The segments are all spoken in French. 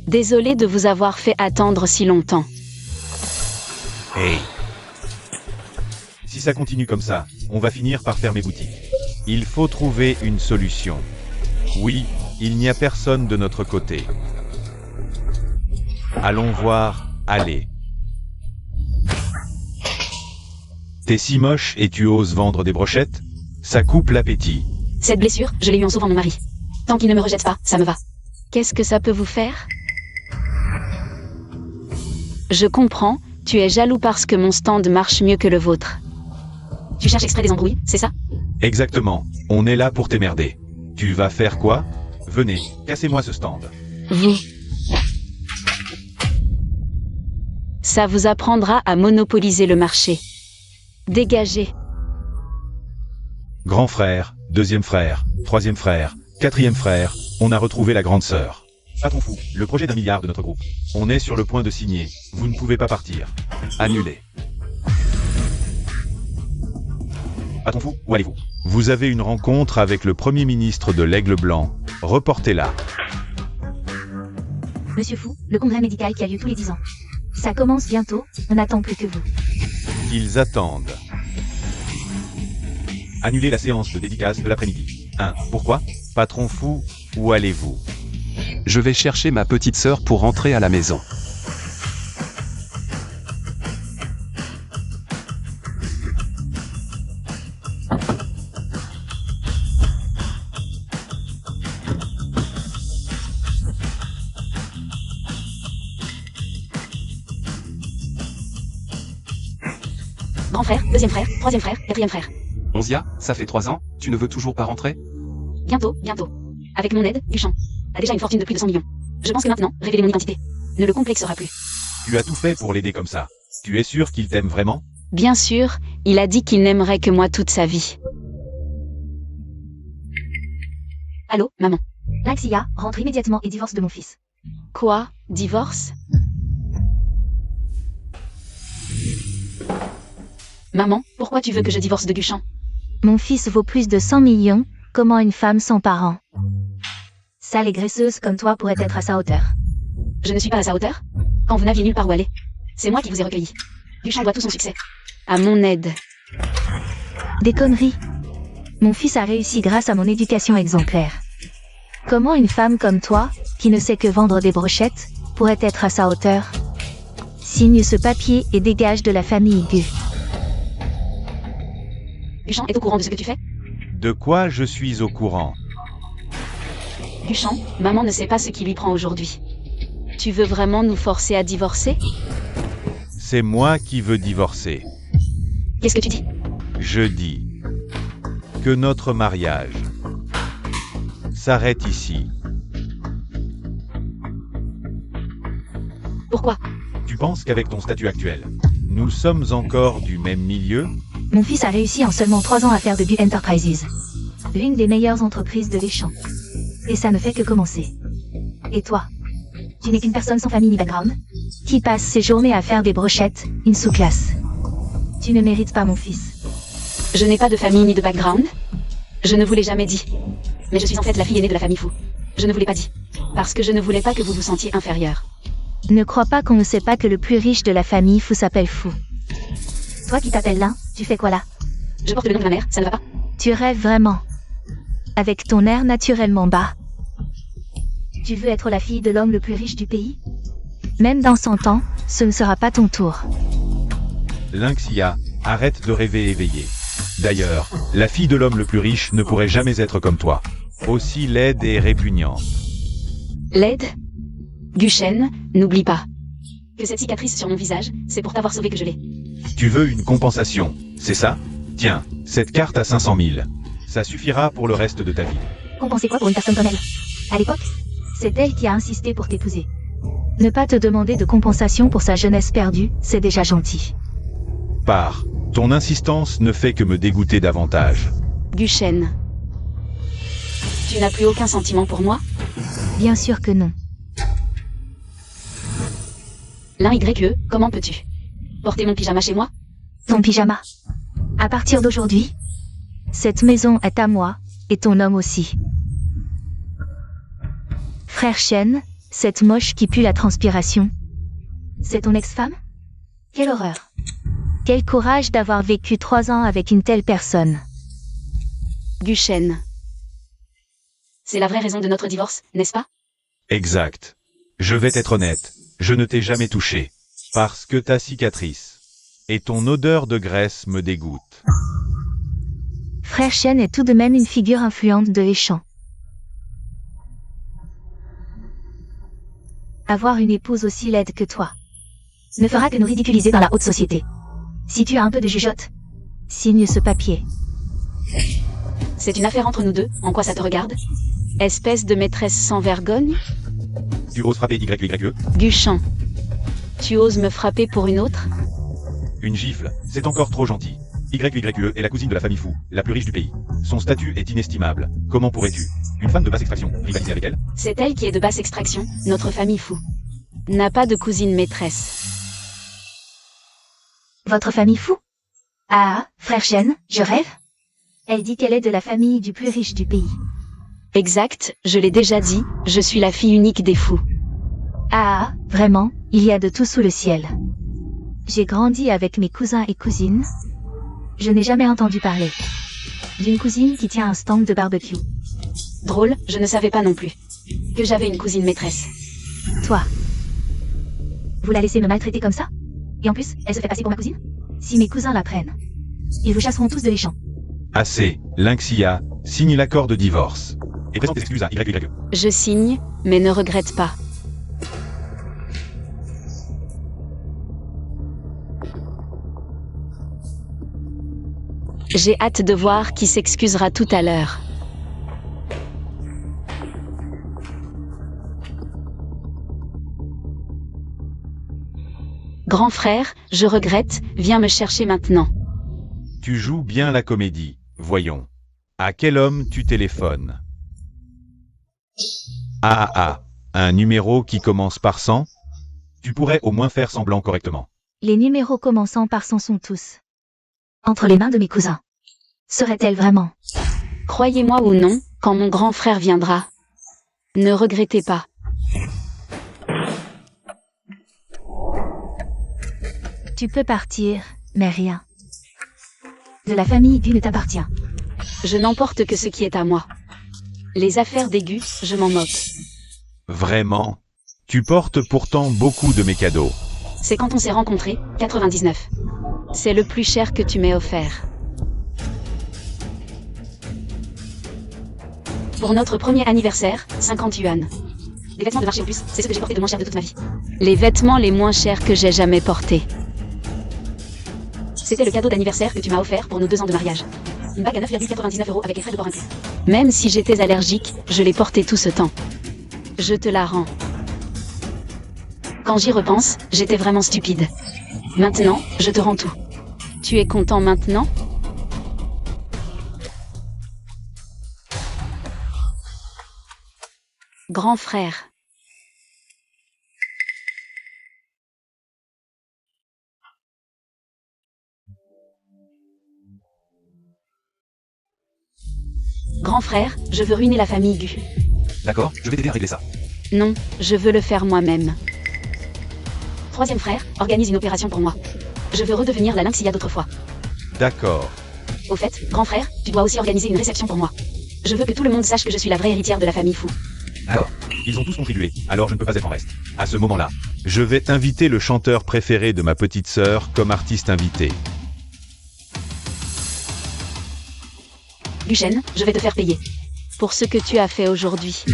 Désolé de vous avoir fait attendre si longtemps. Hey. Si ça continue comme ça, on va finir par fermer boutique. Il faut trouver une solution. Oui, il n'y a personne de notre côté. Allons voir, allez. T'es si moche et tu oses vendre des brochettes? Ça coupe l'appétit. Cette blessure, je l'ai eue en sauvant mon mari. Tant qu'il ne me rejette pas, ça me va. Qu'est-ce que ça peut vous faire? Je comprends, tu es jaloux parce que mon stand marche mieux que le vôtre. Tu cherches exprès des embrouilles, c'est ça? Exactement, on est là pour t'émerder. Tu vas faire quoi? Venez, cassez-moi ce stand. Vous. Ça vous apprendra à monopoliser le marché. Dégagez. Grand frère, deuxième frère, troisième frère, quatrième frère, on a retrouvé la grande sœur. Patron fou, le projet d'1 milliard de notre groupe. On est sur le point de signer, vous ne pouvez pas partir. Annulé. Patron fou, où allez-vous? Vous avez une rencontre avec le Premier ministre de l'Aigle Blanc. Reportez-la. Monsieur Fou, le congrès médical qui a lieu tous les 10 ans. Ça commence bientôt, on n'attend plus que vous. Ils attendent. Annulez la séance de dédicace de l'après-midi. 1. Pourquoi? Patron fou, où allez-vous? Je vais chercher ma petite sœur pour rentrer à la maison. Grand frère, deuxième frère, troisième frère, quatrième frère. Onzia, ça fait 3 ans, tu ne veux toujours pas rentrer? Bientôt, bientôt. Avec mon aide, Duchamp a déjà une fortune de plus de 100 millions. Je pense que maintenant, révéler mon identité ne le complexera plus. Tu as tout fait pour l'aider comme ça. Tu es sûr qu'il t'aime vraiment? Bien sûr, il a dit qu'il n'aimerait que moi toute sa vie. Allô, maman. Laxia, rentre immédiatement et divorce de mon fils. Quoi? Divorce? Maman, pourquoi tu veux que je divorce de Duchamp? Mon fils vaut plus de 100 millions, comment une femme sans parents? Sale et graisseuse comme toi pourrait être à sa hauteur. Je ne suis pas à sa hauteur. Quand vous n'aviez nulle part où aller, c'est moi qui vous ai recueilli. Duchamp doit tout son succès à mon aide. Des conneries. Mon fils a réussi grâce à mon éducation exemplaire. Comment une femme comme toi, qui ne sait que vendre des brochettes, pourrait être à sa hauteur? Signe ce papier et dégage de la famille Gu. Duchamp est au courant de ce que tu fais? De quoi je suis au courant? Duchamp, maman ne sait pas ce qui lui prend aujourd'hui. Tu veux vraiment nous forcer à divorcer? C'est moi qui veux divorcer. Qu'est-ce que tu dis? Je dis que notre mariage s'arrête ici. Pourquoi? Tu penses qu'avec ton statut actuel, nous sommes encore du même milieu? Mon fils a réussi en seulement 3 ans à faire de Gu Enterprises. L'une des meilleures entreprises de Deschamps. Et ça ne fait que commencer. Et toi? Tu n'es qu'une personne sans famille ni background, qui passe ses journées à faire des brochettes, une sous-classe. Tu ne mérites pas mon fils. Je n'ai pas de famille ni de background. Je ne vous l'ai jamais dit. Mais je suis en fait la fille aînée de la famille Fou. Je ne vous l'ai pas dit. Parce que je ne voulais pas que vous vous sentiez inférieur. Ne crois pas qu'on ne sait pas que le plus riche de la famille Fou s'appelle Fou. Toi qui t'appelles là, tu fais quoi là? Je porte le nom de ma mère, ça ne va pas? Tu rêves vraiment. Avec ton air naturellement bas. Tu veux être la fille de l'homme le plus riche du pays? Même dans 100 ans, ce ne sera pas ton tour. Lynxia, arrête de rêver éveillé. D'ailleurs, la fille de l'homme le plus riche ne pourrait jamais être comme toi. Aussi laide et répugnante. Laide? Guchen, n'oublie pas que cette cicatrice sur mon visage, c'est pour t'avoir sauvé que je l'ai. Tu veux une compensation, c'est ça? Tiens, cette carte à 500 000. Ça suffira pour le reste de ta vie. Compenser quoi pour une personne comme elle? À l'époque, c'est elle qui a insisté pour t'épouser. Ne pas te demander de compensation pour sa jeunesse perdue, c'est déjà gentil. Pars. Ton insistance ne fait que me dégoûter davantage. Guchen. Tu n'as plus aucun sentiment pour moi? Bien sûr que non. L'un YE, comment peux-tu porter mon pyjama chez moi? Ton pyjama. À partir d'aujourd'hui, cette maison est à moi, et ton homme aussi. Frère Chen, Cette moche qui pue la transpiration. C'est ton ex-femme? Quelle horreur. Quel courage d'avoir vécu 3 ans avec une telle personne. Guchen. C'est la vraie raison de notre divorce, n'est-ce pas? Exact. Je vais être honnête, je ne t'ai jamais touché. Parce que ta cicatrice et ton odeur de graisse me dégoûtent. Frère Chen est tout de même une figure influente de Léchant. Avoir une épouse aussi laide que toi ne fera que nous ridiculiser dans la haute société. Si tu as un peu de jugeote, signe ce papier. C'est une affaire entre nous deux, en quoi ça te regarde? Espèce de maîtresse sans vergogne? Tu oses frapper YYE? Guchen. Tu oses me frapper pour une autre? Une gifle, c'est encore trop gentil. YYE est la cousine de la famille Fou, la plus riche du pays. Son statut est inestimable. Comment pourrais-tu, une femme de basse extraction, rivaliser avec elle? C'est elle qui est de basse extraction, notre famille Fou n'a pas de cousine maîtresse. Votre famille Fou? Ah, frère Chen, je rêve? Elle dit qu'elle est de la famille du plus riche du pays. Exact, je l'ai déjà dit, je suis la fille unique des Fous. Ah, vraiment, il y a de tout sous le ciel. J'ai grandi avec mes cousins et cousines. Je n'ai jamais entendu parler d'une cousine qui tient un stand de barbecue. Drôle, je ne savais pas non plus que j'avais une cousine maîtresse. Toi, vous la laissez me maltraiter comme ça? Et en plus, elle se fait passer pour ma cousine? Si mes cousins la prennent, ils vous chasseront tous de Léchant. Assez, Lynxia, signe l'accord de divorce. Et présente tes excuses à YYE. Je signe, mais ne regrette pas. J'ai hâte de voir qui s'excusera tout à l'heure. Grand frère, je regrette, viens me chercher maintenant. Tu joues bien la comédie, voyons. À quel homme tu téléphones? Un numéro qui commence par 100? Tu pourrais au moins faire semblant correctement. Les numéros commençant par 100 sont tous entre les mains de mes cousins. Serait-elle vraiment? Croyez-moi ou non, quand mon grand frère viendra, ne regrettez pas. Tu peux partir, mais rien de la famille Gu ne t'appartient. Je n'emporte que ce qui est à moi. Les affaires des Gu, je m'en moque. Vraiment? Tu portes pourtant beaucoup de mes cadeaux. C'est quand on s'est rencontrés, 99. C'est le plus cher que tu m'aies offert. Pour notre premier anniversaire, 50 yuan. Des vêtements de marché au plus, c'est ce que j'ai porté de moins cher de toute ma vie. Les vêtements les moins chers que j'ai jamais portés. C'était le cadeau d'anniversaire que tu m'as offert pour nos 2 ans de mariage. Une bague à 9,99 € avec les frais de port inclus. Même si j'étais allergique, je l'ai portée tout ce temps. Je te la rends. Quand j'y repense, j'étais vraiment stupide. Maintenant, je te rends tout. Tu es content maintenant? Grand frère. Grand frère, je veux ruiner la famille Gu. D'accord, je vais t'aider à régler ça. Non, je veux le faire moi-même. Troisième frère, organise une opération pour moi. Je veux redevenir la Lynxia d'autrefois. D'accord. Au fait, grand frère, tu dois aussi organiser une réception pour moi. Je veux que tout le monde sache que je suis la vraie héritière de la famille Fou. D'accord. Ils ont tous contribué, alors je ne peux pas être en reste. À ce moment-là, je vais inviter le chanteur préféré de ma petite sœur comme artiste invité. Guchen, je vais te faire payer. Pour ce que tu as fait aujourd'hui.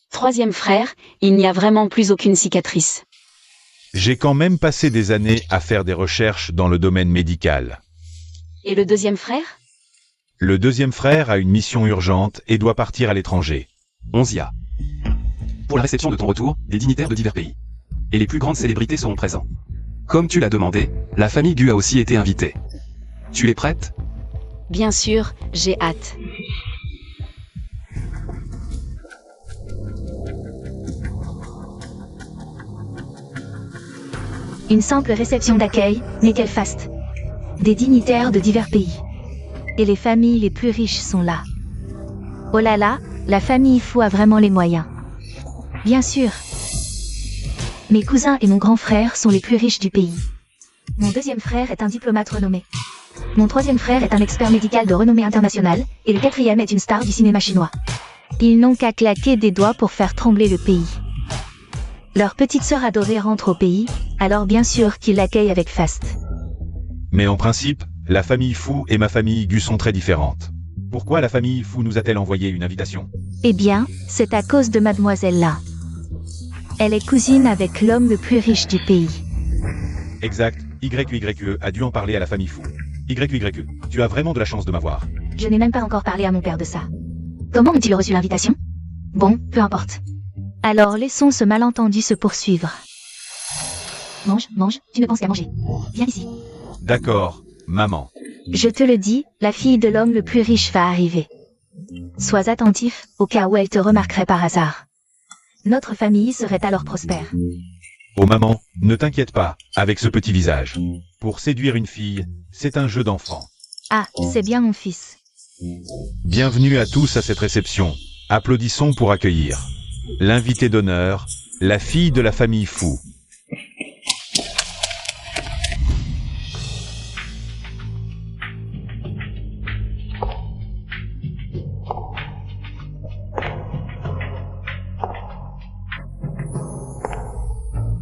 Troisième frère, il n'y a vraiment plus aucune cicatrice. J'ai quand même passé des années à faire des recherches dans le domaine médical. Et le deuxième frère? Le deuxième frère a une mission urgente et doit partir à l'étranger. 11 IA. Pour la réception de ton retour, des dignitaires de divers pays. Et les plus grandes célébrités seront présents. Comme tu l'as demandé, la famille Gu a aussi été invitée. Tu es prête? Bien sûr, j'ai hâte. Une simple réception d'accueil, mais quelle faste. Des dignitaires de divers pays. Et les familles les plus riches sont là. Oh là là, la famille Fu a vraiment les moyens. Bien sûr. Mes cousins et mon grand frère sont les plus riches du pays. Mon deuxième frère est un diplomate renommé. Mon troisième frère est un expert médical de renommée internationale, et le quatrième est une star du cinéma chinois. Ils n'ont qu'à claquer des doigts pour faire trembler le pays. Leur petite sœur adorée rentre au pays, alors bien sûr qu'ils l'accueillent avec faste. Mais en principe, la famille Fu et ma famille Gu sont très différentes. Pourquoi la famille Fu nous a-t-elle envoyé une invitation? Eh bien, c'est à cause de mademoiselle là. Elle est cousine avec l'homme le plus riche du pays. Exact, YQYE a dû en parler à la famille Fu. YQYE, tu as vraiment de la chance de m'avoir. Je n'ai même pas encore parlé à mon père de ça. Comment ont-ils reçu l'invitation? Bon, peu importe. Alors laissons ce malentendu se poursuivre. Mange, mange, tu ne penses qu'à manger. Viens ici. D'accord, maman. Je te le dis, la fille de l'homme le plus riche va arriver. Sois attentif, au cas où elle te remarquerait par hasard. Notre famille serait alors prospère. Oh maman, ne t'inquiète pas, avec ce petit visage. Pour séduire une fille, c'est un jeu d'enfant. Ah, c'est bien mon fils. Bienvenue à tous à cette réception. Applaudissons pour accueillir l'invité d'honneur, la fille de la famille Fu.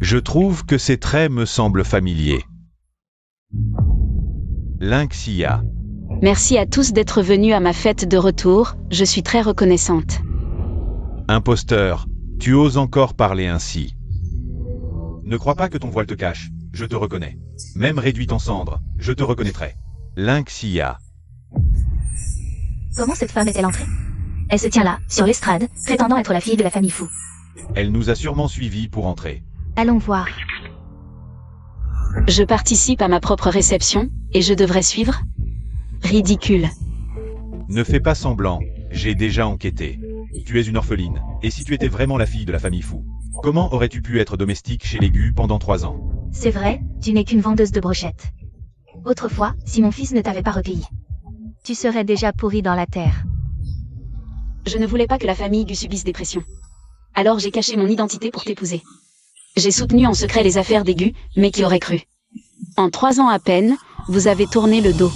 Je trouve que ces traits me semblent familiers. Lynxia. Merci à tous d'être venus à ma fête de retour, je suis très reconnaissante. Imposteur, tu oses encore parler ainsi. Ne crois pas que ton voile te cache, je te reconnais. Même réduite en cendres, je te reconnaîtrai. Lynxia. Comment cette femme est-elle entrée? Elle se tient là, sur l'estrade, prétendant être la fille de la famille Fu. Elle nous a sûrement suivis pour entrer. Allons voir. Je participe à ma propre réception, et je devrais suivre? Ridicule. Ne fais pas semblant, j'ai déjà enquêté. Tu es une orpheline, et si tu étais vraiment la fille de la famille Fu, comment aurais-tu pu être domestique chez les Gu pendant 3 ans? C'est vrai, tu n'es qu'une vendeuse de brochettes. Autrefois, si mon fils ne t'avait pas recueilli, tu serais déjà pourri dans la terre. Je ne voulais pas que la famille Gu subisse des pressions. Alors j'ai caché mon identité pour t'épouser. J'ai soutenu en secret les affaires des Gu, mais qui aurait cru? En 3 ans à peine, vous avez tourné le dos.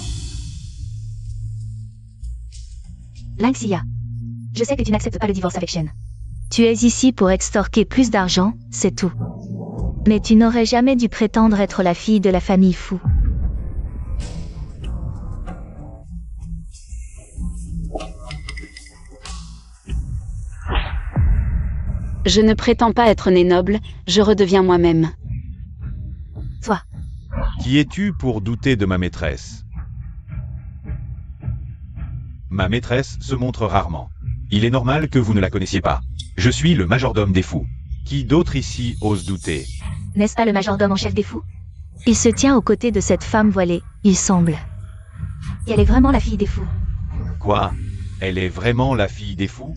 Lynxia. Je sais que tu n'acceptes pas le divorce avec Shen. Tu es ici pour extorquer plus d'argent, c'est tout. Mais tu n'aurais jamais dû prétendre être la fille de la famille Fu. Je ne prétends pas être né noble, je redeviens moi-même. Toi. Qui es-tu pour douter de ma maîtresse? Ma maîtresse se montre rarement. Il est normal que vous ne la connaissiez pas. Je suis le majordome des fous. Qui d'autre ici ose douter? N'est-ce pas le majordome en chef des fous? Il se tient aux côtés de cette femme voilée, il semble. Et elle est vraiment la fille des fous. Quoi? Elle est vraiment la fille des fous?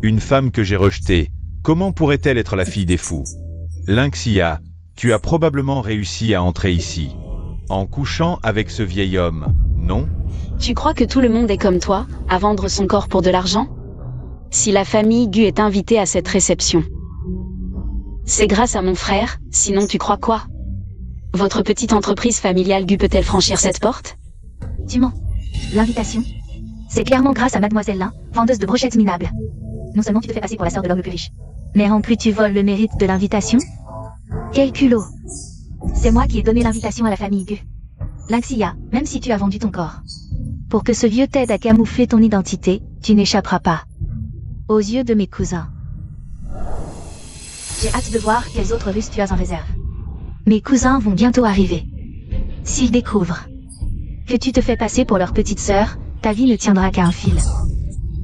Une femme que j'ai rejetée. Comment pourrait-elle être la fille des fous? Lynxia, tu as probablement réussi à entrer ici. En couchant avec ce vieil homme, non? Tu crois que tout le monde est comme toi, à vendre son corps pour de l'argent? Si la famille Gu est invitée à cette réception, c'est grâce à mon frère, sinon tu crois quoi? Votre petite entreprise familiale Gu peut-elle franchir cette porte? Tu mens. L'invitation, c'est clairement grâce à mademoiselle Lin, vendeuse de brochettes minables. Non seulement tu te fais passer pour la sœur de l'homme le plus riche, mais en plus tu voles le mérite de l'invitation? Quel culot! C'est moi qui ai donné l'invitation à la famille Gu. Lynxia, même si tu as vendu ton corps, pour que ce vieux t'aide à camoufler ton identité, tu n'échapperas pas. Aux yeux de mes cousins. J'ai hâte de voir quels autres Russes tu as en réserve. Mes cousins vont bientôt arriver. S'ils découvrent que tu te fais passer pour leur petite sœur, ta vie ne tiendra qu'à un fil.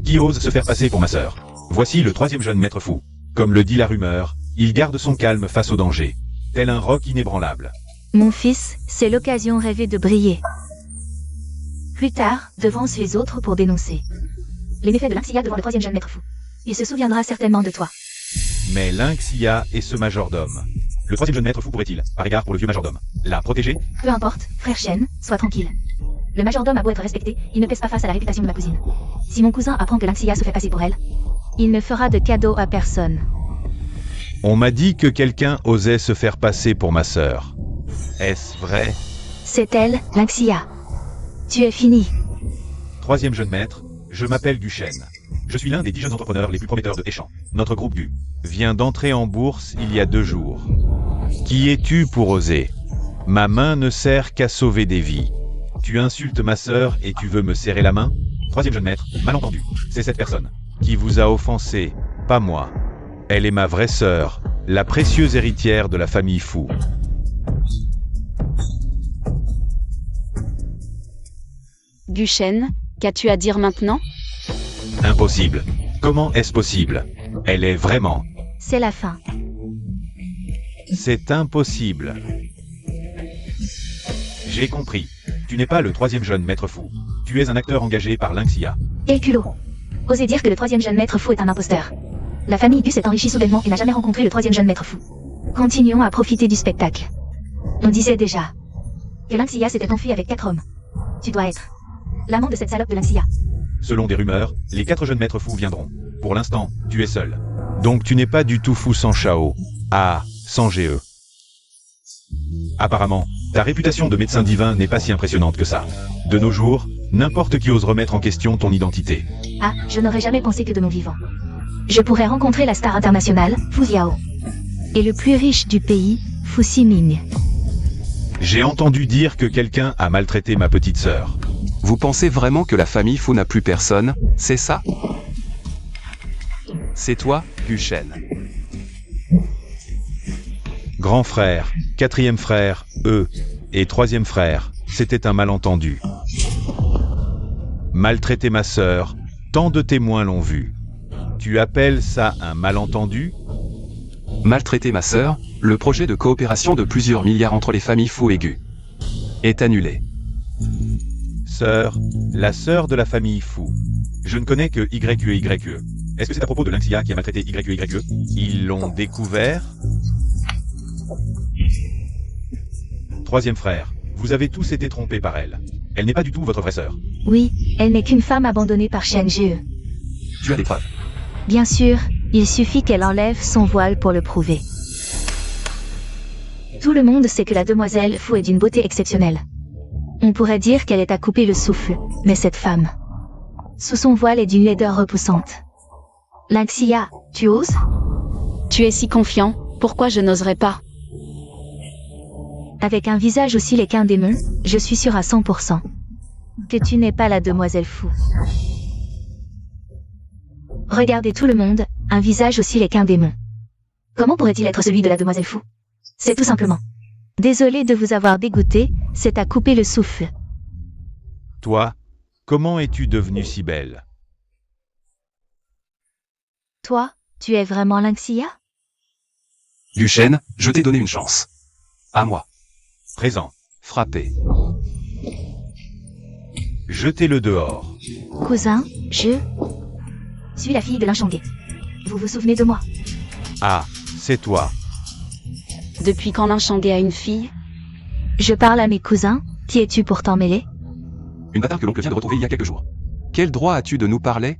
Qui ose se faire passer pour ma sœur? Voici le 3e jeune maître fou. Comme le dit la rumeur, il garde son calme face au danger, tel un roc inébranlable. Mon fils, c'est l'occasion rêvée de briller. Plus tard, devance les autres pour dénoncer les méfaits de Lynxia devant le 3e jeune maître fou. Il se souviendra certainement de toi. Mais Lynxia et ce majordome. Le 3e jeune maître fou pourrait-il, par égard pour le vieux majordome, la protéger? Peu importe, frère Shen, sois tranquille. Le majordome a beau être respecté, il ne pèse pas face à la réputation de ma cousine. Si mon cousin apprend que Lynxia se fait passer pour elle, il ne fera de cadeau à personne. On m'a dit que quelqu'un osait se faire passer pour ma sœur. Est-ce vrai? C'est elle, Lynxia. Tu es fini. Troisième jeune maître, je m'appelle Guchen. Je suis l'un des 10 jeunes entrepreneurs les plus prometteurs de Échamps. Notre groupe Gu vient d'entrer en bourse il y a 2 jours. Qui es-tu pour oser? Ma main ne sert qu'à sauver des vies. Tu insultes ma sœur et tu veux me serrer la main? Troisième jeune maître, malentendu. C'est cette personne qui vous a offensé, pas moi. Elle est ma vraie sœur, la précieuse héritière de la famille Fu. Guchen, qu'as-tu à dire maintenant? Impossible. Comment est-ce possible? Elle est vraiment. C'est la fin. C'est impossible. J'ai compris. Tu n'es pas le troisième jeune maître fou. Tu es un acteur engagé par Lynxia. Quel culot. Osez dire que le troisième jeune maître fou est un imposteur. La famille Gu s'est enrichie soudainement et n'a jamais rencontré le troisième jeune maître fou. Continuons à profiter du spectacle. On disait déjà que Lynxia s'était enfuie avec 4 hommes. Tu dois être l'amant de cette salope de Lynxia. Selon des rumeurs, les 4 jeunes maîtres fous viendront. Pour l'instant, tu es seul. Donc tu n'es pas du tout fou sans Shao. Ah, sans GE. Apparemment, ta réputation de médecin divin n'est pas si impressionnante que ça. De nos jours, n'importe qui ose remettre en question ton identité. Ah, je n'aurais jamais pensé que de mon vivant je pourrais rencontrer la star internationale, Fu Xiao. Et le plus riche du pays, Fu Ximing. J'ai entendu dire que quelqu'un a maltraité ma petite sœur. Vous pensez vraiment que la famille Fu n'a plus personne, c'est ça? C'est toi, Guchen. Grand frère, quatrième frère, et troisième frère, c'était un malentendu. Maltraiter ma sœur, tant de témoins l'ont vu. Tu appelles ça un malentendu? Maltraiter ma sœur, le projet de coopération de plusieurs milliards entre les familles Fu et Gu est annulé. Sœur, la sœur de la famille Fu. Je ne connais que YQE YQE. Est-ce que c'est à propos de Lynxia qui a maltraité YQE YQE? Ils l'ont découvert? Troisième frère, vous avez tous été trompés par elle. Elle n'est pas du tout votre vraie sœur. Oui, elle n'est qu'une femme abandonnée par Shen Jie. Tu as des preuves? Bien sûr, il suffit qu'elle enlève son voile pour le prouver. Tout le monde sait que la demoiselle Fu est d'une beauté exceptionnelle. On pourrait dire qu'elle est à couper le souffle, mais cette femme, sous son voile, est d'une laideur repoussante. Lynxia, tu oses? Tu es si confiant, pourquoi je n'oserais pas? Avec un visage aussi laid qu'un démon, je suis sûre à 100% que tu n'es pas la demoiselle Fu. Regardez tout le monde, un visage aussi laid qu'un démon. Comment pourrait-il être celui de la demoiselle Fu? C'est tout simplement. Désolé de vous avoir dégoûté, c'est à couper le souffle. Toi, comment es-tu devenue si belle? Toi, tu es vraiment Lynxia? Guchen, je t'ai donné une chance. À moi. Présent. Frappez. Jetez-le dehors. Cousin, je suis la fille de Lynxia. Vous vous souvenez de moi? Ah, c'est toi. Depuis quand Lynxia a une fille? Je parle à mes cousins, qui es-tu pour t'en mêler? Une bâtarde que l'oncle vient de retrouver il y a quelques jours. Quel droit as-tu de nous parler?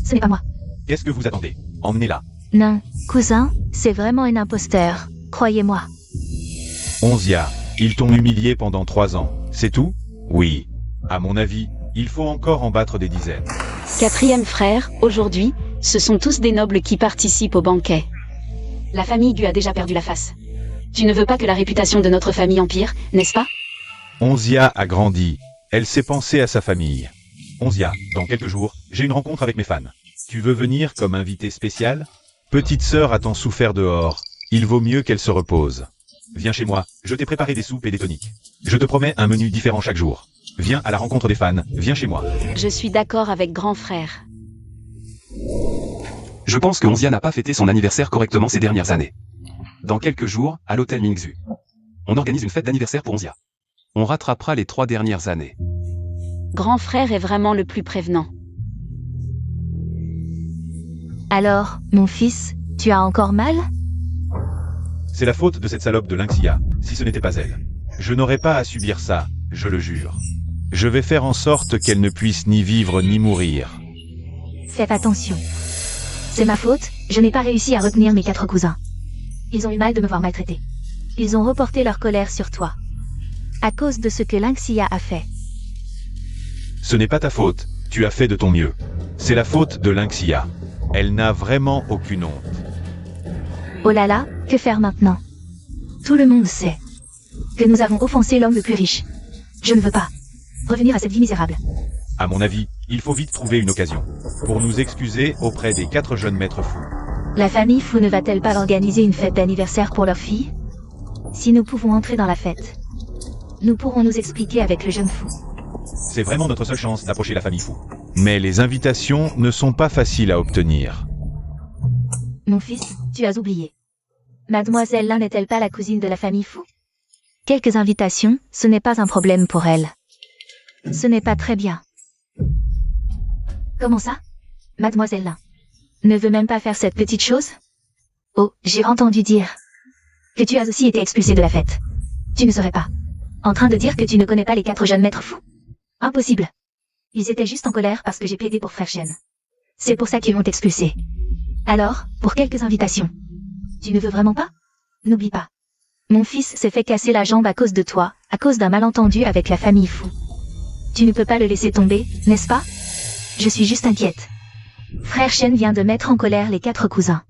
Ce n'est pas moi. Qu'est-ce que vous attendez? Emmenez-la. Non, cousin, c'est vraiment un imposteur, croyez-moi. Onzia, ils t'ont humilié pendant 3 ans, c'est tout? Oui. À mon avis, il faut encore en battre des dizaines. Quatrième frère, aujourd'hui, ce sont tous des nobles qui participent au banquet. La famille Gu a déjà perdu la face. Tu ne veux pas que la réputation de notre famille empire, n'est-ce pas? Onzia a grandi. Elle s'est pensée à sa famille. Onzia, dans quelques jours, j'ai une rencontre avec mes fans. Tu veux venir comme invité spécial? Petite sœur a tant souffert dehors. Il vaut mieux qu'elle se repose. Viens chez moi, je t'ai préparé des soupes et des toniques. Je te promets un menu différent chaque jour. Viens à la rencontre des fans, viens chez moi. Je suis d'accord avec grand frère. Je pense que Onzia n'a pas fêté son anniversaire correctement ces dernières années. Dans quelques jours, à l'hôtel Mingzhu, on organise une fête d'anniversaire pour Onzia. On rattrapera les 3 dernières années. Grand frère est vraiment le plus prévenant. Alors, mon fils, tu as encore mal? C'est la faute de cette salope de Lynxia, si ce n'était pas elle. Je n'aurais pas à subir ça, je le jure. Je vais faire en sorte qu'elle ne puisse ni vivre ni mourir. Faites attention. C'est ma faute, je n'ai pas réussi à retenir mes 4 cousins. Ils ont eu mal de me voir maltraiter. Ils ont reporté leur colère sur toi. À cause de ce que Lynxia a fait. Ce n'est pas ta faute, tu as fait de ton mieux. C'est la faute de Lynxia. Elle n'a vraiment aucune honte. Oh là là, que faire maintenant? Tout le monde sait que nous avons offensé l'homme le plus riche. Je ne veux pas revenir à cette vie misérable. À mon avis, il faut vite trouver une occasion pour nous excuser auprès des 4 jeunes maîtres fous. La famille Fou ne va-t-elle pas organiser une fête d'anniversaire pour leur fille? Si nous pouvons entrer dans la fête, nous pourrons nous expliquer avec le jeune fou. C'est vraiment notre seule chance d'approcher la famille fou. Mais les invitations ne sont pas faciles à obtenir. Mon fils, tu as oublié. Mademoiselle Lin n'est-elle pas la cousine de la famille Fou? Quelques invitations, ce n'est pas un problème pour elle. Ce n'est pas très bien. Comment ça? Mademoiselle Lin ne veut même pas faire cette petite chose? Oh, j'ai entendu dire que tu as aussi été expulsée de la fête. Tu ne serais pas en train de dire que tu ne connais pas les 4 jeunes maîtres fous? Impossible. Ils étaient juste en colère parce que j'ai plaidé pour Frère Shen. C'est pour ça qu'ils m'ont expulsée. Alors, pour quelques invitations. Tu ne veux vraiment pas? N'oublie pas. Mon fils s'est fait casser la jambe à cause de toi, à cause d'un malentendu avec la famille Fou. Tu ne peux pas le laisser tomber, n'est-ce pas? Je suis juste inquiète. Frère Shen vient de mettre en colère les 4 cousins.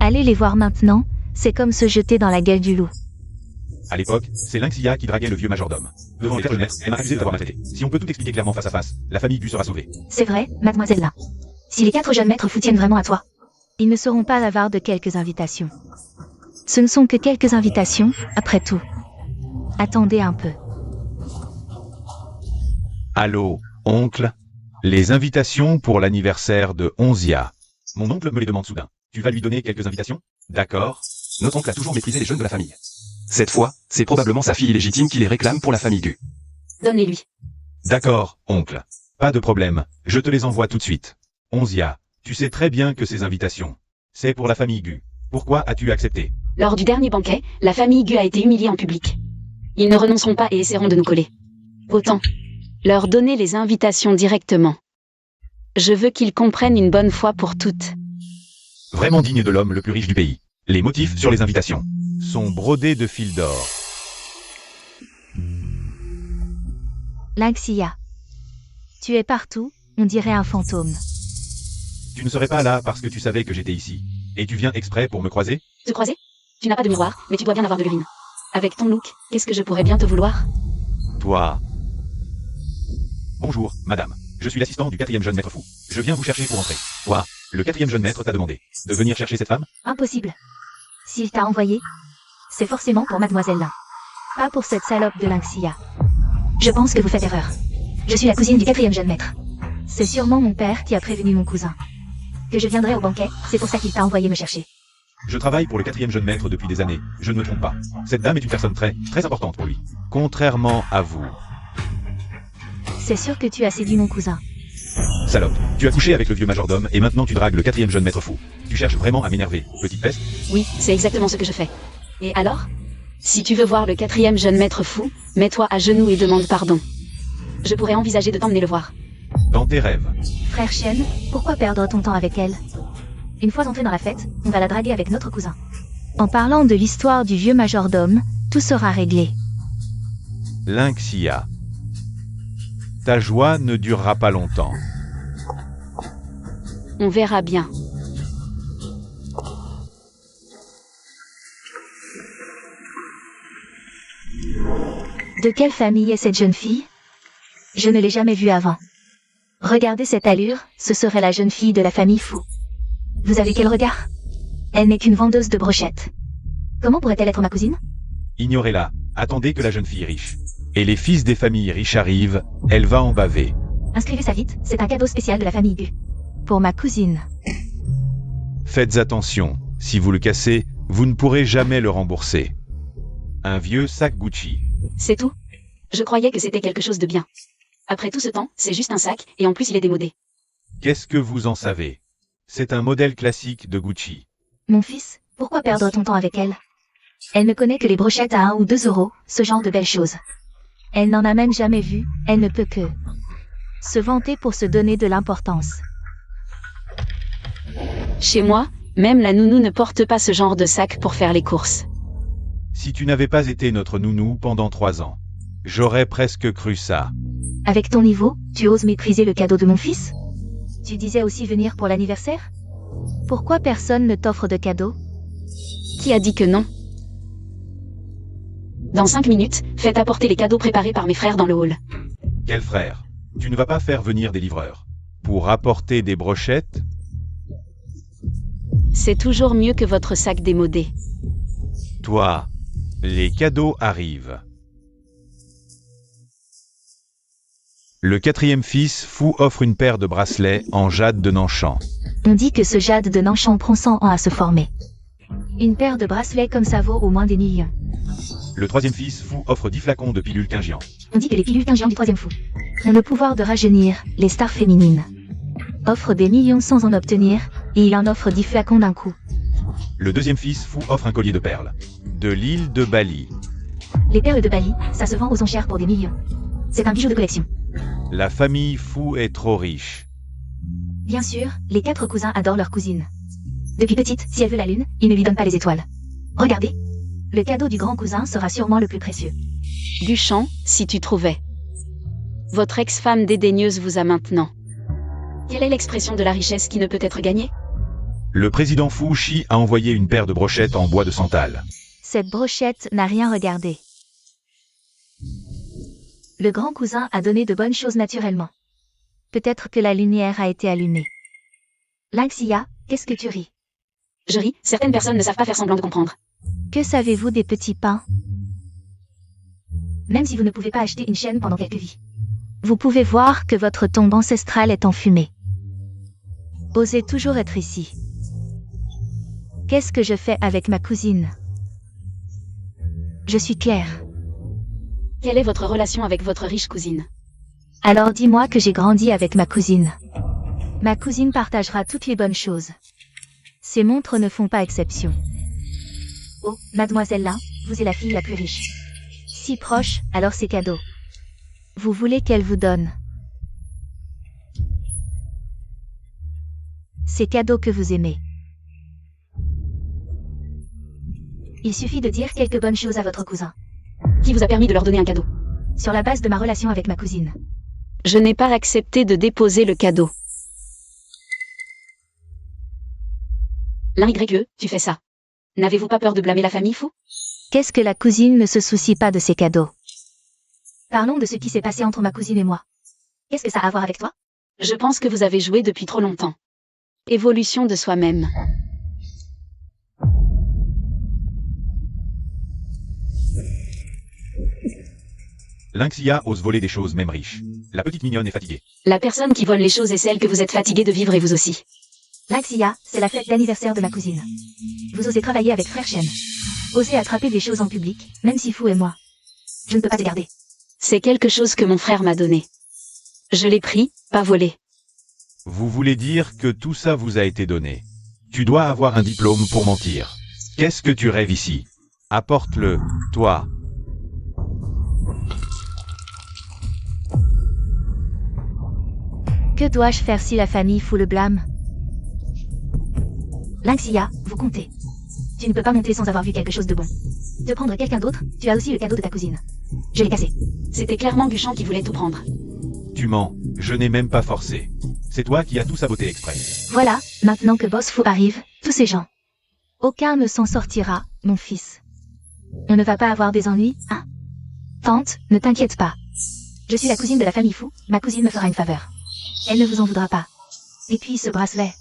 Allez les voir maintenant, c'est comme se jeter dans la gueule du loup. À l'époque, c'est Lynxia qui draguait le vieux majordome. Devant les 4 maîtres, elle m'a accusé de l'avoir maltraité. Si on peut tout expliquer clairement face à face, la famille Gu sera sauvée. C'est vrai, mademoiselle Lin. Si les 4 jeunes maîtres fous tiennent vraiment à toi, ils ne seront pas avares de quelques invitations. Ce ne sont que quelques invitations, après tout. Attendez un peu. Allô, oncle? Les invitations pour l'anniversaire de Onzia. Mon oncle me les demande soudain. Tu vas lui donner quelques invitations? D'accord. Notre oncle a toujours méprisé les jeunes de la famille. Cette fois, c'est probablement sa fille illégitime qui les réclame pour la famille Gu. Donne-les-lui. D'accord, oncle. Pas de problème, je te les envoie tout de suite. Onzia, tu sais très bien que ces invitations, c'est pour la famille Gu. Pourquoi as-tu accepté? Lors du dernier banquet, la famille Gu a été humiliée en public. Ils ne renonceront pas et essaieront de nous coller. Autant leur donner les invitations directement. Je veux qu'ils comprennent une bonne fois pour toutes. Vraiment digne de l'homme le plus riche du pays. Les motifs sur les invitations sont brodés de fil d'or. Lynxia. Tu es partout, on dirait un fantôme. Tu ne serais pas là parce que tu savais que j'étais ici. Et tu viens exprès pour me croiser? Te croiser? Tu n'as pas de miroir, mais tu dois bien avoir de l'urine. Avec ton look, qu'est-ce que je pourrais bien te vouloir? Toi. Bonjour, madame. Je suis l'assistant du 4e jeune maître fou. Je viens vous chercher pour entrer. Toi, le 4e jeune maître t'a demandé de venir chercher cette femme? Impossible. S'il t'a envoyé, c'est forcément pour mademoiselle Lin. Pas pour cette salope de Lynxia. Je pense que vous faites erreur. Je suis la cousine du 4e jeune maître. C'est sûrement mon père qui a prévenu mon cousin que je viendrai au banquet, c'est pour ça qu'il t'a envoyé me chercher. Je travaille pour le 4e jeune maître depuis des années, je ne me trompe pas. Cette dame est une personne très importante pour lui. Contrairement à vous. C'est sûr que tu as séduit mon cousin. Salope, tu as couché avec le vieux majordome et maintenant tu dragues le 4e jeune maître fou. Tu cherches vraiment à m'énerver, petite peste? Oui, c'est exactement ce que je fais. Et alors? Si tu veux voir le 4e jeune maître fou, mets-toi à genoux et demande pardon. Je pourrais envisager de t'emmener le voir. Dans tes rêves. Frère Shen, pourquoi perdre ton temps avec elle? Une fois entrée dans la fête, on va la draguer avec notre cousin. En parlant de l'histoire du vieux majordome, tout sera réglé. Lynxia. Ta joie ne durera pas longtemps. On verra bien. De quelle famille est cette jeune fille? Je ne l'ai jamais vue avant. Regardez cette allure, ce serait la jeune fille de la famille Fou. Vous avez quel regard? Elle n'est qu'une vendeuse de brochettes. Comment pourrait-elle être ma cousine? Ignorez-la, attendez que la jeune fille riche. Et les fils des familles riches arrivent, elle va en baver. Inscrivez ça vite, c'est un cadeau spécial de la famille Gu. Pour ma cousine. Faites attention, si vous le cassez, vous ne pourrez jamais le rembourser. Un vieux sac Gucci. C'est tout? Je croyais que c'était quelque chose de bien. Après tout ce temps, c'est juste un sac, et en plus il est démodé. Qu'est-ce que vous en savez? C'est un modèle classique de Gucci. Mon fils, pourquoi perdre ton temps avec elle? Elle ne connaît que les brochettes à 1 ou 2 euros, ce genre de belles choses. Elle n'en a même jamais vu, elle ne peut que se vanter pour se donner de l'importance. Chez moi, même la nounou ne porte pas ce genre de sac pour faire les courses. Si tu n'avais pas été notre nounou pendant 3 ans, j'aurais presque cru ça. Avec ton niveau, tu oses mépriser le cadeau de mon fils? Tu disais aussi venir pour l'anniversaire? Pourquoi personne ne t'offre de cadeau? Qui a dit que non? Dans 5 minutes, faites apporter les cadeaux préparés par mes frères dans le hall. Quel frère? Tu ne vas pas faire venir des livreurs pour apporter des brochettes? C'est toujours mieux que votre sac démodé. Toi, les cadeaux arrivent. Le 4e fils, Fou, offre une paire de bracelets en jade de Nanchan. On dit que ce jade de Nanchan prend 100 ans à se former. Une paire de bracelets comme ça vaut au moins des millions. Le 3e fils, Fou, offre 10 flacons de pilules Quingian. On dit que les pilules Quingian du 3e fou ont le pouvoir de rajeunir les stars féminines. Offre des millions sans en obtenir, et il en offre 10 flacons d'un coup. Le 2e fils, Fou, offre un collier de perles. De l'île de Bali. Les perles de Bali, ça se vend aux enchères pour des millions. C'est un bijou de collection. La famille Fou est trop riche. Bien sûr, les 4 cousins adorent leur cousine. Depuis petite, si elle veut la lune, ils ne lui donnent pas les étoiles. Regardez. Le cadeau du grand cousin sera sûrement le plus précieux. Duchamp, si tu trouvais. Votre ex-femme dédaigneuse vous a maintenant. Quelle est l'expression de la richesse qui ne peut être gagnée? Le président Fou Chi a envoyé une paire de brochettes en bois de santal. Cette brochette n'a rien regardé. Le grand cousin a donné de bonnes choses naturellement. Peut-être que la lumière a été allumée. Lynxia, qu'est-ce que tu ris? Je ris, certaines personnes ne savent pas faire semblant de comprendre. Que savez-vous des petits pains? Même si vous ne pouvez pas acheter une chaîne pendant quelques vies, vous pouvez voir que votre tombe ancestrale est enfumée. Osez toujours être ici. Qu'est-ce que je fais avec ma cousine? Je suis Claire. Quelle est votre relation avec votre riche cousine? Alors dis-moi que j'ai grandi avec ma cousine. Ma cousine partagera toutes les bonnes choses. Ces montres ne font pas exception. Oh, mademoiselle là, vous êtes la fille la plus riche. Si proche, alors c'est cadeau. Vous voulez qu'elle vous donne? C'est cadeau que vous aimez. Il suffit de dire quelques bonnes choses à votre cousin. Qui vous a permis de leur donner un cadeau? Sur la base de ma relation avec ma cousine. Je n'ai pas accepté de déposer le cadeau. L'YE, tu fais ça. N'avez-vous pas peur de blâmer la famille Fou? Qu'est-ce que la cousine ne se soucie pas de ses cadeaux? Parlons de ce qui s'est passé entre ma cousine et moi. Qu'est-ce que ça a à voir avec toi? Je pense que vous avez joué depuis trop longtemps. Évolution de soi-même. Lynxia ose voler des choses même riches. La petite mignonne est fatiguée. La personne qui vole les choses est celle que vous êtes fatigué de vivre et vous aussi. Lynxia, c'est la fête d'anniversaire de ma cousine. Vous osez travailler avec Frère Chen. Osez attraper des choses en public, même si Fou et moi. Je ne peux pas te garder. C'est quelque chose que mon frère m'a donné. Je l'ai pris, pas volé. Vous voulez dire que tout ça vous a été donné. Tu dois avoir un diplôme pour mentir. Qu'est-ce que tu rêves ici? Apporte-le, toi. Que dois-je faire si la famille Fou le blâme? Lynxia, vous comptez. Tu ne peux pas monter sans avoir vu quelque chose de bon. De prendre quelqu'un d'autre, tu as aussi le cadeau de ta cousine. Je l'ai cassé. C'était clairement Duchamp qui voulait tout prendre. Tu mens, je n'ai même pas forcé. C'est toi qui as tout saboté exprès. Voilà, maintenant que Boss Fou arrive, tous ces gens. Aucun ne s'en sortira, mon fils. On ne va pas avoir des ennuis, hein? Tante, ne t'inquiète pas. Je suis la cousine de la famille Fou, ma cousine me fera une faveur. Elle ne vous en voudra pas. Et puis ce bracelet.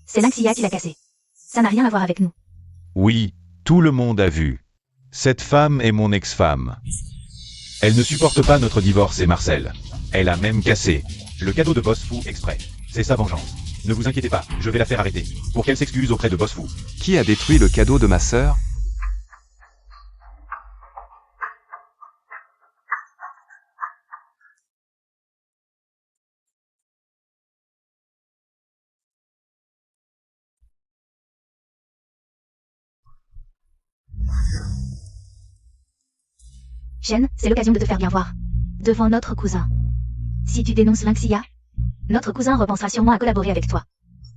C'est Lynxia qui l'a cassé. Ça n'a rien à voir avec nous. Oui, tout le monde a vu. Cette femme est mon ex-femme. Elle ne supporte pas notre divorce et Marcel. Elle a même cassé le cadeau de Boss Fou exprès. C'est sa vengeance. Ne vous inquiétez pas, je vais la faire arrêter. Pour qu'elle s'excuse auprès de Boss Fou. Qui a détruit le cadeau de ma sœur? Jen, c'est l'occasion de te faire bien voir. devant notre cousin. Si tu dénonces Lynxia, notre cousin repensera sûrement à collaborer avec toi.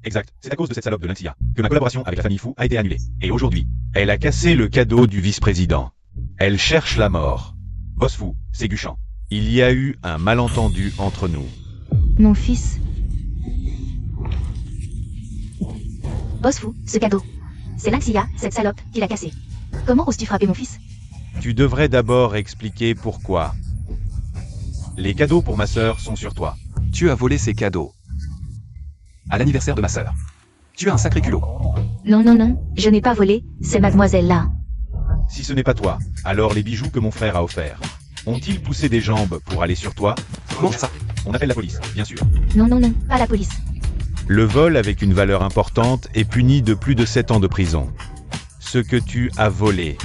Exact, c'est à cause de cette salope de Lynxia que ma collaboration avec la famille Fou a été annulée. Et aujourd'hui, elle a cassé le cadeau du vice-président. Elle cherche la mort. Boss Fou, c'est Guchan. Il y a eu un malentendu entre nous. Mon fils. Boss fou, ce cadeau. C'est Lynxia, cette salope, qui l'a cassé. Comment oses-tu frapper mon fils? Tu devrais d'abord expliquer pourquoi. Les cadeaux pour ma sœur sont sur toi. Tu as volé ses cadeaux. À l'anniversaire de ma sœur. Tu as un sacré culot. Non, non, non, je n'ai pas volé, c'est mademoiselle là. Si ce n'est pas toi, alors les bijoux que mon frère a offerts. Ont-ils poussé des jambes pour aller sur toi? Comment ça? On appelle la police, bien sûr. Non, non, non, pas la police. Le vol avec une valeur importante est puni de plus de 7 ans de prison. Ce que tu as volé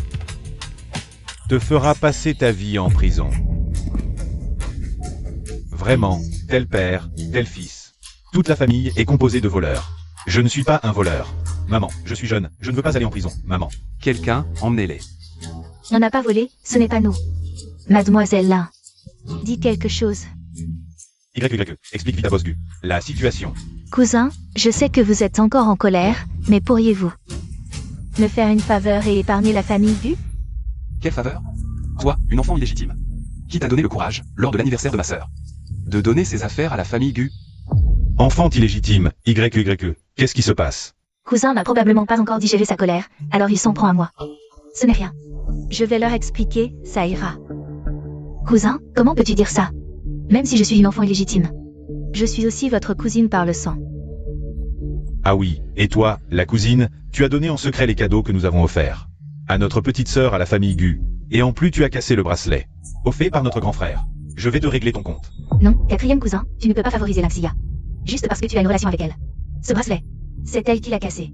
te fera passer ta vie en prison. Vraiment, tel père, tel fils. Toute la famille est composée de voleurs. Je ne suis pas un voleur. Maman, je suis jeune, je ne veux pas aller en prison, maman. Quelqu'un, emmenez-les. On n'a pas volé, ce n'est pas nous. Mademoiselle là. Dis quelque chose. Explique vite à Boss Gu la situation. Cousin, je sais que vous êtes encore en colère, mais pourriez-vous me faire une faveur et épargner la famille Gu? Quelle faveur? Toi, une enfant illégitime. Qui t'a donné le courage, lors de l'anniversaire de ma sœur, de donner ses affaires à la famille Gu? Enfant illégitime, qu'est-ce qui se passe? Cousin n'a probablement pas encore digéré sa colère, alors il s'en prend à moi. Ce n'est rien. Je vais leur expliquer, ça ira. Cousin, comment peux-tu dire ça? Même si je suis une enfant illégitime. Je suis aussi votre cousine par le sang. Ah oui, et toi, la cousine, tu as donné en secret les cadeaux que nous avons offerts. À notre petite sœur à la famille Gu. Et en plus tu as cassé le bracelet. Offert par notre grand frère. Je vais te régler ton compte. Non, quatrième cousin, tu ne peux pas favoriser Lynxia. Juste parce que tu as une relation avec elle. Ce bracelet, c'est elle qui l'a cassé.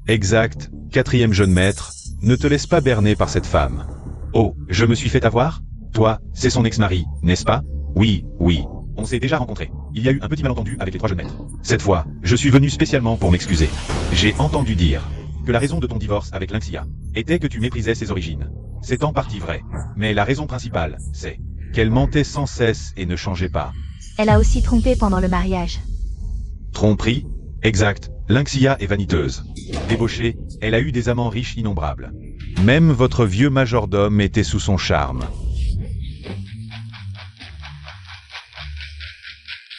Exact, quatrième jeune maître, ne te laisse pas berner par cette femme. Oh, je me suis fait avoir? Toi, c'est son ex-mari, n'est-ce pas? Oui, oui. On s'est déjà rencontrés. Il y a eu un petit malentendu avec les 3 jeunes maîtres. Cette fois, je suis venu spécialement pour m'excuser. J'ai entendu dire que la raison de ton divorce avec Lynxia était que tu méprisais ses origines. C'est en partie vrai. Mais la raison principale, c'est qu'elle mentait sans cesse et ne changeait pas. Elle a aussi trompé pendant le mariage. Tromperie? Exact. Lynxia est vaniteuse. Débauchée, elle a eu des amants riches innombrables. Même votre vieux majordome était sous son charme.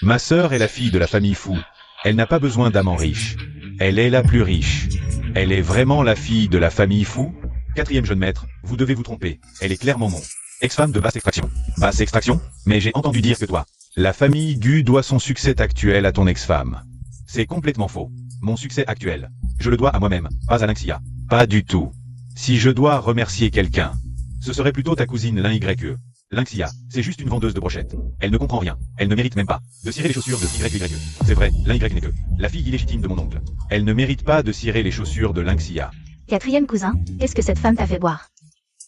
Ma sœur est la fille de la famille Fou. Elle n'a pas besoin d'amants riches. Elle est la plus riche. Elle est vraiment la fille de la famille Fou? Quatrième jeune maître, vous devez vous tromper. Elle est clairement mon ex-femme de basse extraction. Basse extraction? Mais j'ai entendu dire que toi, la famille Gu doit son succès actuel à ton ex-femme. C'est complètement faux. Mon succès actuel, je le dois à moi-même, pas à Lynxia. Pas du tout. Si je dois remercier quelqu'un, ce serait plutôt ta cousine Lynxia. Lynxia, c'est juste une vendeuse de brochettes. Elle ne comprend rien. Elle ne mérite même pas de cirer les chaussures de YYE. C'est vrai, Lynxia n'est que la fille illégitime de mon oncle. Elle ne mérite pas de cirer les chaussures de Lynxia. Quatrième cousin, qu'est-ce que cette femme t'a fait boire?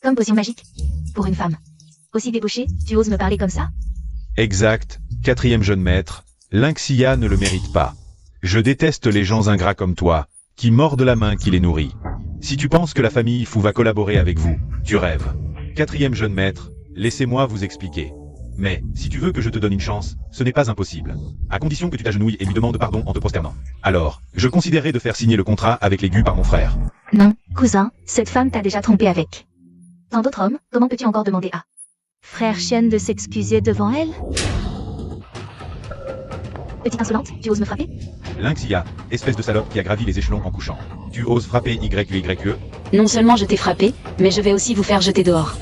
Comme potion magique? Pour une femme aussi débauchée, tu oses me parler comme ça? Exact, quatrième jeune maître, Lynxia ne le mérite pas. Je déteste les gens ingrats comme toi, qui mordent la main qui les nourrit. Si tu penses que la famille Fou va collaborer avec vous, tu rêves. Quatrième jeune maître, laissez-moi vous expliquer. Mais, si tu veux que je te donne une chance, ce n'est pas impossible. À condition que tu t'agenouilles et lui demandes pardon en te prosternant. Alors, je considérerai de faire signer le contrat avec les Gu par mon frère. Non, cousin, cette femme t'a déjà trompé avec tant d'autres hommes, comment peux-tu encore demander à frère chienne de s'excuser devant elle? Petite insolente, tu oses me frapper? Lynxia, espèce de salope qui a gravi les échelons en couchant. Tu oses frapper YYE? Non seulement je t'ai frappé, mais je vais aussi vous faire jeter dehors.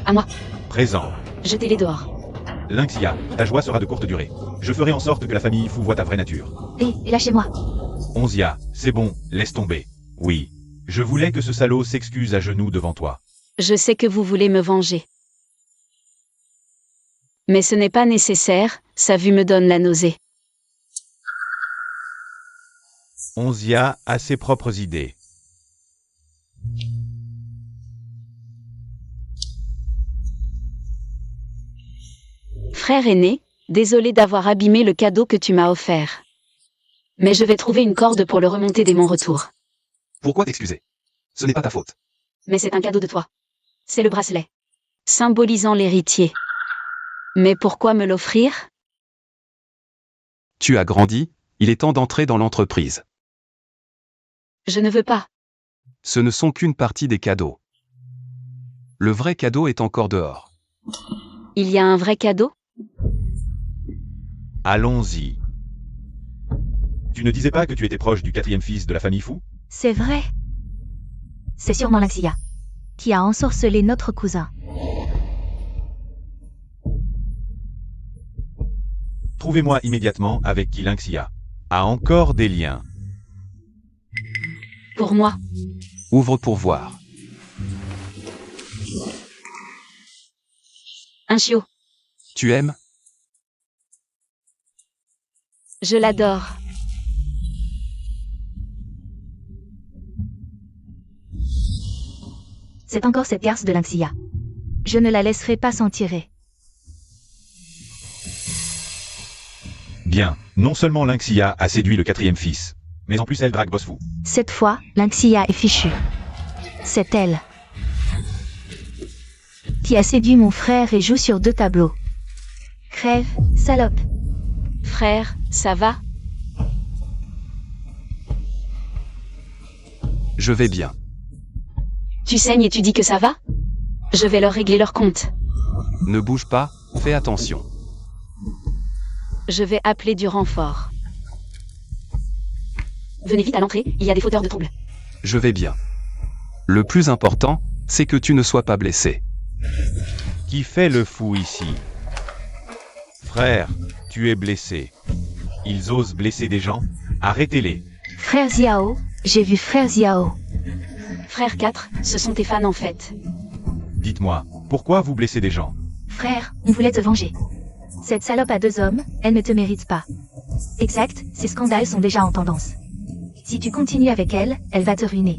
À moi. Présent. Jetez-les dehors. Lynxia, ta joie sera de courte durée. Je ferai en sorte que la famille Fou voie ta vraie nature. Hé, lâchez-moi. Onzia, c'est bon, laisse tomber. Oui. Je voulais que ce salaud s'excuse à genoux devant toi. Je sais que vous voulez me venger. Mais ce n'est pas nécessaire, sa vue me donne la nausée. Onzia a ses propres idées. Frère aîné, désolé d'avoir abîmé le cadeau que tu m'as offert. Mais je vais trouver une corde pour le remonter dès mon retour. Pourquoi t'excuser? Ce n'est pas ta faute. Mais c'est un cadeau de toi. C'est le bracelet. Symbolisant l'héritier. Mais pourquoi me l'offrir? Tu as grandi, il est temps d'entrer dans l'entreprise. Je ne veux pas. Ce ne sont qu'une partie des cadeaux. Le vrai cadeau est encore dehors. Il y a un vrai cadeau? Allons-y. Tu ne disais pas que tu étais proche du 4e fils de la famille Fu? C'est vrai. C'est sûrement Lynxia qui a ensorcelé notre cousin. Trouvez-moi immédiatement avec qui Lynxia a encore des liens. Pour moi. Ouvre pour voir. Un chiot. Tu aimes? Je l'adore. C'est encore cette garce de Lynxia. Je ne la laisserai pas s'en tirer. Bien, non seulement Lynxia a séduit le 4e fils, mais en plus elle drague Boss Fu. Cette fois, Lynxia est fichue. C'est elle qui a séduit mon frère et joue sur 2 tableaux. Crève, salope. Frère, ça va? Je vais bien. Tu saignes et tu dis que ça va? Je vais leur régler leur compte. Ne bouge pas, fais attention. Je vais appeler du renfort. Venez vite à l'entrée, il y a des fauteurs de troubles. Je vais bien. Le plus important, c'est que tu ne sois pas blessé. Qui fait le fou ici? Frère, tu es blessé. Ils osent blesser des gens? Arrêtez-les. Frère Xiao, j'ai vu frère Xiao. Frère 4, ce sont tes fans en fait. Dites-moi, pourquoi vous blessez des gens? Frère, on voulait te venger. Cette salope a 2 hommes, elle ne te mérite pas. Exact, ces scandales sont déjà en tendance. Si tu continues avec elle, elle va te ruiner.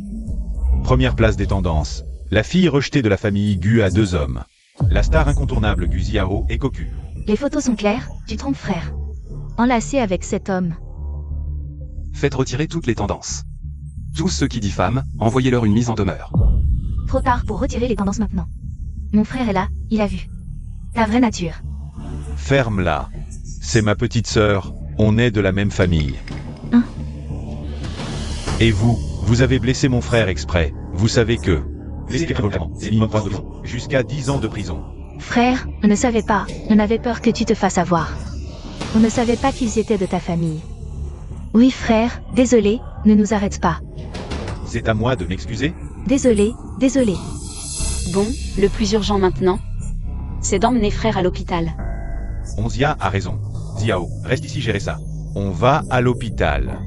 Première place des tendances. La fille rejetée de la famille Gu a 2 hommes. La star incontournable Gu Xiao est cocu. Les photos sont claires, tu trompes frère. Enlacé avec cet homme. Faites retirer toutes les tendances. Tous ceux qui diffament, envoyez-leur une mise en demeure. Trop tard pour retirer les tendances maintenant. Mon frère est là, il a vu. Ta vraie nature. Ferme-la. C'est ma petite sœur, on est de la même famille. Hein? Et vous avez blessé mon frère exprès. Vous savez que... Blessé quelqu'un volontairement, c'est minimum 3 ans de prison, jusqu'à 10 ans de prison. Frère, on ne savait pas, on avait peur que tu te fasses avoir. On ne savait pas qu'ils étaient de ta famille. Oui frère, désolé, ne nous arrête pas. C'est à moi de m'excuser? Désolé, désolé. Bon, le plus urgent maintenant, c'est d'emmener frère à l'hôpital. Onzia a raison. Xiao, reste ici gérer ça. On va à l'hôpital.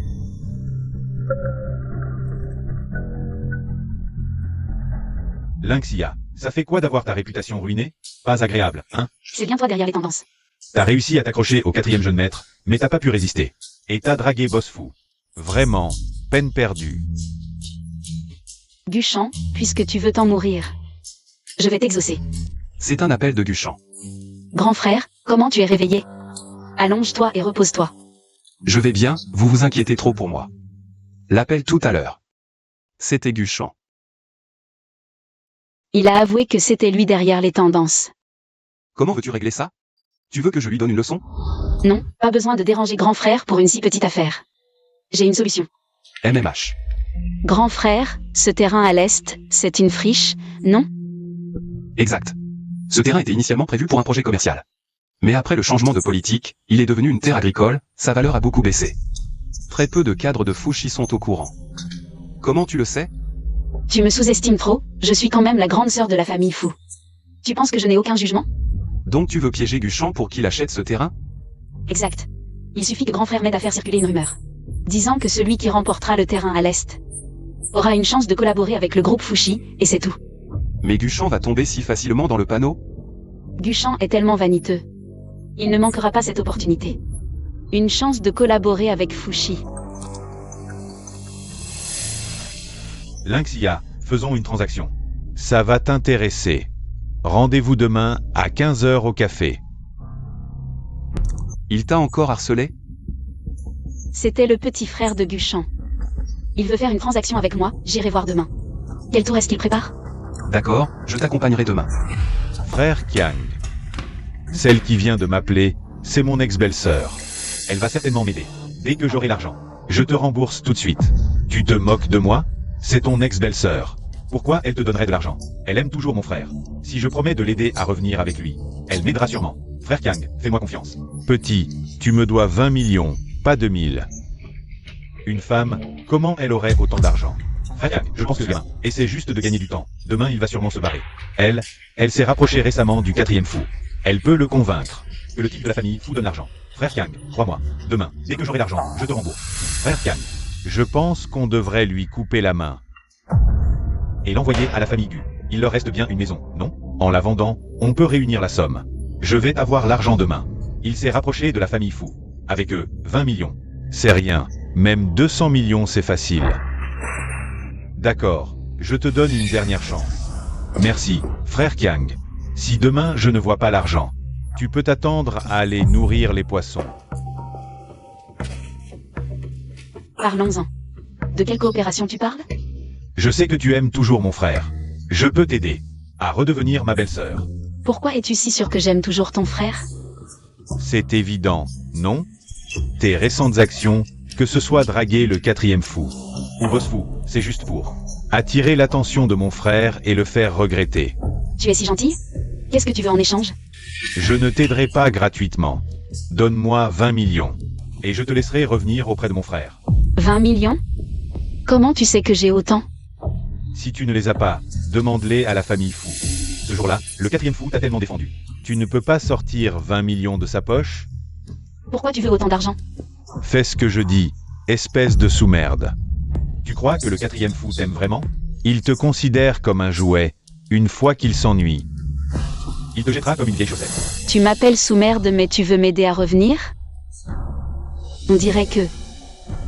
Lynxia, ça fait quoi d'avoir ta réputation ruinée? Pas agréable, hein? C'est bien toi derrière les tendances. T'as réussi à t'accrocher au 4e jeune maître, mais t'as pas pu résister. Et t'as dragué Boss Fu. Vraiment, peine perdue. Guchan, puisque tu veux t'en mourir. Je vais t'exaucer. C'est un appel de Guchan. Grand frère, comment tu es réveillé? Allonge-toi et repose-toi. Je vais bien, vous vous inquiétez trop pour moi. L'appel tout à l'heure. C'était Guchan. Il a avoué que c'était lui derrière les tendances. Comment veux-tu régler ça? Tu veux que je lui donne une leçon? Non, pas besoin de déranger grand frère pour une si petite affaire. J'ai une solution. MMH. Grand frère, ce terrain à l'est, c'est une friche, non? Exact. Ce terrain était initialement prévu pour un projet commercial. Mais après le changement de politique, il est devenu une terre agricole, sa valeur a beaucoup baissé. Très peu de cadres de Fushi sont au courant. Comment tu le sais? Tu me sous-estimes trop, je suis quand même la grande sœur de la famille Fu. Tu penses que je n'ai aucun jugement? Donc tu veux piéger Guchan pour qu'il achète ce terrain? Exact. Il suffit que grand frère m'aide à faire circuler une rumeur, disant que celui qui remportera le terrain à l'est aura une chance de collaborer avec le groupe Fushi, et c'est tout. Mais Guchan va tomber si facilement dans le panneau? Guchan est tellement vaniteux. Il ne manquera pas cette opportunité. Une chance de collaborer avec Fushi. Lynxia, faisons une transaction. Ça va t'intéresser. Rendez-vous demain à 15h au café. Il t'a encore harcelé? C'était le petit frère de Guchan. Il veut faire une transaction avec moi, j'irai voir demain. Quel tour est-ce qu'il prépare? D'accord, je t'accompagnerai demain. Frère Kiang. Celle qui vient de m'appeler, c'est mon ex-belle-sœur. Elle va certainement m'aider. Dès que j'aurai l'argent, je te rembourse tout de suite. Tu te moques de moi? C'est ton ex-belle-sœur. Pourquoi elle te donnerait de l'argent? Elle aime toujours mon frère. Si je promets de l'aider à revenir avec lui, elle m'aidera sûrement. Frère Kang, fais-moi confiance. Petit, tu me dois 20 millions, pas 2000. Une femme, comment elle aurait autant d'argent? Frère Kang, je pense que ce gamin essaie juste de gagner du temps. Demain, il va sûrement se barrer. Elle s'est rapprochée récemment du 4e fou. Elle peut le convaincre que le type de la famille fou donne l'argent. Frère Kang, crois-moi, demain, dès que j'aurai l'argent, je te rembourse. Frère Kang, je pense qu'on devrait lui couper la main et l'envoyer à la famille Gu. Il leur reste bien une maison, non? En la vendant, on peut réunir la somme. Je vais avoir l'argent demain. Il s'est rapproché de la famille fou. Avec eux, 20 millions. C'est rien. Même 200 millions, c'est facile. D'accord, je te donne une dernière chance. Merci, frère Kang. Si demain je ne vois pas l'argent, tu peux t'attendre à aller nourrir les poissons. Parlons-en. De quelle coopération tu parles? Je sais que tu aimes toujours mon frère. Je peux t'aider à redevenir ma belle-sœur. Pourquoi es-tu si sûr que j'aime toujours ton frère? C'est évident, non? Tes récentes actions, que ce soit draguer le 4e fou ou boss fou, c'est juste pour attirer l'attention de mon frère et le faire regretter. Tu es si gentil? Qu'est-ce que tu veux en échange? Je ne t'aiderai pas gratuitement. Donne-moi 20 millions et je te laisserai revenir auprès de mon frère. 20 millions? Comment tu sais que j'ai autant? Si tu ne les as pas, demande-les à la famille fou. Ce jour-là, le 4e fou t'a tellement défendu. Tu ne peux pas sortir 20 millions de sa poche? Pourquoi tu veux autant d'argent? Fais ce que je dis, espèce de sous-merde. Tu crois que le 4e fou t'aime vraiment? Il te considère comme un jouet, une fois qu'il s'ennuie. Il te jettera comme une vieille chaussette. Tu m'appelles sous-merde mais tu veux m'aider à revenir? On dirait que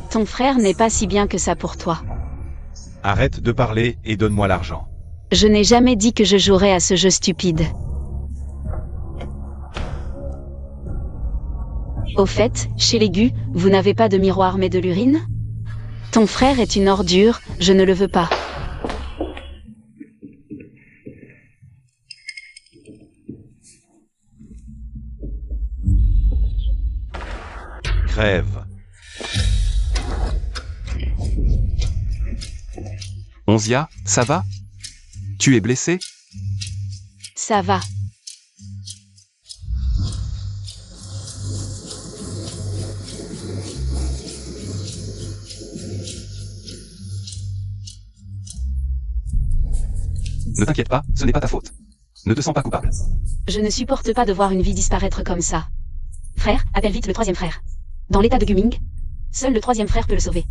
ton frère n'est pas si bien que ça pour toi. Arrête de parler et donne-moi l'argent. Je n'ai jamais dit que je jouerais à ce jeu stupide. Au fait, chez les Gu, vous n'avez pas de miroir mais de l'urine? Ton frère est une ordure, je ne le veux pas. Crève. Onzia, ça va? Tu es blessé? Ça va. Ne t'inquiète pas, ce n'est pas ta faute. Ne te sens pas coupable. Je ne supporte pas de voir une vie disparaître comme ça. Frère, appelle vite le 3e frère. Dans l'état de Guming, seul le 3e frère peut le sauver.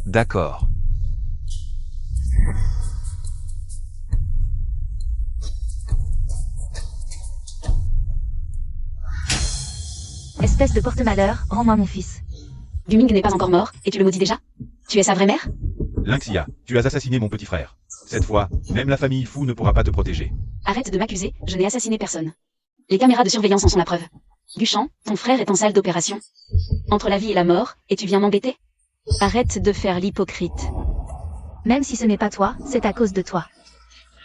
D'accord. Espèce de porte-malheur, rends-moi mon fils. Guming n'est pas encore mort, et tu le maudis déjà? Tu es sa vraie mère? Lynxia, tu as assassiné mon petit frère. Cette fois, même la famille fou ne pourra pas te protéger. Arrête de m'accuser, je n'ai assassiné personne. Les caméras de surveillance en sont la preuve. Guchan, ton frère est en salle d'opération. Entre la vie et la mort, et tu viens m'embêter? Arrête de faire l'hypocrite. Même si ce n'est pas toi, c'est à cause de toi.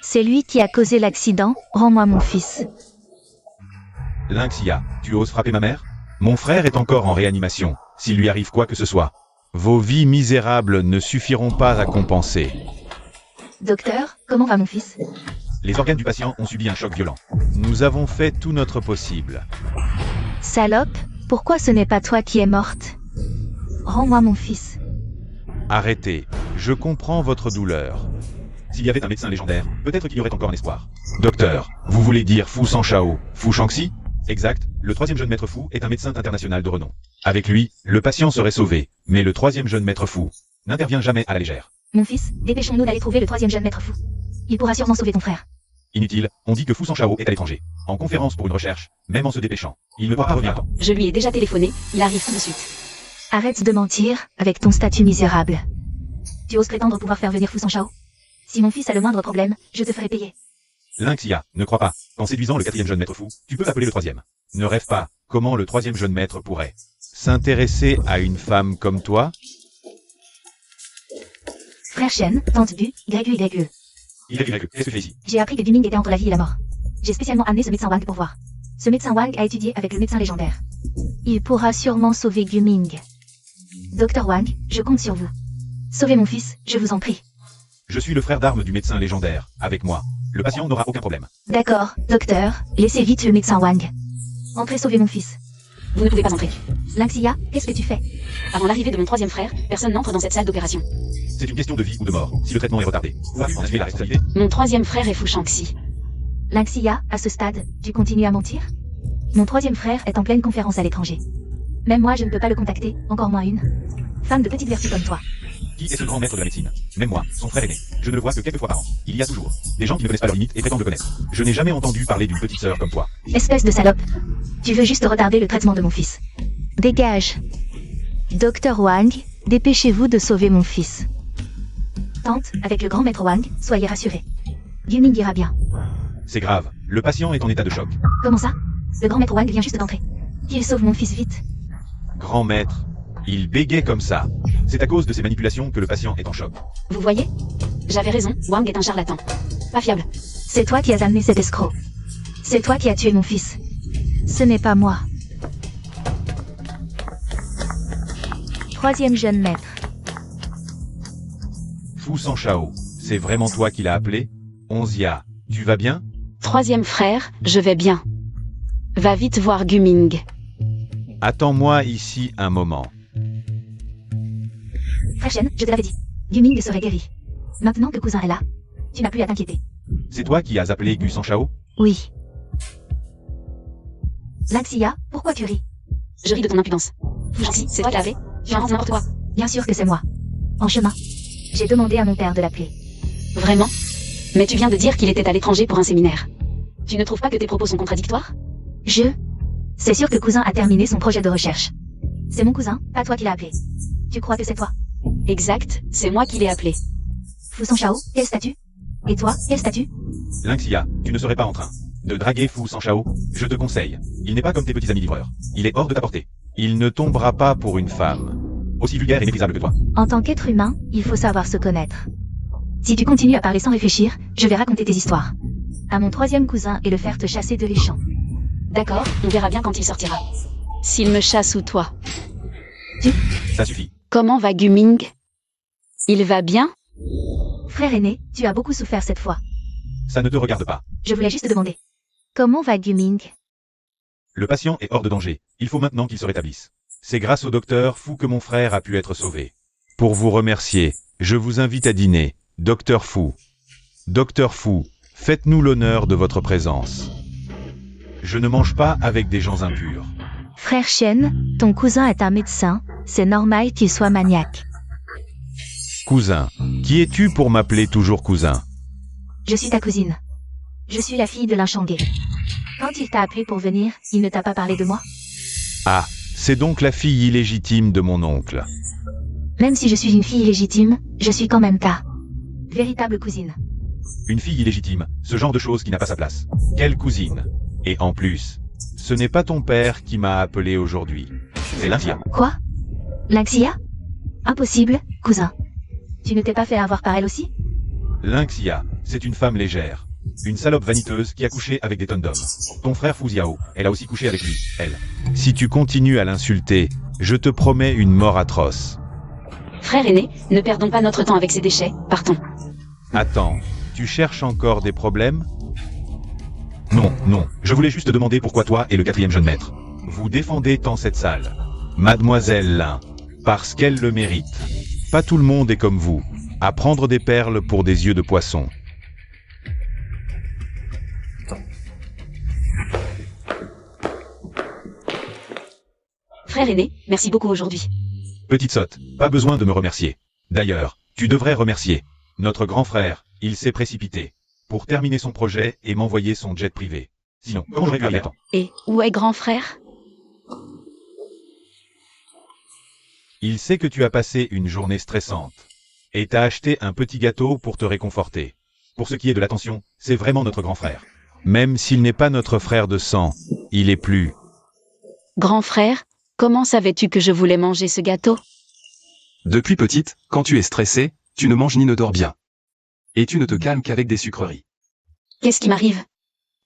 C'est lui qui a causé l'accident, rends-moi mon fils. Lynxia, tu oses frapper ma mère? Mon frère est encore en réanimation, s'il lui arrive quoi que ce soit. Vos vies misérables ne suffiront pas à compenser. Docteur, comment va mon fils? Les organes du patient ont subi un choc violent. Nous avons fait tout notre possible. Salope, pourquoi ce n'est pas toi qui es morte? Rends-moi mon fils. Arrêtez, je comprends votre douleur. S'il y avait un médecin légendaire, peut-être qu'il y aurait encore un espoir. Docteur, vous voulez dire Fu Sanshao, Fu Shangxi? Exact, le 3e jeune maître fou est un médecin international de renom. Avec lui, le patient serait sauvé, mais le 3e jeune maître fou n'intervient jamais à la légère. Mon fils, dépêchons-nous d'aller trouver le 3e jeune maître fou. Il pourra sûrement sauver ton frère. Inutile, on dit que Fu Sanshao est à l'étranger. En conférence pour une recherche, même en se dépêchant. Il ne pourra pas revenir à temps. Je lui ai déjà téléphoné, il arrive tout de suite. Arrête de mentir, avec ton statut misérable. Tu oses prétendre pouvoir faire venir Fu Sanshao? Si mon fils a le moindre problème, je te ferai payer. Lynxia, ne crois pas. En séduisant le 4e jeune maître fou, tu peux appeler le 3e. Ne rêve pas, comment le 3e jeune maître pourrait s'intéresser à une femme comme toi? Frère Shen, tante Bu, YUYE. YYE, qu'est-ce que tu fais ici? J'ai appris que Guming était entre la vie et la mort. J'ai spécialement amené ce médecin Wang pour voir. Ce médecin Wang a étudié avec le médecin légendaire. Il pourra sûrement sauver Guming. Docteur Wang, je compte sur vous. Sauvez mon fils, je vous en prie. Je suis le frère d'armes du médecin légendaire. Avec moi, le patient n'aura aucun problème. D'accord, docteur, laissez vite le médecin Wang. Entrez sauver mon fils. Vous ne pouvez pas entrer. Lynxia, qu'est-ce que tu fais? Avant l'arrivée de mon troisième frère, personne n'entre dans cette salle d'opération. C'est une question de vie ou de mort. Si le traitement est retardé, pouvez-vous en assumer la responsabilité? Mon troisième frère est Fu Shangxi. Lynxia, à ce stade, tu continues à mentir? Mon troisième frère est en pleine conférence à l'étranger. Même moi, je ne peux pas le contacter, encore moins une femme de petite vertu comme toi. Qui est ce grand maître de la médecine? Même moi, son frère aîné. Je ne le vois que quelques fois par an. Il y a toujours des gens qui ne connaissent pas leurs limites et prétendent le connaître. Je n'ai jamais entendu parler d'une petite sœur comme toi. Espèce de salope. Tu veux juste retarder le traitement de mon fils. Dégage. Docteur Wang, dépêchez-vous de sauver mon fils. Tante, avec le grand maître Wang, soyez rassurés. Guming ira bien. C'est grave. Le patient est en état de choc. Comment ça? Le grand maître Wang vient juste d'entrer. Qu'il sauve mon fils vite. Grand maître. Il bégait comme ça. C'est à cause de ces manipulations que le patient est en choc. Vous voyez? J'avais raison, Wang est un charlatan. Pas fiable. C'est toi qui as amené cet escroc. C'est toi qui as tué mon fils. Ce n'est pas moi. Troisième jeune maître. Fu Sanshao, c'est vraiment toi qui l'as appelé? Onzia, tu vas bien? Troisième frère, je vais bien. Va vite voir Guming. Attends-moi ici un moment. Frère Shen, je te l'avais dit. Guming serait guéri. Maintenant que cousin est là, tu n'as plus à t'inquiéter. C'est toi qui as appelé Gu Sanshao? Oui. Lynxia, pourquoi tu ris? Je ris de ton impudence. Fu Shangxi, c'est toi qui l'as appelé? Tu inventes n'importe quoi. Bien sûr que c'est moi. En chemin, j'ai demandé à mon père de l'appeler. Vraiment? Mais tu viens de dire qu'il était à l'étranger pour un séminaire. Tu ne trouves pas que tes propos sont contradictoires? C'est sûr que cousin a terminé son projet de recherche. C'est mon cousin, pas toi qui l'as appelé. Tu crois que c'est toi? Exact, c'est moi qui l'ai appelé. Fu Sanshao, quel statut? Et toi, quel statut? Lynxia, tu ne serais pas en train de draguer Fu Sanshao? Je te conseille. Il n'est pas comme tes petits amis livreurs. Il est hors de ta portée. Il ne tombera pas pour une femme aussi vulgaire et méprisable que toi. En tant qu'être humain, il faut savoir se connaître. Si tu continues à parler sans réfléchir, je vais raconter tes histoires à mon troisième cousin et le faire te chasser de les champs. D'accord, on verra bien quand il sortira. S'il me chasse ou toi. Ça suffit. Comment va Guming? Il va bien? Frère aîné, tu as beaucoup souffert cette fois. Ça ne te regarde pas. Je voulais juste te demander. Comment va Guming? Le patient est hors de danger. Il faut maintenant qu'il se rétablisse. C'est grâce au docteur Fu que mon frère a pu être sauvé. Pour vous remercier, je vous invite à dîner, Docteur Fu. Docteur Fu, faites-nous l'honneur de votre présence. Je ne mange pas avec des gens impurs. Frère Shen, ton cousin est un médecin, c'est normal qu'il soit maniaque. Cousin, qui es-tu pour m'appeler toujours cousin? Je suis ta cousine. Je suis la fille de l'Inchangé. Quand il t'a appelé pour venir, il ne t'a pas parlé de moi? Ah, c'est donc la fille illégitime de mon oncle. Même si je suis une fille illégitime, je suis quand même ta véritable cousine. Une fille illégitime, ce genre de choses qui n'a pas sa place. Quelle cousine? Et en plus, ce n'est pas ton père qui m'a appelé aujourd'hui. C'est Lynxia. Quoi? Lynxia? Impossible, cousin. Tu ne t'es pas fait avoir par elle aussi? Lynxia, c'est une femme légère. Une salope vaniteuse qui a couché avec des tonnes d'hommes. Ton frère Fu Xiao, elle a aussi couché avec lui, elle. Si tu continues à l'insulter, je te promets une mort atroce. Frère aîné, ne perdons pas notre temps avec ces déchets, partons. Attends, tu cherches encore des problèmes? Non, non, je voulais juste te demander pourquoi toi et le quatrième jeune maître, vous défendez tant cette salle. Mademoiselle Lin, parce qu'elle le mérite. Pas tout le monde est comme vous, à prendre des perles pour des yeux de poisson. Frère aîné, merci beaucoup aujourd'hui. Petite sotte, pas besoin de me remercier. D'ailleurs, tu devrais remercier notre grand frère, il s'est précipité pour terminer son projet et m'envoyer son jet privé. Sinon, comment j'aurais pu arriver à temps? Et où est grand frère? Il sait que tu as passé une journée stressante et t'a acheté un petit gâteau pour te réconforter. Pour ce qui est de l'attention, c'est vraiment notre grand frère. Même s'il n'est pas notre frère de sang, il est plus. Grand frère, comment savais-tu que je voulais manger ce gâteau? Depuis petite, quand tu es stressé, tu ne manges ni ne dors bien. Et tu ne te calmes qu'avec des sucreries. Qu'est-ce qui m'arrive?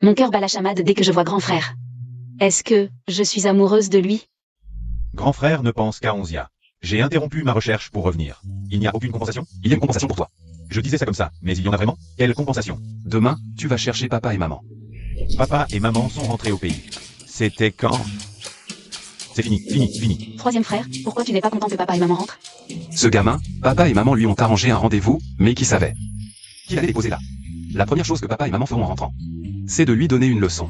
Mon cœur bat la chamade dès que je vois grand frère. Est-ce que je suis amoureuse de lui? Grand frère ne pense qu'à Onzia. J'ai interrompu ma recherche pour revenir. Il n'y a aucune compensation? Il y a une compensation pour toi. Je disais ça comme ça, mais il y en a vraiment? Quelle compensation? Demain, tu vas chercher papa et maman. Papa et maman sont rentrés au pays. C'était quand? C'est fini. Troisième frère, pourquoi tu n'es pas content que papa et maman rentrent? Ce gamin, papa et maman lui ont arrangé un rendez-vous, mais qui savait qu'il allait les poser là. La première chose que papa et maman feront en rentrant, c'est de lui donner une leçon.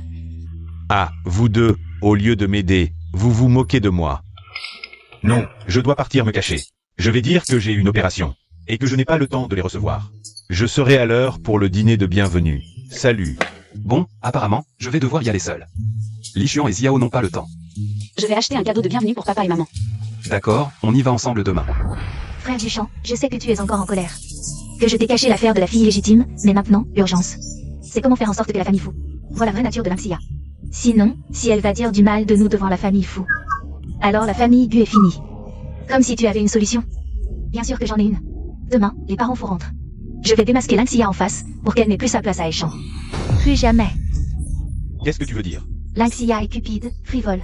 Ah, vous deux, au lieu de m'aider, vous vous moquez de moi. Non, je dois partir me cacher. Je vais dire que j'ai une opération, et que je n'ai pas le temps de les recevoir. Je serai à l'heure pour le dîner de bienvenue. Salut. Bon, apparemment, je vais devoir y aller seul. Li Xian et Xiao n'ont pas le temps. Je vais acheter un cadeau de bienvenue pour papa et maman. D'accord, on y va ensemble demain. Frère Duchamp, je sais que tu es encore en colère. Que je t'ai caché l'affaire de la fille illégitime, mais maintenant, urgence. C'est comment faire en sorte que la famille Fou voit la vraie nature de Lynxia. Sinon, si elle va dire du mal de nous devant la famille Fou, alors la famille Gu est finie. Comme si tu avais une solution. Bien sûr que j'en ai une. Demain, les parents Fou rentrent. Je vais démasquer Lynxia en face, pour qu'elle n'ait plus sa place à Échamp. Plus jamais. Qu'est-ce que tu veux dire? Lynxia est cupide, frivole.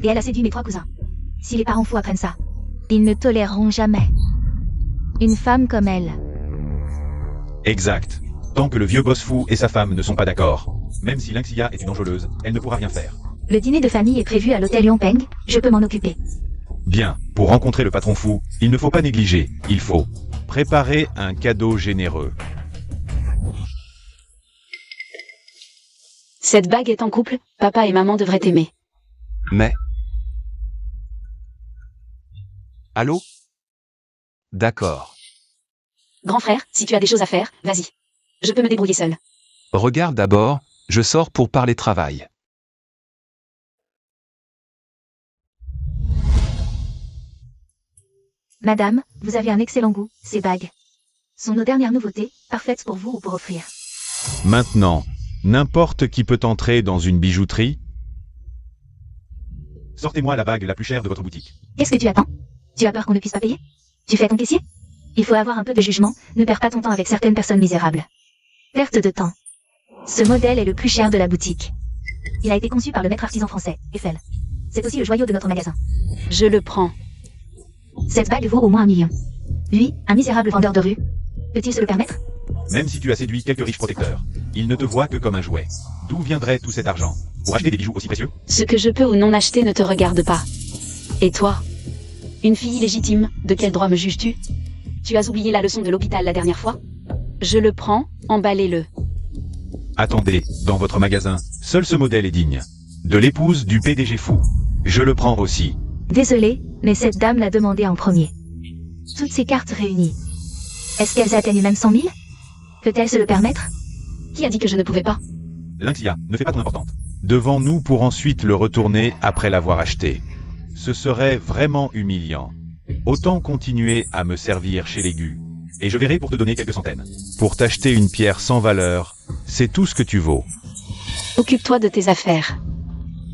Et elle a séduit mes 3 cousins. Si les parents Fou apprennent ça, ils ne toléreront jamais une femme comme elle. Exact. Tant que le vieux boss fou et sa femme ne sont pas d'accord. Même si Lynxia est une enjôleuse, elle ne pourra rien faire. Le dîner de famille est prévu à l'hôtel Yongpeng, je peux m'en occuper. Bien, pour rencontrer le patron fou, il ne faut pas négliger, il faut préparer un cadeau généreux. Cette bague est en couple, papa et maman devraient t'aimer. Mais... Allô? D'accord. Grand frère, si tu as des choses à faire, vas-y. Je peux me débrouiller seul. Regarde d'abord, je sors pour parler travail. Madame, vous avez un excellent goût, ces bagues sont nos dernières nouveautés, parfaites pour vous ou pour offrir. Maintenant, n'importe qui peut entrer dans une bijouterie? Sortez-moi la bague la plus chère de votre boutique. Qu'est-ce que tu attends? Tu as peur qu'on ne puisse pas payer? Tu fais ton caissier? Il faut avoir un peu de jugement, ne perds pas ton temps avec certaines personnes misérables. Perte de temps. Ce modèle est le plus cher de la boutique. Il a été conçu par le maître artisan français, Eiffel. C'est aussi le joyau de notre magasin. Je le prends. Cette bague vaut au moins 1 million. Lui, un misérable vendeur de rue, peut-il se le permettre? Même si tu as séduit quelques riches protecteurs, ils ne te voient que comme un jouet. D'où viendrait tout cet argent? Pour acheter des bijoux aussi précieux? Ce que je peux ou non acheter ne te regarde pas. Et toi? Une fille illégitime, de quel droit me juges-tu? Tu as oublié la leçon de l'hôpital la dernière fois? Je le prends, emballez-le. Attendez, dans votre magasin, seul ce modèle est digne. De l'épouse du PDG fou. Je le prends aussi. Désolé, mais cette dame l'a demandé en premier. Toutes ces cartes réunies. Est-ce qu'elles atteignent même 100 000? Peut-elle se le permettre? Qui a dit que je ne pouvais pas? Lynxia, ne fais pas ton importante. Devant nous pour ensuite le retourner après l'avoir acheté. Ce serait vraiment humiliant. Autant continuer à me servir chez les Gu. Et je verrai pour te donner quelques centaines. Pour t'acheter une pierre sans valeur, c'est tout ce que tu vaux. Occupe-toi de tes affaires.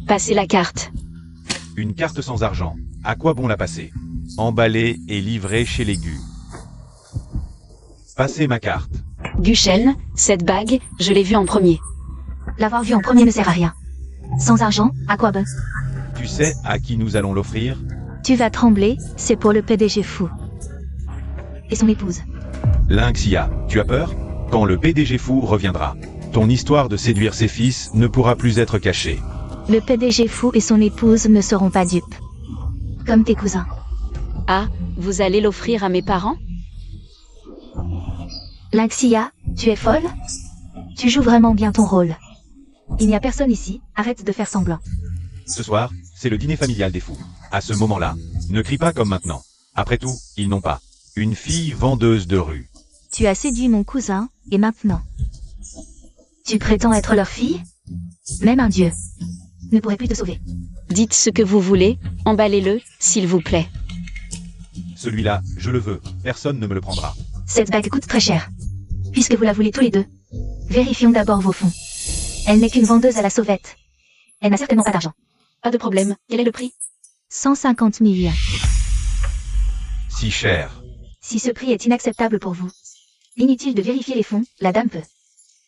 Passez la carte. Une carte sans argent, à quoi bon la passer? Emballée et livrée chez les Gu. Passez ma carte. Guchen, cette bague, je l'ai vue en premier. L'avoir vue en premier ne sert à rien. Sans argent, à quoi bon? Tu sais à qui nous allons l'offrir? Tu vas trembler, c'est pour le PDG fou. Et son épouse. Lynxia, tu as peur? Quand le PDG fou reviendra, ton histoire de séduire ses fils ne pourra plus être cachée. Le PDG fou et son épouse ne seront pas dupes. Comme tes cousins. Ah, vous allez l'offrir à mes parents? Lynxia, tu es folle? Tu joues vraiment bien ton rôle. Il n'y a personne ici, arrête de faire semblant. Ce soir, c'est le dîner familial des fous. À ce moment-là, ne crie pas comme maintenant. Après tout, ils n'ont pas une fille vendeuse de rue. Tu as séduit mon cousin, et maintenant? Tu prétends être leur fille? Même un dieu ne pourrait plus te sauver. Dites ce que vous voulez, emballez-le, s'il vous plaît. Celui-là, je le veux, personne ne me le prendra. Cette bague coûte très cher. Puisque vous la voulez tous les deux, vérifions d'abord vos fonds. Elle n'est qu'une vendeuse à la sauvette. Elle n'a certainement pas d'argent. Pas de problème, quel est le prix? 150 000. Si cher. Si ce prix est inacceptable pour vous, inutile de vérifier les fonds, la dame peut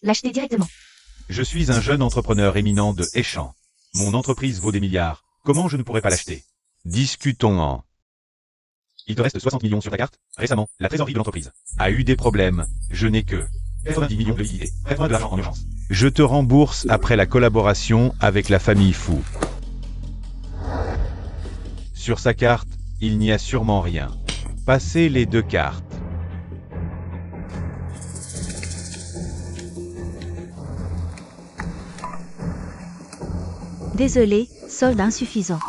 l'acheter directement. Je suis un jeune entrepreneur éminent de Échamp. Mon entreprise vaut des milliards. Comment je ne pourrais pas l'acheter? Discutons-en. Il te reste 60 millions sur ta carte? Récemment, la trésorerie de l'entreprise a eu des problèmes. Je n'ai que 90 millions de liquidités. Prête-moi de l'argent en urgence. Je te rembourse après la collaboration avec la famille Fu. Sur sa carte, il n'y a sûrement rien. Passez les 2 cartes. Désolé, solde insuffisant.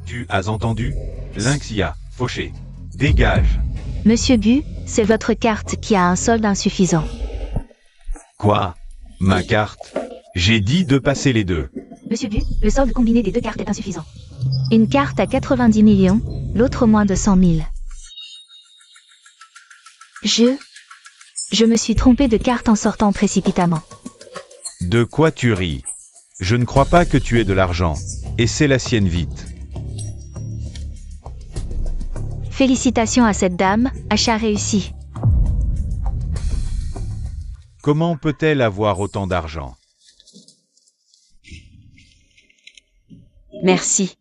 Tu as entendu? Lynxia, fauché. Dégage. Monsieur Gu, c'est votre carte qui a un solde insuffisant. Quoi? Ma carte? J'ai dit de passer les 2. Monsieur Gu, le solde combiné des 2 cartes est insuffisant. Une carte à 90 millions, l'autre moins de 100 000. Je me suis trompé de carte en sortant précipitamment. De quoi tu ris? Je ne crois pas que tu aies de l'argent. Et c'est la sienne vite. Félicitations à cette dame, achat réussi. Comment peut-elle avoir autant d'argent? Merci.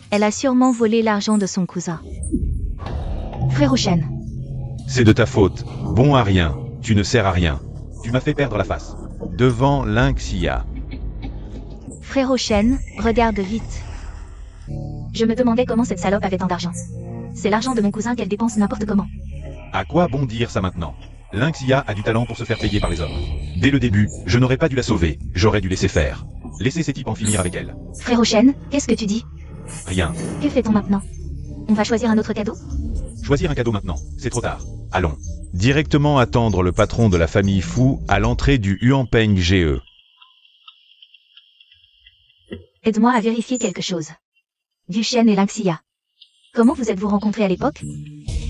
Elle a sûrement volé l'argent de son cousin. Frère Ochen. C'est de ta faute. Bon à rien. Tu ne sers à rien. Tu m'as fait perdre la face. Devant Lynxia. Frère Ochen, regarde vite. Je me demandais comment cette salope avait tant d'argent. C'est l'argent de mon cousin qu'elle dépense n'importe comment. À quoi bon dire ça maintenant? Lynxia a du talent pour se faire payer par les hommes. Dès le début, je n'aurais pas dû la sauver. J'aurais dû laisser faire. Laisser ces types en finir avec elle. Frère Ochen, qu'est-ce que tu dis? Rien. Que fait-on maintenant? On va choisir un autre cadeau? Choisir un cadeau maintenant. C'est trop tard. Allons. Directement attendre le patron de la famille Fu à l'entrée du Huanpeng GE. Aide-moi à vérifier quelque chose. Duchenne et Lynxia. Comment vous êtes-vous rencontrés à l'époque?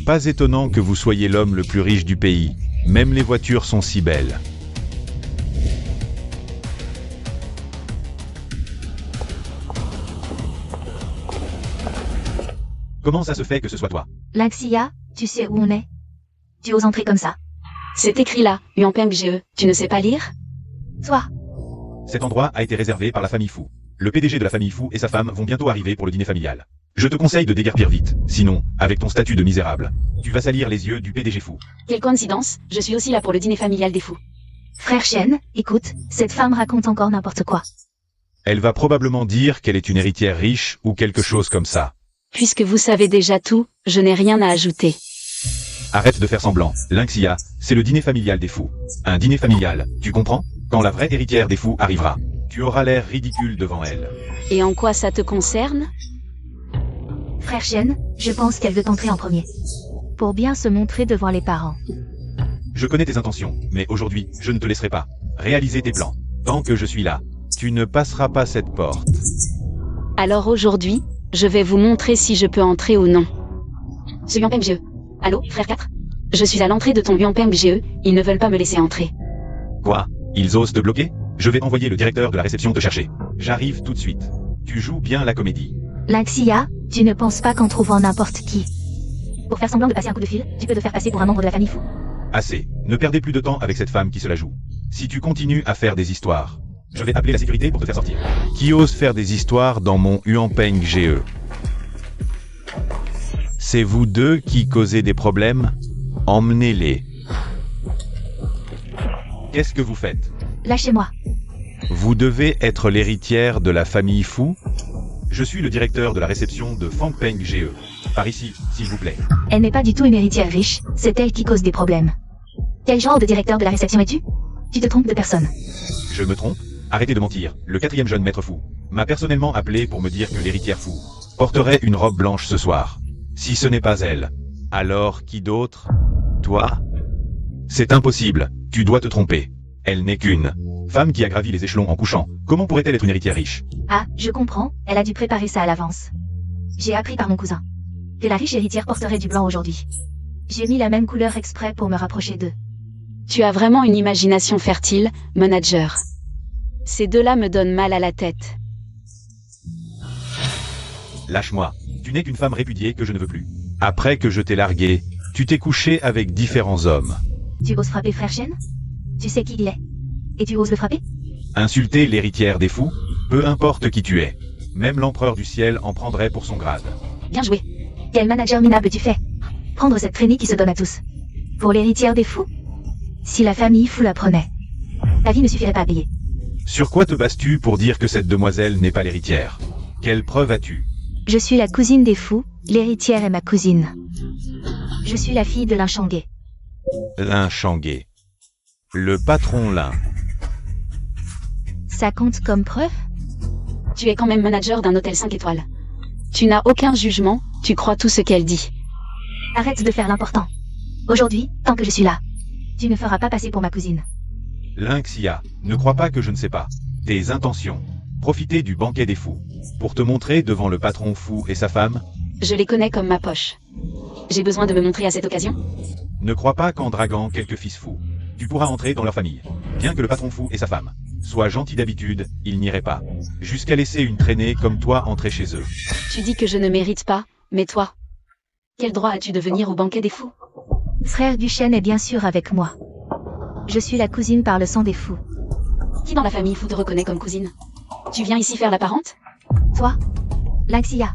Pas étonnant que vous soyez l'homme le plus riche du pays. Même les voitures sont si belles. Comment ça se fait que ce soit toi? Lynxia, tu sais où on est? Tu oses entrer comme ça? C'est écrit là, Huanpeng GE. Tu ne sais pas lire? Toi, Cet endroit a été réservé par la famille Fu. Le PDG de la famille Fu et sa femme vont bientôt arriver pour le dîner familial. Je te conseille de déguerpir vite, sinon, avec ton statut de misérable, tu vas salir les yeux du PDG Fu. Quelle coïncidence, je suis aussi là pour le dîner familial des fous. frère Shen, écoute, cette femme raconte encore n'importe quoi. Elle va probablement dire qu'elle est une héritière riche ou quelque chose comme ça. Puisque vous savez déjà tout, je n'ai rien à ajouter. Arrête de faire semblant, Lynxia, c'est le dîner familial des fous. Un dîner familial, tu comprends? Quand la vraie héritière des fous arrivera, tu auras l'air ridicule devant elle. Et en quoi ça te concerne? Frère Shen, je pense qu'elle veut entrer en premier. Pour bien se montrer devant les parents. Je connais tes intentions, mais aujourd'hui, je ne te laisserai pas réaliser tes plans. Tant que je suis là, tu ne passeras pas cette porte. Alors aujourd'hui, je vais vous montrer si je peux entrer ou non. Ce Huanpeng GE. Allô, frère 4? Je suis à l'entrée de ton Huanpeng GE, ils ne veulent pas me laisser entrer. Quoi? Ils osent te bloquer? Je vais envoyer le directeur de la réception te chercher. J'arrive tout de suite. Tu joues bien la comédie. Lynxia, tu ne penses pas qu'en trouvant n'importe qui. Pour faire semblant de passer un coup de fil, tu peux te faire passer pour un membre de la famille Fu. Assez. Ne perdez plus de temps avec cette femme qui se la joue. Si tu continues à faire des histoires, je vais appeler la sécurité pour te faire sortir. Qui ose faire des histoires dans mon Huanpeng GE? C'est vous deux qui causez des problèmes? Emmenez-les. Qu'est-ce que vous faites? Lâchez-moi. Vous devez être l'héritière de la famille Fu? Je suis le directeur de la réception de Fangpeng GE. Par ici, s'il vous plaît. Elle n'est pas du tout une héritière riche, c'est elle qui cause des problèmes. Quel genre de directeur de la réception es-tu? Tu te trompes de personne. Je me trompe? Arrêtez de mentir. Le 4e jeune maître fou m'a personnellement appelé pour me dire que l'héritière fou porterait une robe blanche ce soir. Si ce n'est pas elle, alors qui d'autre? Toi? C'est impossible. Tu dois te tromper. Elle n'est qu'une femme qui a gravi les échelons en couchant. Comment pourrait-elle être une héritière riche? Ah, je comprends, elle a dû préparer ça à l'avance. J'ai appris par mon cousin que la riche héritière porterait du blanc aujourd'hui. J'ai mis la même couleur exprès pour me rapprocher d'eux. Tu as vraiment une imagination fertile, manager. Ces deux-là me donnent mal à la tête. Lâche-moi. Tu n'es qu'une femme répudiée que je ne veux plus. Après que je t'ai larguée, tu t'es couché avec différents hommes. Tu oses frapper frère Shen? Tu sais qui il est? Et tu oses le frapper? Insulter l'héritière des fous? Peu importe qui tu es. Même l'empereur du ciel en prendrait pour son grade. Bien joué. Quel manager minable tu fais? Prendre cette traînée qui se donne à tous. Pour l'héritière des fous? Si la famille fou la prenait, ta vie ne suffirait pas à payer. Sur quoi te bases-tu pour dire que cette demoiselle n'est pas l'héritière? Quelle preuve as-tu? Je suis la cousine des fous, l'héritière est ma cousine. Je suis la fille de Lin Shangé. Lin Shangé. Le patron Lin. Ça compte comme preuve? Tu es quand même manager d'un hôtel 5 étoiles. Tu n'as aucun jugement, tu crois tout ce qu'elle dit. Arrête de faire l'important. Aujourd'hui, tant que je suis là, tu ne feras pas passer pour ma cousine. Lin Xia, ne crois pas que je ne sais pas. Tes intentions. Profiter du banquet des fous. Pour te montrer devant le patron fou et sa femme? Je les connais comme ma poche. J'ai besoin de me montrer à cette occasion? Ne crois pas qu'en draguant quelques fils fous, tu pourras entrer dans leur famille. Bien que le patron fou et sa femme soient gentils d'habitude, ils n'iraient pas. Jusqu'à laisser une traînée comme toi entrer chez eux. Tu dis que je ne mérite pas, mais toi, quel droit as-tu de venir au banquet des fous? Frère Duchesne est bien sûr avec moi. Je suis la cousine par le sang des fous. Qui dans la famille fou te reconnaît comme cousine? Tu viens ici faire la parente? Toi, Lin Xia,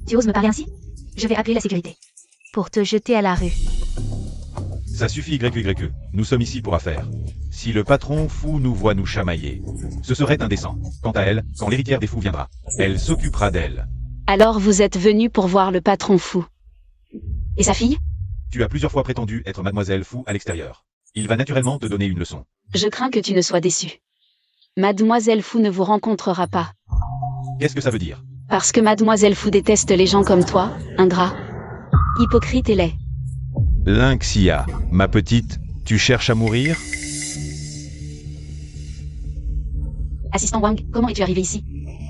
tu oses me parler ainsi? Je vais appeler la sécurité. Pour te jeter à la rue. Ça suffit YYE, nous sommes ici pour affaires. Si le patron fou nous voit nous chamailler, ce serait indécent. Quant à elle, quand l'héritière des fous viendra, elle s'occupera d'elle. Alors vous êtes venu pour voir le patron fou. Et sa fille? Tu as plusieurs fois prétendu être mademoiselle fou à l'extérieur. Il va naturellement te donner une leçon. Je crains que tu ne sois déçu. Mademoiselle fou ne vous rencontrera pas. Qu'est-ce que ça veut dire? Parce que Mademoiselle fou déteste les gens comme toi, ingrat, hypocrite et laid. Lin Xia, ma petite, tu cherches à mourir? Assistant Wang, comment es-tu arrivé ici?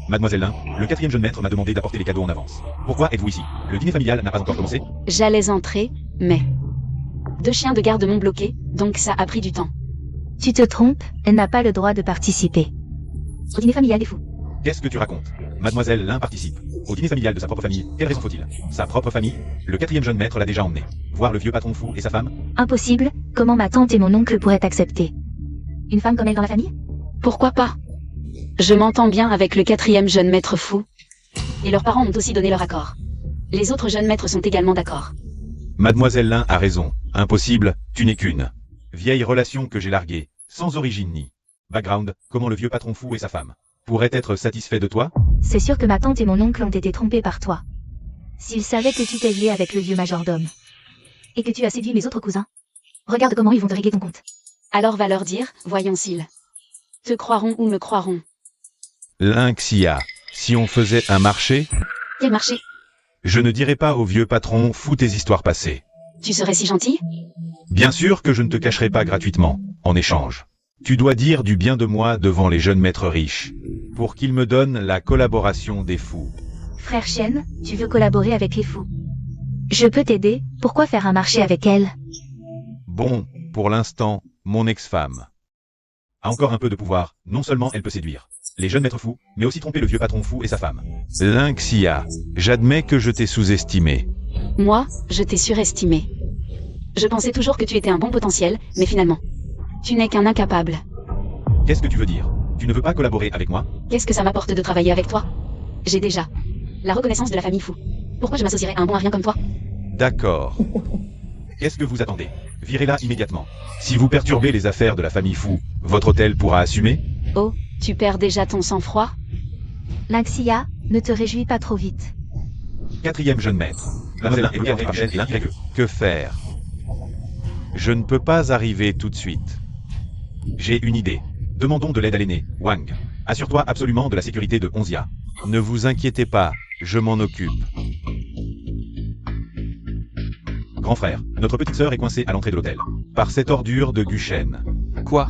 Mademoiselle Lin, le 4e jeune maître m'a demandé d'apporter les cadeaux en avance. Pourquoi êtes-vous ici? Le dîner familial n'a pas encore commencé? J'allais entrer, mais 2 chiens de garde m'ont bloqué, donc ça a pris du temps. Tu te trompes, elle n'a pas le droit de participer au dîner familial des fous. Qu'est-ce que tu racontes? Mademoiselle Lin participe au dîner familial de sa propre famille. Quelle raison faut-il? Sa propre famille? Le 4e jeune maître l'a déjà emmené. Voir le vieux patron fou et sa femme? Impossible, comment ma tante et mon oncle pourraient accepter une femme comme elle dans la famille? Pourquoi pas? Je m'entends bien avec le 4e jeune maître fou. Et leurs parents ont aussi donné leur accord. Les autres jeunes maîtres sont également d'accord. Mademoiselle Lin a raison. Impossible, tu n'es qu'une vieille relation que j'ai larguée, sans origine ni background. Comment le vieux patron fou et sa femme pourraient être satisfaits de toi? C'est sûr que ma tante et mon oncle ont été trompés par toi. S'ils savaient que tu t'es lié avec le vieux majordome, et que tu as séduit mes autres cousins, regarde comment ils vont te régler ton compte. Alors va leur dire, voyons s'ils te croiront ou me croiront. Lin Xia, si on faisait un marché? Quel marché? Je ne dirais pas au vieux patron fou tes histoires passées. Tu serais si gentil? Bien sûr que je ne te cacherai pas gratuitement, en échange. Tu dois dire du bien de moi devant les jeunes maîtres riches, pour qu'ils me donnent la collaboration des fous. Frère Shen, tu veux collaborer avec les fous? Je peux t'aider, pourquoi faire un marché avec elle? Bon, pour l'instant, mon ex-femme a encore un peu de pouvoir, non seulement elle peut séduire les jeunes maîtres fous, mais aussi tromper le vieux patron fou et sa femme. Lin Xia, j'admets que je t'ai sous-estimé. Moi, je t'ai surestimé. Je pensais toujours que tu étais un bon potentiel, mais finalement, tu n'es qu'un incapable. Qu'est-ce que tu veux dire? Tu ne veux pas collaborer avec moi? Qu'est-ce que ça m'apporte de travailler avec toi? J'ai déjà la reconnaissance de la famille fou. Pourquoi je m'associerais à un bon à rien comme toi? D'accord. Qu'est-ce que vous attendez? Virez-la immédiatement. Si vous perturbez les affaires de la famille fou, votre hôtel pourra assumer? Oh, tu perds déjà ton sang-froid? Lin Xia, ne te réjouis pas trop vite. 4e jeune maître. Mademoiselle Lin et Michel et Lin YE. Que faire? Je ne peux pas arriver tout de suite. J'ai une idée. Demandons de l'aide à l'aîné, Wang. Assure-toi absolument de la sécurité de Onzia. Ne vous inquiétez pas, je m'en occupe. Grand frère, notre petite sœur est coincée à l'entrée de l'hôtel. Par cette ordure de Guchen. Quoi?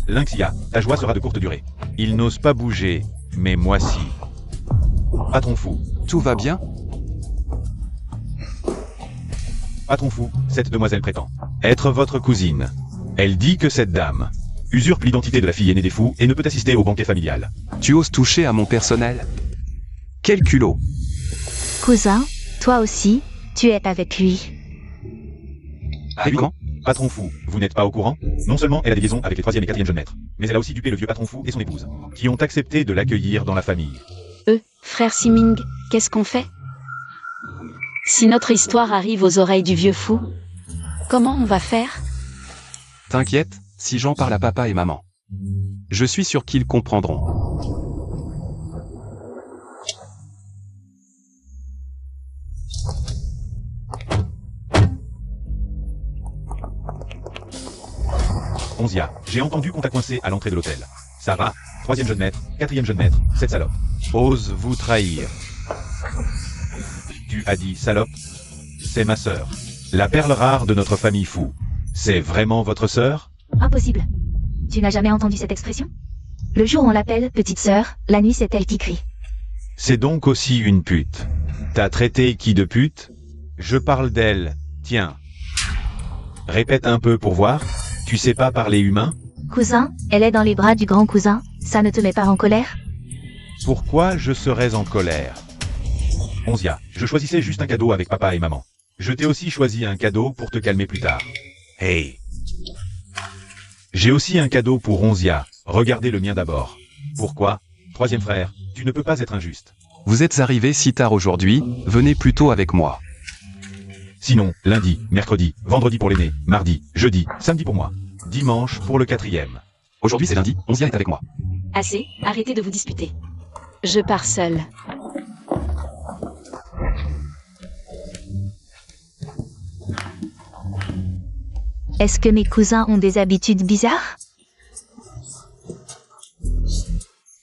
Lin Xia, ta joie sera de courte durée. Il n'ose pas bouger, mais moi si. Patron fou. Tout va bien? Patron fou, cette demoiselle prétend être votre cousine. Elle dit que cette dame usurpe l'identité de la fille aînée des fous et ne peut assister au banquet familial. Tu oses toucher à mon personnel? Quel culot! Cousin, toi aussi, tu es avec lui. Ah oui, comment? Patron fou, vous n'êtes pas au courant? Non seulement elle a des liaisons avec les 3e et 4e jeunes maîtres, mais elle a aussi dupé le vieux patron fou et son épouse, qui ont accepté de l'accueillir dans la famille. Frère Siming, qu'est-ce qu'on fait? Si notre histoire arrive aux oreilles du vieux fou, comment on va faire? T'inquiète, si j'en parle à papa et maman. Je suis sûr qu'ils comprendront. Onzia, j'ai entendu qu'on t'a coincé à l'entrée de l'hôtel. Ça va? 3e jeune maître, 4e jeune maître, cette salope. Ose vous trahir. Tu as dit salope? C'est ma sœur. La perle rare de notre famille fou. C'est vraiment votre sœur? Impossible. Tu n'as jamais entendu cette expression? Le jour où on l'appelle petite sœur, la nuit c'est elle qui crie. C'est donc aussi une pute. T'as traité qui de pute? Je parle d'elle, tiens. Répète un peu pour voir. Tu sais pas parler humain? Cousin, elle est dans les bras du grand cousin, ça ne te met pas en colère? Pourquoi je serais en colère? Onzia, je choisissais juste un cadeau avec papa et maman. Je t'ai aussi choisi un cadeau pour te calmer plus tard. Hey! J'ai aussi un cadeau pour Onzia. Regardez le mien d'abord. Pourquoi? 3e frère, tu ne peux pas être injuste. Vous êtes arrivés si tard aujourd'hui, venez plutôt avec moi. Sinon, lundi, mercredi, vendredi pour l'aîné, mardi, jeudi, samedi pour moi. Dimanche pour le 4e. Aujourd'hui c'est lundi, Onzia est avec moi. Assez, arrêtez de vous disputer. Je pars seule. Est-ce que mes cousins ont des habitudes bizarres?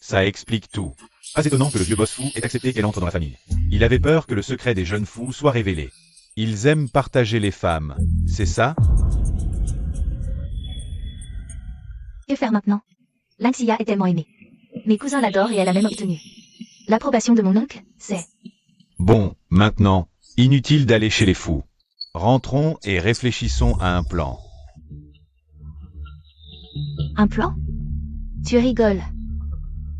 Ça explique tout. Pas étonnant que le vieux boss fou ait accepté qu'elle entre dans la famille. Il avait peur que le secret des jeunes fous soit révélé. Ils aiment partager les femmes, c'est ça? Que faire maintenant? Lanxia est tellement aimée. Mes cousins l'adorent et elle a même obtenu l'approbation de mon oncle, c'est... Bon, maintenant, inutile d'aller chez les fous. Rentrons et réfléchissons à un plan. Un plan? Tu rigoles.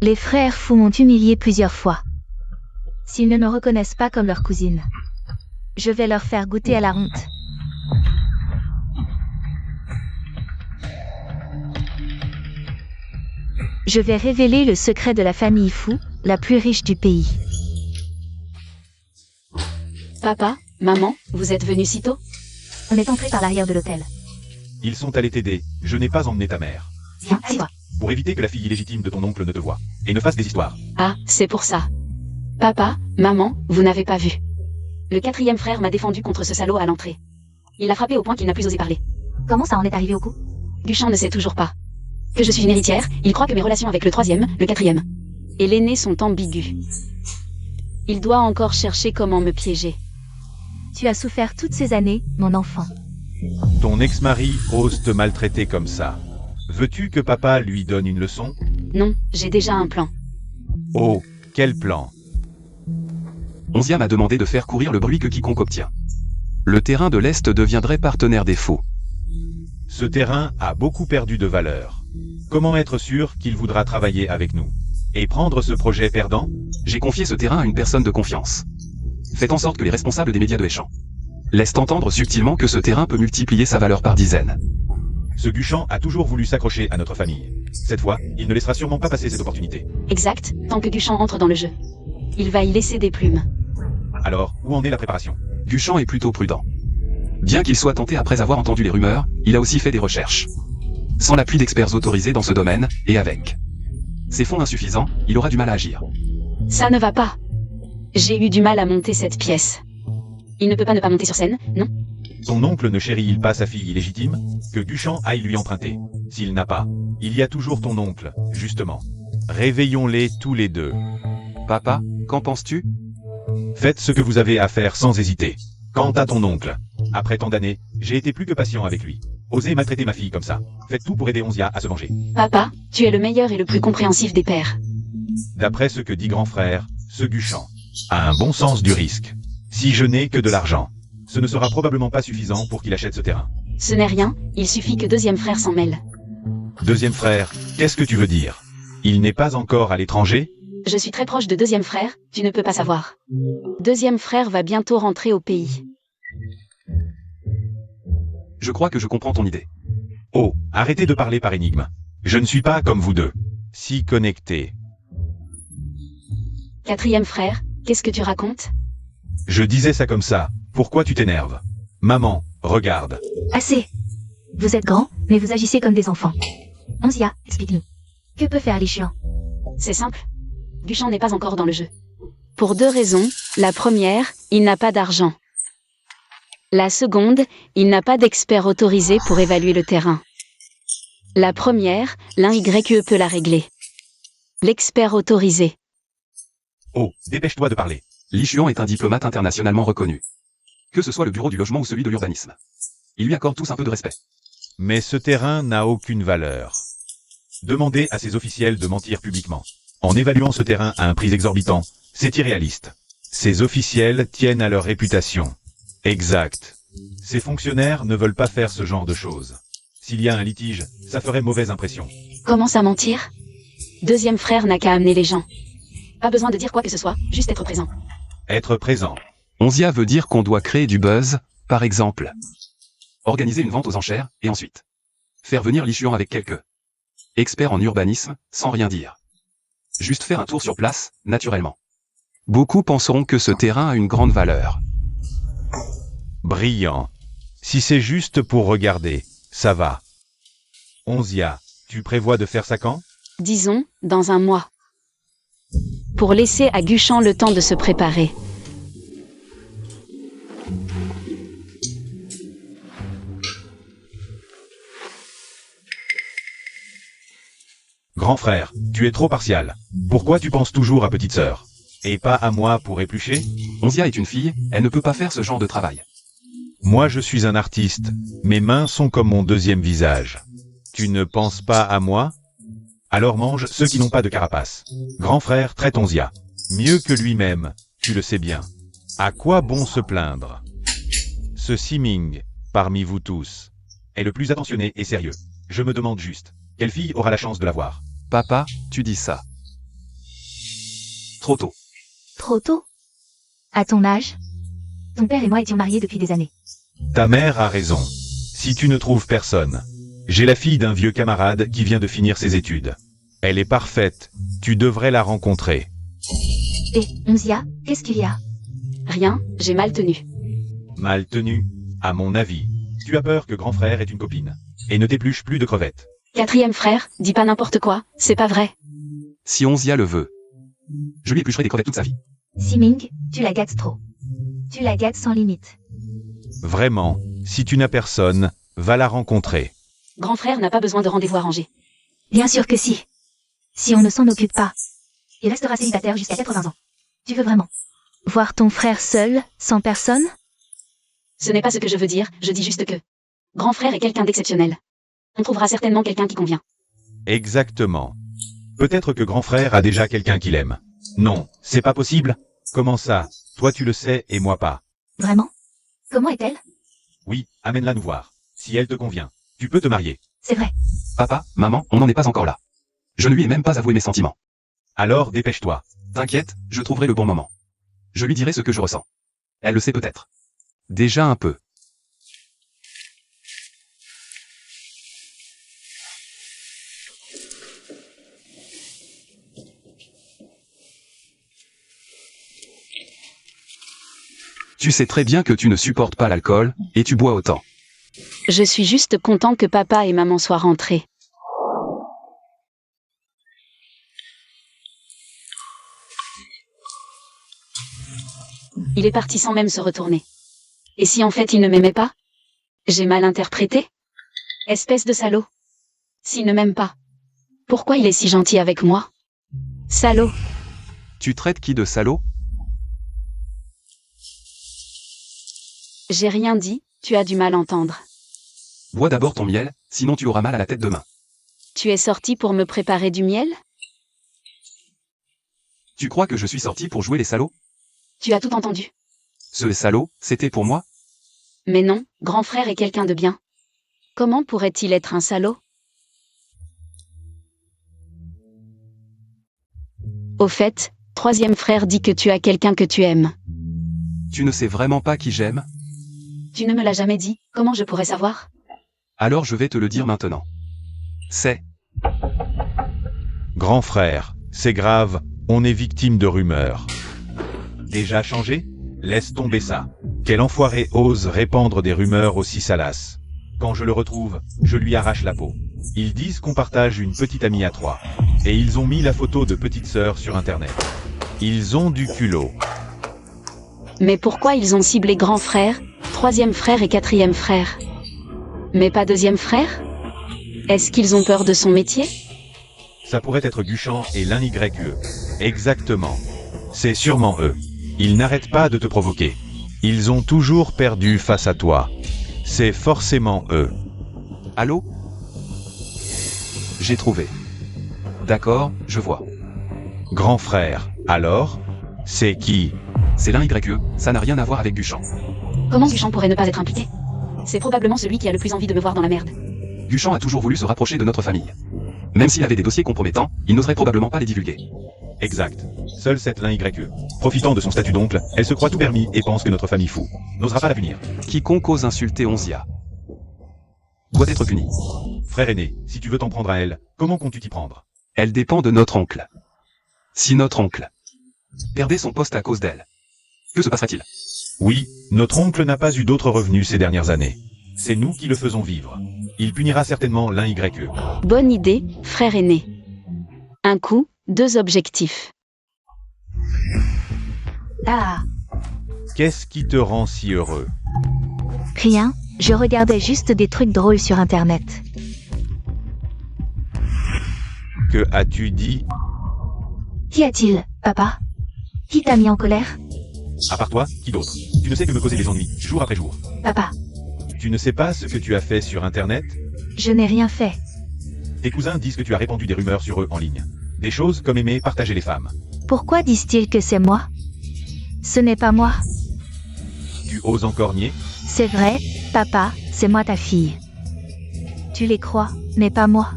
Les frères fous m'ont humilié plusieurs fois. S'ils ne me reconnaissent pas comme leur cousine, je vais leur faire goûter à la honte. Je vais révéler le secret de la famille fou, la plus riche du pays. Papa, maman, vous êtes venus si tôt? On est entré par l'arrière de l'hôtel. Ils sont allés t'aider, je n'ai pas emmené ta mère. Viens, assieds-toi. Pour éviter que la fille illégitime de ton oncle ne te voie, et ne fasse des histoires. Ah, c'est pour ça. Papa, maman, vous n'avez pas vu. Le 4e frère m'a défendu contre ce salaud à l'entrée. Il l'a frappé au point qu'il n'a plus osé parler. Comment ça en est arrivé au coup? Guchan ne sait toujours pas. Que je suis une héritière, il croit que mes relations avec le 3e, le 4e et l'aîné sont ambiguës. Il doit encore chercher comment me piéger. Tu as souffert toutes ces années, mon enfant. Ton ex-mari ose te maltraiter comme ça. Veux-tu que papa lui donne une leçon? Non, j'ai déjà un plan. Oh, quel plan? Onzia m'a demandé de faire courir le bruit que quiconque obtient. Le terrain de l'Est deviendrait partenaire des faux. Ce terrain a beaucoup perdu de valeur. Comment être sûr qu'il voudra travailler avec nous? Et prendre ce projet perdant? J'ai confié ce terrain à une personne de confiance. Faites en sorte que les responsables des médias de Échamps laissent entendre subtilement que ce terrain peut multiplier sa valeur par dizaines. Ce Guchan a toujours voulu s'accrocher à notre famille. Cette fois, il ne laissera sûrement pas passer cette opportunité. Exact, tant que Guchan entre dans le jeu. Il va y laisser des plumes. Alors, où en est la préparation? Guchan est plutôt prudent. Bien qu'il soit tenté après avoir entendu les rumeurs, il a aussi fait des recherches. Sans l'appui d'experts autorisés dans ce domaine, et avec ses fonds insuffisants, il aura du mal à agir. Ça ne va pas. J'ai eu du mal à monter cette pièce. Il ne peut pas ne pas monter sur scène, non? Ton oncle ne chérit-il pas sa fille illégitime? Que Guchan aille lui emprunter. S'il n'a pas, il y a toujours ton oncle, justement. Réveillons-les tous les deux. Papa, qu'en penses-tu? Faites ce que vous avez à faire sans hésiter. Quant à ton oncle, après tant d'années, j'ai été plus que patient avec lui. Osez maltraiter ma fille comme ça. Faites tout pour aider Onzia à se venger. Papa, tu es le meilleur et le plus compréhensif des pères. D'après ce que dit grand frère, ce Guchan a un bon sens du risque. Si je n'ai que de l'argent, ce ne sera probablement pas suffisant pour qu'il achète ce terrain. Ce n'est rien, il suffit que 2e frère s'en mêle. 2e frère, qu'est-ce que tu veux dire? Il n'est pas encore à l'étranger? Je suis très proche de deuxième frère, tu ne peux pas savoir. Deuxième frère va bientôt rentrer au pays. Je crois que je comprends ton idée. Oh, arrêtez de parler par énigme. Je ne suis pas comme vous deux. Si connectés. Quatrième frère, qu'est-ce que tu racontes? Je disais ça comme ça. Pourquoi tu t'énerves? Maman, regarde. Assez. Vous êtes grands, mais vous agissez comme des enfants. Onzia, explique-nous. Que peut faire Lichuan? C'est simple. Guchan n'est pas encore dans le jeu. Pour deux raisons. La première, il n'a pas d'argent. La seconde, il n'a pas d'expert autorisé pour évaluer le terrain. La première, l'un YE peut la régler. L'expert autorisé. Oh, dépêche-toi de parler. Lichuan est un diplomate internationalement reconnu. Que ce soit le bureau du logement ou celui de l'urbanisme. Il lui accorde tous un peu de respect. Mais ce terrain n'a aucune valeur. Demandez à ces officiels de mentir publiquement. En évaluant ce terrain à un prix exorbitant, c'est irréaliste. Ces officiels tiennent à leur réputation. Exact. Ces fonctionnaires ne veulent pas faire ce genre de choses. S'il y a un litige, ça ferait mauvaise impression. Commence à mentir. Deuxième frère n'a qu'à amener les gens. Pas besoin de dire quoi que ce soit, juste être présent. Être présent. Onzia veut dire qu'on doit créer du buzz, par exemple. Organiser une vente aux enchères, et ensuite. Faire venir Lichuan avec quelques experts en urbanisme, sans rien dire. Juste faire un tour sur place, naturellement. Beaucoup penseront que ce terrain a une grande valeur. Brillant. Si c'est juste pour regarder, ça va. Onzia, tu prévois de faire ça quand? Disons, dans un mois. Pour laisser à Guchan le temps de se préparer. Grand frère, tu es trop partial. Pourquoi tu penses toujours à petite sœur? Et pas à moi pour éplucher? Onzia est une fille, elle ne peut pas faire ce genre de travail. Moi je suis un artiste. Mes mains sont comme mon deuxième visage. Tu ne penses pas à moi? Alors mange ceux qui n'ont pas de carapace. Grand frère traite Onzia. Mieux que lui-même, tu le sais bien. À quoi bon se plaindre? Ce Siming, parmi vous tous, est le plus attentionné et sérieux. Je me demande juste, quelle fille aura la chance de l'avoir? Papa, tu dis ça. Trop tôt. Trop tôt? À ton âge? Ton père et moi étions mariés depuis des années. Ta mère a raison. Si tu ne trouves personne, j'ai la fille d'un vieux camarade qui vient de finir ses études. Elle est parfaite, tu devrais la rencontrer. Et, Onzia, qu'est-ce qu'il y a? Rien, j'ai mal tenu. Mal tenu, à mon avis. Tu as peur que grand frère ait une copine. Et ne t'épluche plus de crevettes. Quatrième frère, dis pas n'importe quoi, c'est pas vrai. Si Onzia le veut. Je lui éplucherai des crevettes toute sa vie. Siming, tu la gâtes trop. Tu la gâtes sans limite. Vraiment, si tu n'as personne, va la rencontrer. Grand frère n'a pas besoin de rendez-vous arrangé. Bien sûr que si. Si on ne s'en occupe pas, il restera célibataire jusqu'à 80 ans. Tu veux vraiment voir ton frère seul, sans personne? Ce n'est pas ce que je veux dire, je dis juste que grand frère est quelqu'un d'exceptionnel. On trouvera certainement quelqu'un qui convient. Exactement. Peut-être que grand frère a déjà quelqu'un qu'il aime. Non, c'est pas possible. Comment ça? Toi tu le sais et moi pas. Vraiment? Comment est-elle? Oui, amène-la nous voir. Si elle te convient, tu peux te marier. C'est vrai. Papa, maman, on n'en est pas encore là. Je ne lui ai même pas avoué mes sentiments. Alors dépêche-toi. T'inquiète, je trouverai le bon moment. Je lui dirai ce que je ressens. Elle le sait peut-être. Déjà un peu. Tu sais très bien que tu ne supportes pas l'alcool, et tu bois autant. Je suis juste content que papa et maman soient rentrés. Il est parti sans même se retourner. Et si en fait il ne m'aimait pas? J'ai mal interprété? Espèce de salaud. S'il ne m'aime pas, pourquoi il est si gentil avec moi? Salaud. Tu traites qui de salaud? J'ai rien dit, tu as du mal à entendre. Bois d'abord ton miel, sinon tu auras mal à la tête demain. Tu es sorti pour me préparer du miel? Tu crois que je suis sorti pour jouer les salauds? Tu as tout entendu. Ce salaud, c'était pour moi? Mais non, grand frère est quelqu'un de bien. Comment pourrait-il être un salaud? Au fait, troisième frère dit que tu as quelqu'un que tu aimes. Tu ne sais vraiment pas qui j'aime? Tu ne me l'as jamais dit, comment je pourrais savoir? Alors je vais te le dire maintenant. C'est... Grand frère, c'est grave, on est victime de rumeurs. Déjà changé? Laisse tomber ça. Quel enfoiré ose répandre des rumeurs aussi salaces? Quand je le retrouve, je lui arrache la peau. Ils disent qu'on partage une petite amie à trois. Et ils ont mis la photo de petite sœur sur internet. Ils ont du culot. Mais pourquoi ils ont ciblé grand frère, troisième frère et quatrième frère? Mais pas deuxième frère? Est-ce qu'ils ont peur de son métier? Ça pourrait être Guchan et l'un YE. Exactement. C'est sûrement eux. Ils n'arrêtent pas de te provoquer. Ils ont toujours perdu face à toi. C'est forcément eux. Allô? J'ai trouvé. D'accord, je vois. Grand frère, alors? C'est qui? C'est l'un YE, ça n'a rien à voir avec Guchan. Comment Guchan pourrait ne pas être impliqué? C'est probablement celui qui a le plus envie de me voir dans la merde. Guchan a toujours voulu se rapprocher de notre famille. Même s'il avait des dossiers compromettants, il n'oserait probablement pas les divulguer. Exact. Seule cette l'un YE. Profitant de son statut d'oncle, elle se croit tout permis et pense que notre famille fou n'osera pas la punir. Quiconque ose insulter Onzia doit être puni. Frère aîné, si tu veux t'en prendre à elle, comment comptes-tu t'y prendre? Elle dépend de notre oncle. Si notre oncle perdait son poste à cause d'elle, que se passerait-il? Oui, notre oncle n'a pas eu d'autres revenus ces dernières années. C'est nous qui le faisons vivre. Il punira certainement l'un YE. Bonne idée, frère aîné. Un coup, deux objectifs. Ah, Qu'est-ce qui te rend si heureux? rien, je regardais juste des trucs drôles sur internet. Que as-tu dit? Qu'y a-t-il, papa? Qui t'a mis en colère? À part toi, qui d'autre? Tu ne sais que me causer des ennuis, jour après jour. Papa, Tu ne sais pas ce que tu as fait sur internet? je n'ai rien fait. Tes cousins disent que tu as répandu des rumeurs sur eux en ligne. Des choses comme aimer partager les femmes. Pourquoi disent-ils que c'est moi? Ce n'est pas moi. Tu oses encore nier? C'est vrai, papa, c'est moi ta fille. Tu les crois, mais pas moi.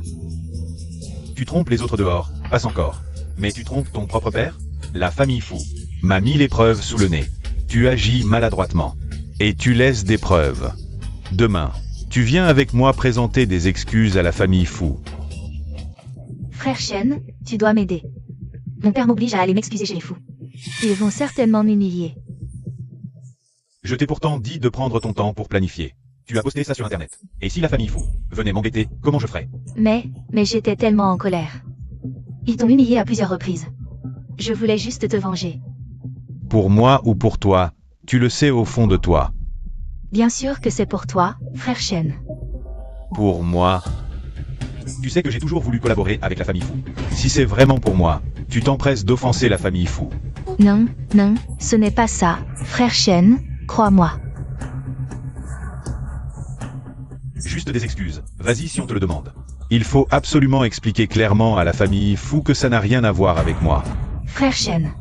Tu trompes les autres dehors, passe encore. Mais tu trompes ton propre père? La famille fou m'a mis les preuves sous le nez. Tu agis maladroitement. Et tu laisses des preuves. Demain, tu viens avec moi présenter des excuses à la famille fou. Frère Shen, tu dois m'aider. Mon père m'oblige à aller m'excuser chez les fous. Ils vont certainement m'humilier. Je t'ai pourtant dit de prendre ton temps pour planifier. Tu as posté ça sur internet. Et si la famille fou venait m'embêter, comment je ferais? Mais j'étais tellement en colère. Ils t'ont humilié à plusieurs reprises. Je voulais juste te venger. Pour moi ou pour toi, tu le sais au fond de toi. Bien sûr que c'est pour toi, frère Shen. Pour moi... Tu sais que j'ai toujours voulu collaborer avec la famille fou. Si c'est vraiment pour moi, tu t'empresses d'offenser la famille fou. Non, ce n'est pas ça, frère Shen, crois-moi. Juste des excuses. Vas-y si on te le demande. Il faut absolument expliquer clairement à la famille fou que ça n'a rien à voir avec moi. Frère Shen.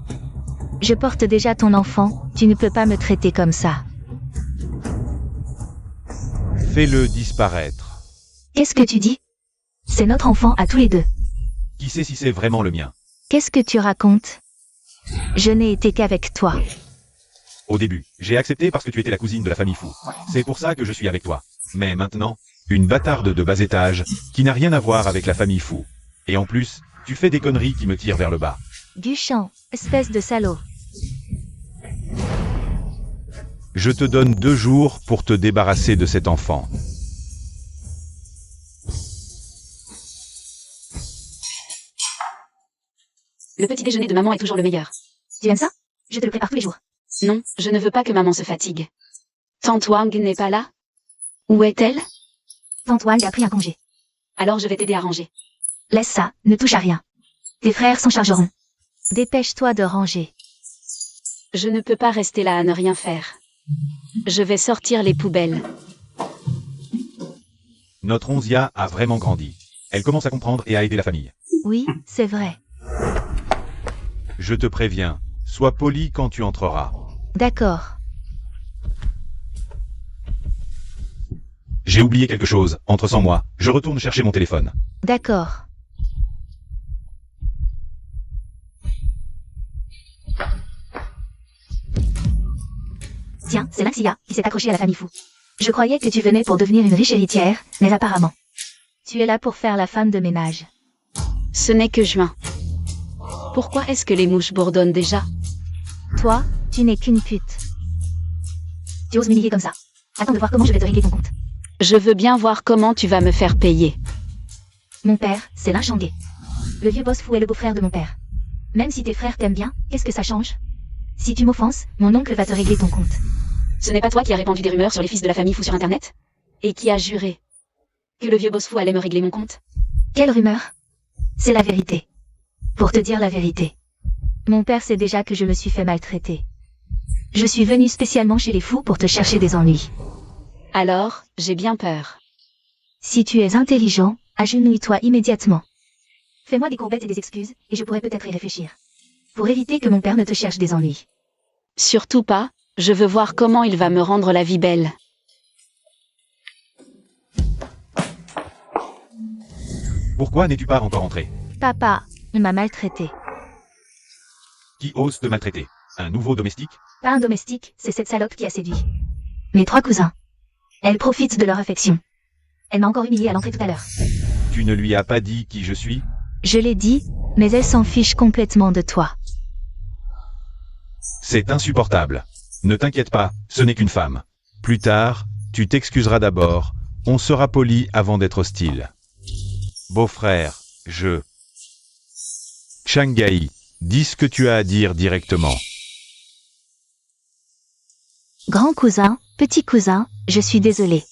Je porte déjà ton enfant, tu ne peux pas me traiter comme ça. Fais-le disparaître. Qu'est-ce que tu dis? C'est notre enfant à tous les deux. Qui sait si c'est vraiment le mien? Qu'est-ce que tu racontes? Je n'ai été qu'avec toi. Au début, j'ai accepté parce que tu étais la cousine de la famille fou. C'est pour ça que je suis avec toi. Mais maintenant, une bâtarde de bas étage, qui n'a rien à voir avec la famille fou. Et en plus, tu fais des conneries qui me tirent vers le bas. Guchan, espèce de salaud. Je te donne 2 jours pour te débarrasser de cet enfant. Le petit déjeuner de maman est toujours le meilleur. Tu aimes ça? Je te le prépare tous les jours. Non, je ne veux pas que maman se fatigue. Tante Wang n'est pas là? Où est-elle? Tante Wang a pris un congé. Alors je vais t'aider à ranger. Laisse ça, ne touche à rien. Tes frères s'en chargeront. Dépêche-toi de ranger. Je ne peux pas rester là à ne rien faire. Je vais sortir les poubelles. Notre Onzia a vraiment grandi. Elle commence à comprendre et à aider la famille. Oui, c'est vrai. Je te préviens, sois poli quand tu entreras. D'accord. J'ai oublié quelque chose, entre sans moi, je retourne chercher mon téléphone. D'accord. Tiens, c'est Lynxia qui s'est accrochée à la famille Fou. Je croyais que tu venais pour devenir une riche héritière, mais apparemment. Tu es là pour faire la femme de ménage. Ce n'est que juin. Pourquoi est-ce que les mouches bourdonnent déjà? Toi, tu n'es qu'une pute. Tu oses m'humilier comme ça. Attends de voir comment je vais te régler ton compte. Je veux bien voir comment tu vas me faire payer. Mon père, c'est Lin Shangé. Le vieux boss Fou est le beau-frère de mon père. Même si tes frères t'aiment bien, qu'est-ce que ça change? Si tu m'offenses, mon oncle va te régler ton compte. Ce n'est pas toi qui as répandu des rumeurs sur les fils de la famille Fou sur Internet? Et qui a juré que le vieux boss Fou allait me régler mon compte? Quelle rumeur? C'est la vérité. Pour te dire la vérité. Mon père sait déjà que je me suis fait maltraiter. Je suis venu spécialement chez les fous pour te chercher des ennuis. Alors, j'ai bien peur. Si tu es intelligent, agenouille-toi immédiatement. Fais-moi des courbettes et des excuses, et je pourrais peut-être y réfléchir. Pour éviter que mon père ne te cherche des ennuis. Surtout pas, je veux voir comment il va me rendre la vie belle. Pourquoi n'es-tu pas encore entré? Papa, il m'a maltraité. Qui ose te maltraiter? Un nouveau domestique? Pas un domestique, c'est cette salope qui a séduit. Mes 3 cousins. Elle profite de leur affection. Elle m'a encore humilié à l'entrée tout à l'heure. Tu ne lui as pas dit qui je suis? Je l'ai dit, mais elle s'en fiche complètement de toi. C'est insupportable. Ne t'inquiète pas, ce n'est qu'une femme. Plus tard, tu t'excuseras d'abord, on sera poli avant d'être hostile. Beau-frère, Shanghai, dis ce que tu as à dire directement. Grand cousin, petit cousin, je suis désolé.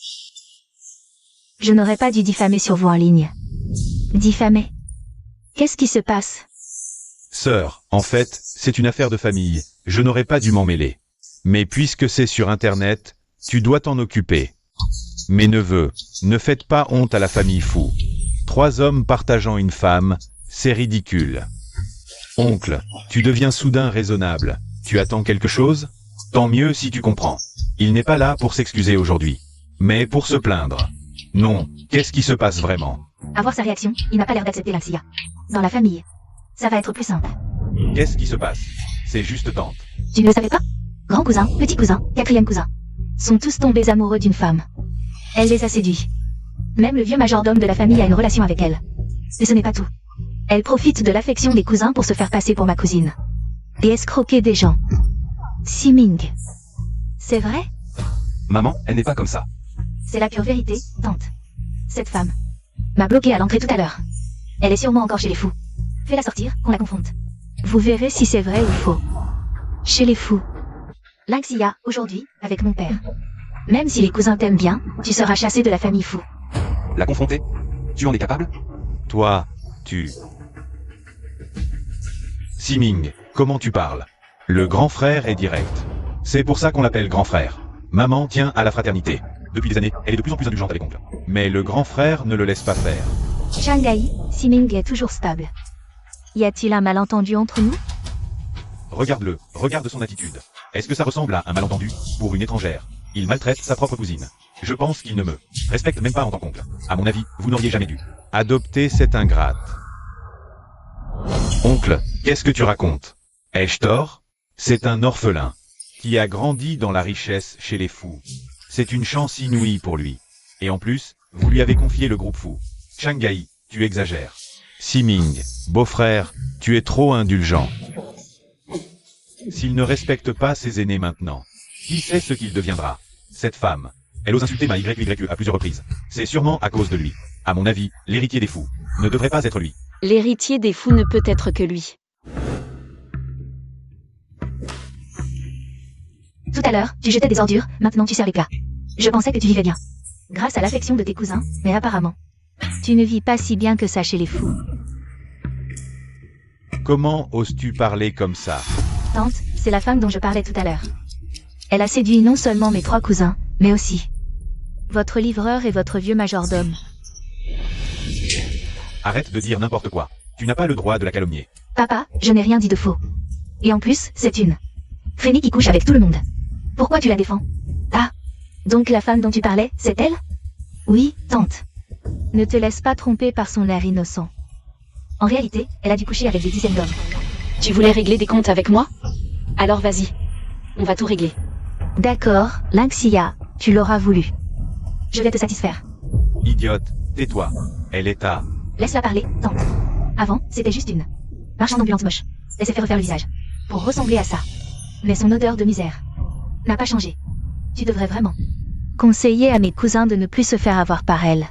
Je n'aurais pas dû diffamer sur vous en ligne. Diffamer? Qu'est-ce qui se passe? Sœur, en fait, c'est une affaire de famille, je n'aurais pas dû m'en mêler. Mais puisque c'est sur Internet, tu dois t'en occuper. Mes neveux, ne faites pas honte à la famille Fou. 3 hommes partageant une femme, c'est ridicule. Oncle, tu deviens soudain raisonnable. Tu attends quelque chose? Tant mieux si tu comprends. Il n'est pas là pour s'excuser aujourd'hui, mais pour se plaindre. Non, qu'est-ce qui se passe vraiment? À voir sa réaction, il n'a pas l'air d'accepter Lynxia. Dans la famille, ça va être plus simple. Qu'est-ce qui se passe? C'est juste tante. Tu ne le savais pas? Grand cousin, petit cousin, 4e cousin. Sont tous tombés amoureux d'une femme. Elle les a séduits. Même le vieux majordome de la famille a une relation avec elle. Mais ce n'est pas tout. Elle profite de l'affection des cousins pour se faire passer pour ma cousine. Et escroquer des gens. Siming. C'est vrai? Maman, elle n'est pas comme ça. C'est la pure vérité, tante. Cette femme m'a bloqué à l'entrée tout à l'heure. Elle est sûrement encore chez les fous. Fais-la sortir, qu'on la confronte. Vous verrez si c'est vrai ou faux. Chez les fous. Lynxia, aujourd'hui, avec mon père. Même si les cousins t'aiment bien, tu seras chassé de la famille Fou. La confronter? Tu en es capable? Toi, tu... Siming, comment tu parles? Le grand frère est direct. C'est pour ça qu'on l'appelle grand frère. Maman tient à la fraternité. Depuis des années, elle est de plus en plus indulgente avec oncle. Mais le grand frère ne le laisse pas faire. Shanghai, Siming est toujours stable. Y a-t-il un malentendu entre nous? Regarde-le, regarde son attitude. Est-ce que ça ressemble à un malentendu pour une étrangère? Il maltraite sa propre cousine. Je pense qu'il ne me respecte même pas en tant qu'oncle. À mon avis, vous n'auriez jamais dû adopter cette ingrate. Oncle, qu'est-ce que tu racontes? Ai-je tort? C'est un orphelin qui a grandi dans la richesse chez les fous. C'est une chance inouïe pour lui. Et en plus, vous lui avez confié le groupe Fou. Shanghai, tu exagères. Siming, beau-frère, tu es trop indulgent. S'il ne respecte pas ses aînés maintenant, qui sait ce qu'il deviendra? Cette femme, elle ose insulter ma YYE à plusieurs reprises. C'est sûrement à cause de lui. À mon avis, l'héritier des fous ne devrait pas être lui. L'héritier des fous ne peut être que lui. Tout à l'heure, tu jetais des ordures, maintenant tu sers les plats. Je pensais que tu vivais bien. Grâce à l'affection de tes cousins, mais apparemment, tu ne vis pas si bien que ça chez les fous. Comment oses-tu parler comme ça? Tante, c'est la femme dont je parlais tout à l'heure. Elle a séduit non seulement mes 3 cousins, mais aussi votre livreur et votre vieux majordome. Arrête de dire n'importe quoi. Tu n'as pas le droit de la calomnier. Papa, je n'ai rien dit de faux. Et en plus, c'est une Frénie qui couche avec tout le monde. Pourquoi tu la défends? Ah, donc la femme dont tu parlais, c'est elle? Oui, tante. Ne te laisse pas tromper par son air innocent. En réalité, elle a dû coucher avec des dizaines d'hommes. Tu voulais régler des comptes avec moi? Alors vas-y. On va tout régler. D'accord, Lynxia, tu l'auras voulu. Je vais te satisfaire. Idiote, tais-toi. Elle est à... Laisse-la parler, tante. Avant, c'était juste une marchande ambulante moche. Elle s'est fait refaire le visage. Pour ressembler à ça. Mais son odeur de misère n'a pas changé. Tu devrais vraiment conseiller à mes cousins de ne plus se faire avoir par elle.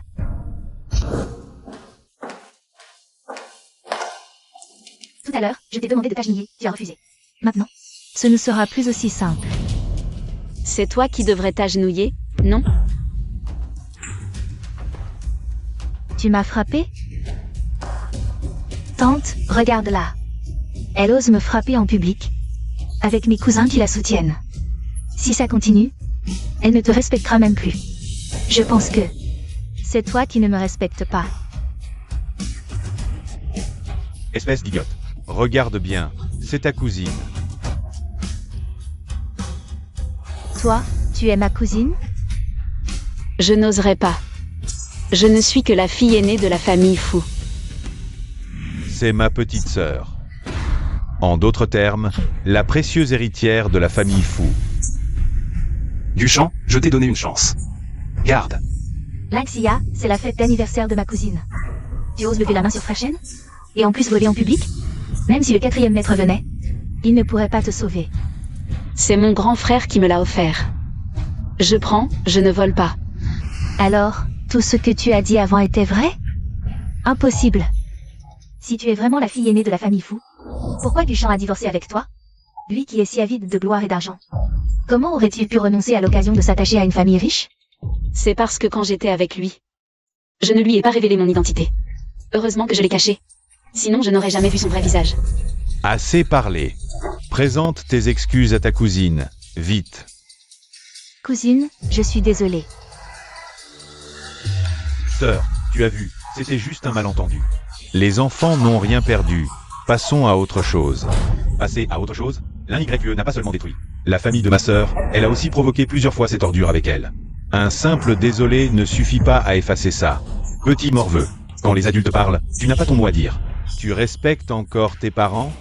Tout à l'heure, je t'ai demandé de t'agenouiller, tu as refusé. Maintenant, ce ne sera plus aussi simple. C'est toi qui devrais t'agenouiller, non? Tu m'as frappé? Tante, regarde-la. Elle ose me frapper en public, avec mes cousins qui la soutiennent. Si ça continue, elle ne te respectera même plus. Je pense que c'est toi qui ne me respectes pas. Espèce d'idiote. Regarde bien, c'est ta cousine. Toi, tu es ma cousine? Je n'oserais pas. Je ne suis que la fille aînée de la famille Fou. C'est ma petite sœur. En d'autres termes, la précieuse héritière de la famille Fou. Duchamp, je t'ai donné une chance. Garde. Lynxia, c'est la fête d'anniversaire de ma cousine. Tu oses lever la main sur Frechen? Et en plus voler en public? Même si le 4e maître venait, il ne pourrait pas te sauver. C'est mon grand frère qui me l'a offert. Je prends, je ne vole pas. Alors, tout ce que tu as dit avant était vrai? Impossible. Si tu es vraiment la fille aînée de la famille Fou, pourquoi Duchamp a divorcé avec toi? Lui qui est si avide de gloire et d'argent. Comment aurait-il pu renoncer à l'occasion de s'attacher à une famille riche? C'est parce que quand j'étais avec lui, je ne lui ai pas révélé mon identité. Heureusement que je l'ai caché. Sinon je n'aurais jamais vu son vrai visage. Assez parlé. Présente tes excuses à ta cousine, vite. Cousine, je suis désolée. Sœur, tu as vu, c'était juste un malentendu. Les enfants n'ont rien perdu. Passons à autre chose. Passer à autre chose? L'un YE n'a pas seulement détruit la famille de ma sœur, elle a aussi provoqué plusieurs fois cette ordure avec elle. Un simple désolé ne suffit pas à effacer ça. Petit morveux, quand les adultes parlent, tu n'as pas ton mot à dire. Tu respectes encore tes parents?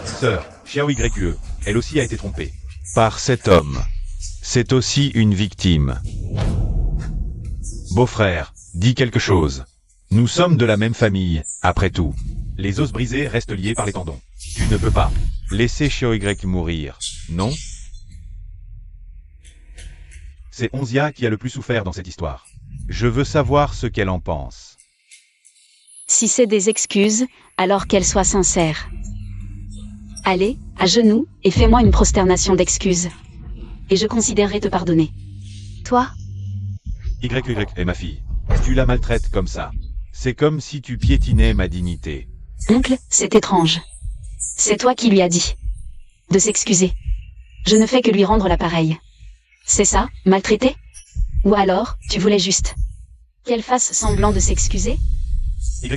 Sœur, Xiao YE, elle aussi a été trompée. Par cet homme. C'est aussi une victime. Beau-frère, dis quelque chose. Nous sommes de la même famille, après tout. Les os brisés restent liés par les tendons. Tu ne peux pas laisser Xiao Y mourir, non? C'est Onzia qui a le plus souffert dans cette histoire. Je veux savoir ce qu'elle en pense. Si c'est des excuses, alors qu'elles soient sincères. Allez, à genoux, et fais-moi une prosternation d'excuses. Et je considérerai te pardonner. Toi? YY est ma fille. Tu la maltraites comme ça. C'est comme si tu piétinais ma dignité. Oncle, c'est étrange. C'est toi qui lui as dit de s'excuser. Je ne fais que lui rendre l'appareil. C'est ça, maltraiter? Ou alors, tu voulais juste qu'elle fasse semblant de s'excuser? YY,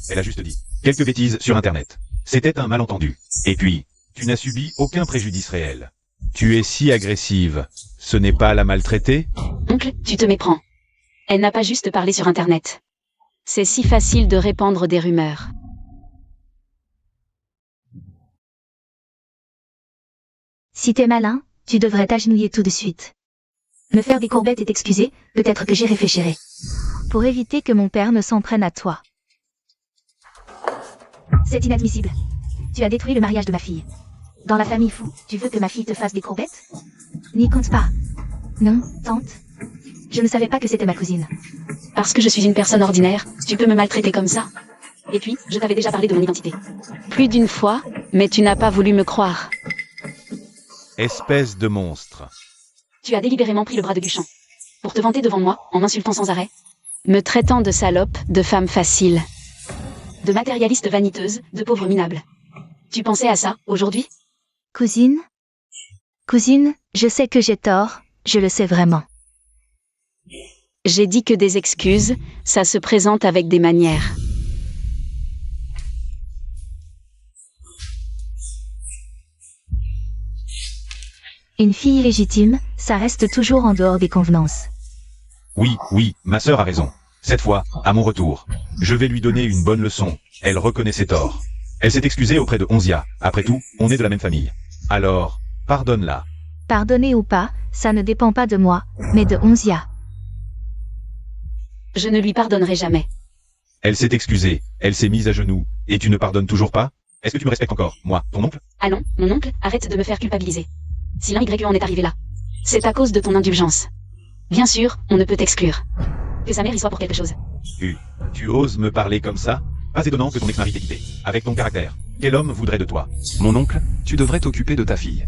elle a juste dit quelques bêtises sur Internet. C'était un malentendu. Et puis, tu n'as subi aucun préjudice réel. Tu es si agressive. Ce n'est pas la maltraiter? Oncle, tu te méprends. Elle n'a pas juste parlé sur Internet. C'est si facile de répandre des rumeurs. Si t'es malin, tu devrais t'agenouiller tout de suite. Me faire des courbettes et t'excuser, peut-être que j'y réfléchirai. Pour éviter que mon père ne s'en prenne à toi. C'est inadmissible. Tu as détruit le mariage de ma fille. Dans la famille Fou, tu veux que ma fille te fasse des courbettes? N'y compte pas. Non, tante. Je ne savais pas que c'était ma cousine. Parce que je suis une personne ordinaire, tu peux me maltraiter comme ça? Et puis, je t'avais déjà parlé de mon identité. Plus d'une fois, mais tu n'as pas voulu me croire. Espèce de monstre. Tu as délibérément pris le bras de Duchamp. Pour te vanter devant moi, en m'insultant sans arrêt. Me traitant de salope, de femme facile. De matérialiste vaniteuse, de pauvre minable. Tu pensais à ça, aujourd'hui? Cousine? Cousine, je sais que j'ai tort, je le sais vraiment. J'ai dit que des excuses, ça se présente avec des manières. Une fille légitime, ça reste toujours en dehors des convenances. Oui, ma sœur a raison. Cette fois, à mon retour, je vais lui donner une bonne leçon. Elle reconnaît ses torts. Elle s'est excusée auprès de Onzia. Après tout, on est de la même famille. Alors, pardonne-la. Pardonner ou pas, ça ne dépend pas de moi, mais de Onzia. Je ne lui pardonnerai jamais. Elle s'est excusée, elle s'est mise à genoux, et tu ne pardonnes toujours pas? Est-ce que tu me respectes encore, moi, ton oncle? Allons, mon oncle, arrête de me faire culpabiliser. Si l'un Y en est arrivé là, c'est à cause de ton indulgence. Bien sûr, on ne peut t'exclure. Que sa mère y soit pour quelque chose. Tu oses me parler comme ça? Pas étonnant que ton ex-mari t'ait quitté. Avec ton caractère, quel homme voudrait de toi? Mon oncle, tu devrais t'occuper de ta fille.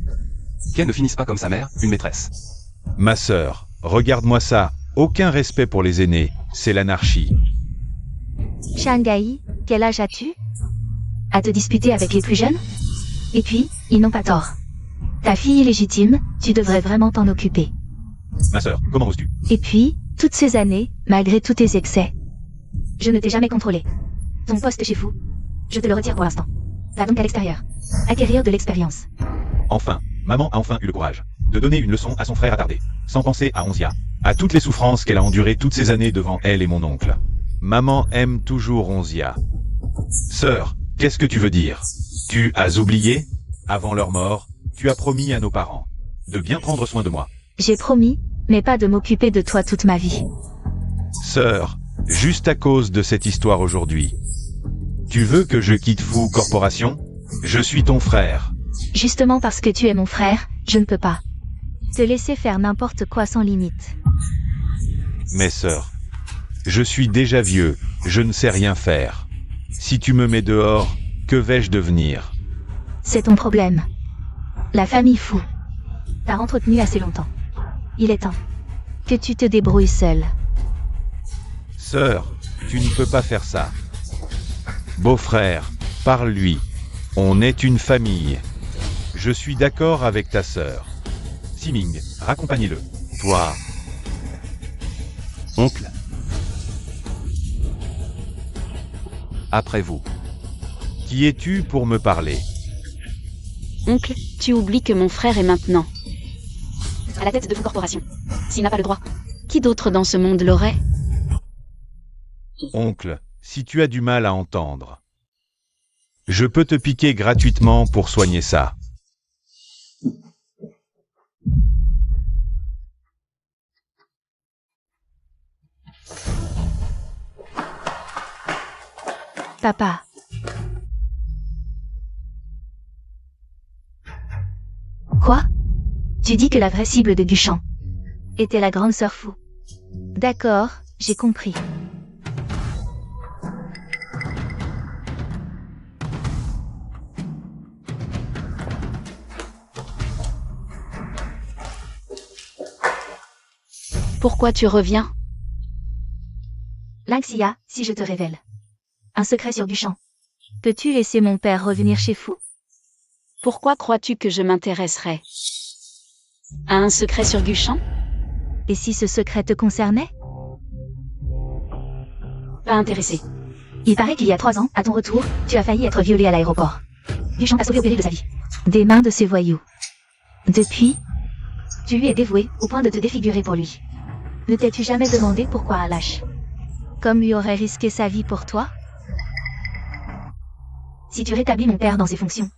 Qu'elle ne finisse pas comme sa mère, une maîtresse. Ma sœur, regarde-moi ça. Aucun respect pour les aînés, c'est l'anarchie. Shanghai, quel âge as-tu? À te disputer avec les plus jeunes? Et puis, ils n'ont pas tort. Ta fille est légitime, tu devrais vraiment t'en occuper. Ma sœur, comment oses-tu? Et puis, toutes ces années, malgré tous tes excès, je ne t'ai jamais contrôlé. Ton poste chez Fou, je te le retire pour l'instant. Va donc à l'extérieur. Acquérir de l'expérience. Enfin, maman a enfin eu le courage de donner une leçon à son frère attardé, sans penser à Onzia, à toutes les souffrances qu'elle a endurées toutes ces années devant elle et mon oncle. Maman aime toujours Onzia. Sœur, qu'est-ce que tu veux dire? Tu as oublié? Avant leur mort, tu as promis à nos parents de bien prendre soin de moi. J'ai promis, mais pas de m'occuper de toi toute ma vie. Sœur, juste à cause de cette histoire aujourd'hui, tu veux que je quitte Fou Corporation? Je suis ton frère. Justement parce que tu es mon frère, je ne peux pas te laisser faire n'importe quoi sans limite. Mais sœur, je suis déjà vieux, je ne sais rien faire. Si tu me mets dehors, que vais-je devenir? C'est ton problème. La famille Fou t'a entretenu assez longtemps. Il est temps que tu te débrouilles seul. Sœur, tu ne peux pas faire ça. Beau-frère, parle-lui. On est une famille. Je suis d'accord avec ta sœur. Siming, raccompagnez-le. Toi. Oncle. Après vous. Qui es-tu pour me parler? Oncle, tu oublies que mon frère est maintenant à la tête de Fou Corporation. S'il n'a pas le droit, qui d'autre dans ce monde l'aurait? Oncle, si tu as du mal à entendre, je peux te piquer gratuitement pour soigner ça. Papa. Quoi? Tu dis que la vraie cible de Duchamp était la grande sœur Fou. D'accord, j'ai compris. Pourquoi tu reviens? Lynxia, si je te révèle un secret sur Duchamp, peux-tu laisser mon père revenir chez Fou? Pourquoi crois-tu que je m'intéresserais à un secret sur Duchamp? Et si ce secret te concernait? Pas intéressé. Il paraît qu'il y a 3 ans, à ton retour, tu as failli être violée à l'aéroport. Duchamp t'a sauvé au péril de sa vie. Des mains de ces voyous. Depuis, tu lui es dévoué au point de te défigurer pour lui. Ne t'es-tu jamais demandé pourquoi un lâche comme lui aurait risqué sa vie pour toi? Si tu rétablis mon père dans ses fonctions,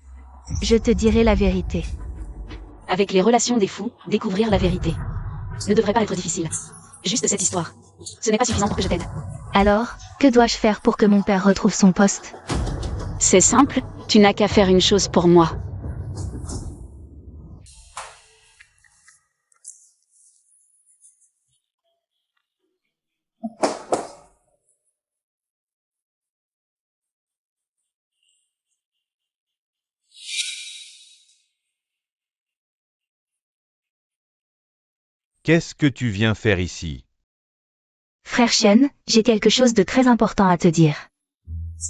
je te dirai la vérité. Avec les relations des fous, découvrir la vérité ne devrait pas être difficile. Juste cette histoire. Ce n'est pas suffisant pour que je t'aide. Alors, que dois-je faire pour que mon père retrouve son poste? C'est simple, tu n'as qu'à faire une chose pour moi. Qu'est-ce que tu viens faire ici? Frère Shen, j'ai quelque chose de très important à te dire.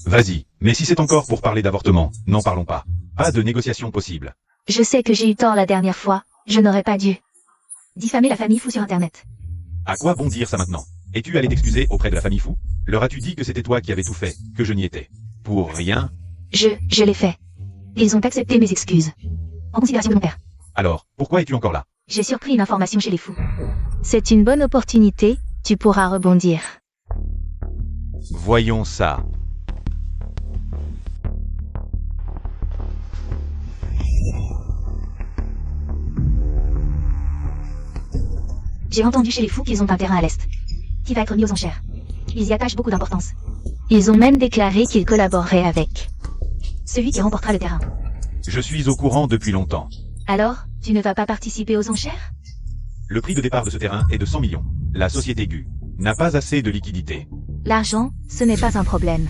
Vas-y, mais si c'est encore pour parler d'avortement, n'en parlons pas. Pas de négociation possible. Je sais que j'ai eu tort la dernière fois, je n'aurais pas dû diffamer la famille Fou sur Internet. À quoi bon dire ça maintenant? Es-tu allé t'excuser auprès de la famille Fou? Leur as-tu dit que c'était toi qui avais tout fait, que je n'y étais? Pour rien? Je l'ai fait. Ils ont accepté mes excuses. En considération de mon père. Alors, pourquoi es-tu encore là? J'ai surpris une information chez les fous. C'est une bonne opportunité, tu pourras rebondir. Voyons ça. J'ai entendu chez les fous qu'ils ont un terrain à l'est, qui va être mis aux enchères. Ils y attachent beaucoup d'importance. Ils ont même déclaré qu'ils collaboreraient avec celui qui remportera le terrain. Je suis au courant depuis longtemps. Alors, tu ne vas pas participer aux enchères? Le prix de départ de ce terrain est de 100 millions. La société GU n'a pas assez de liquidité. L'argent, ce n'est pas un problème.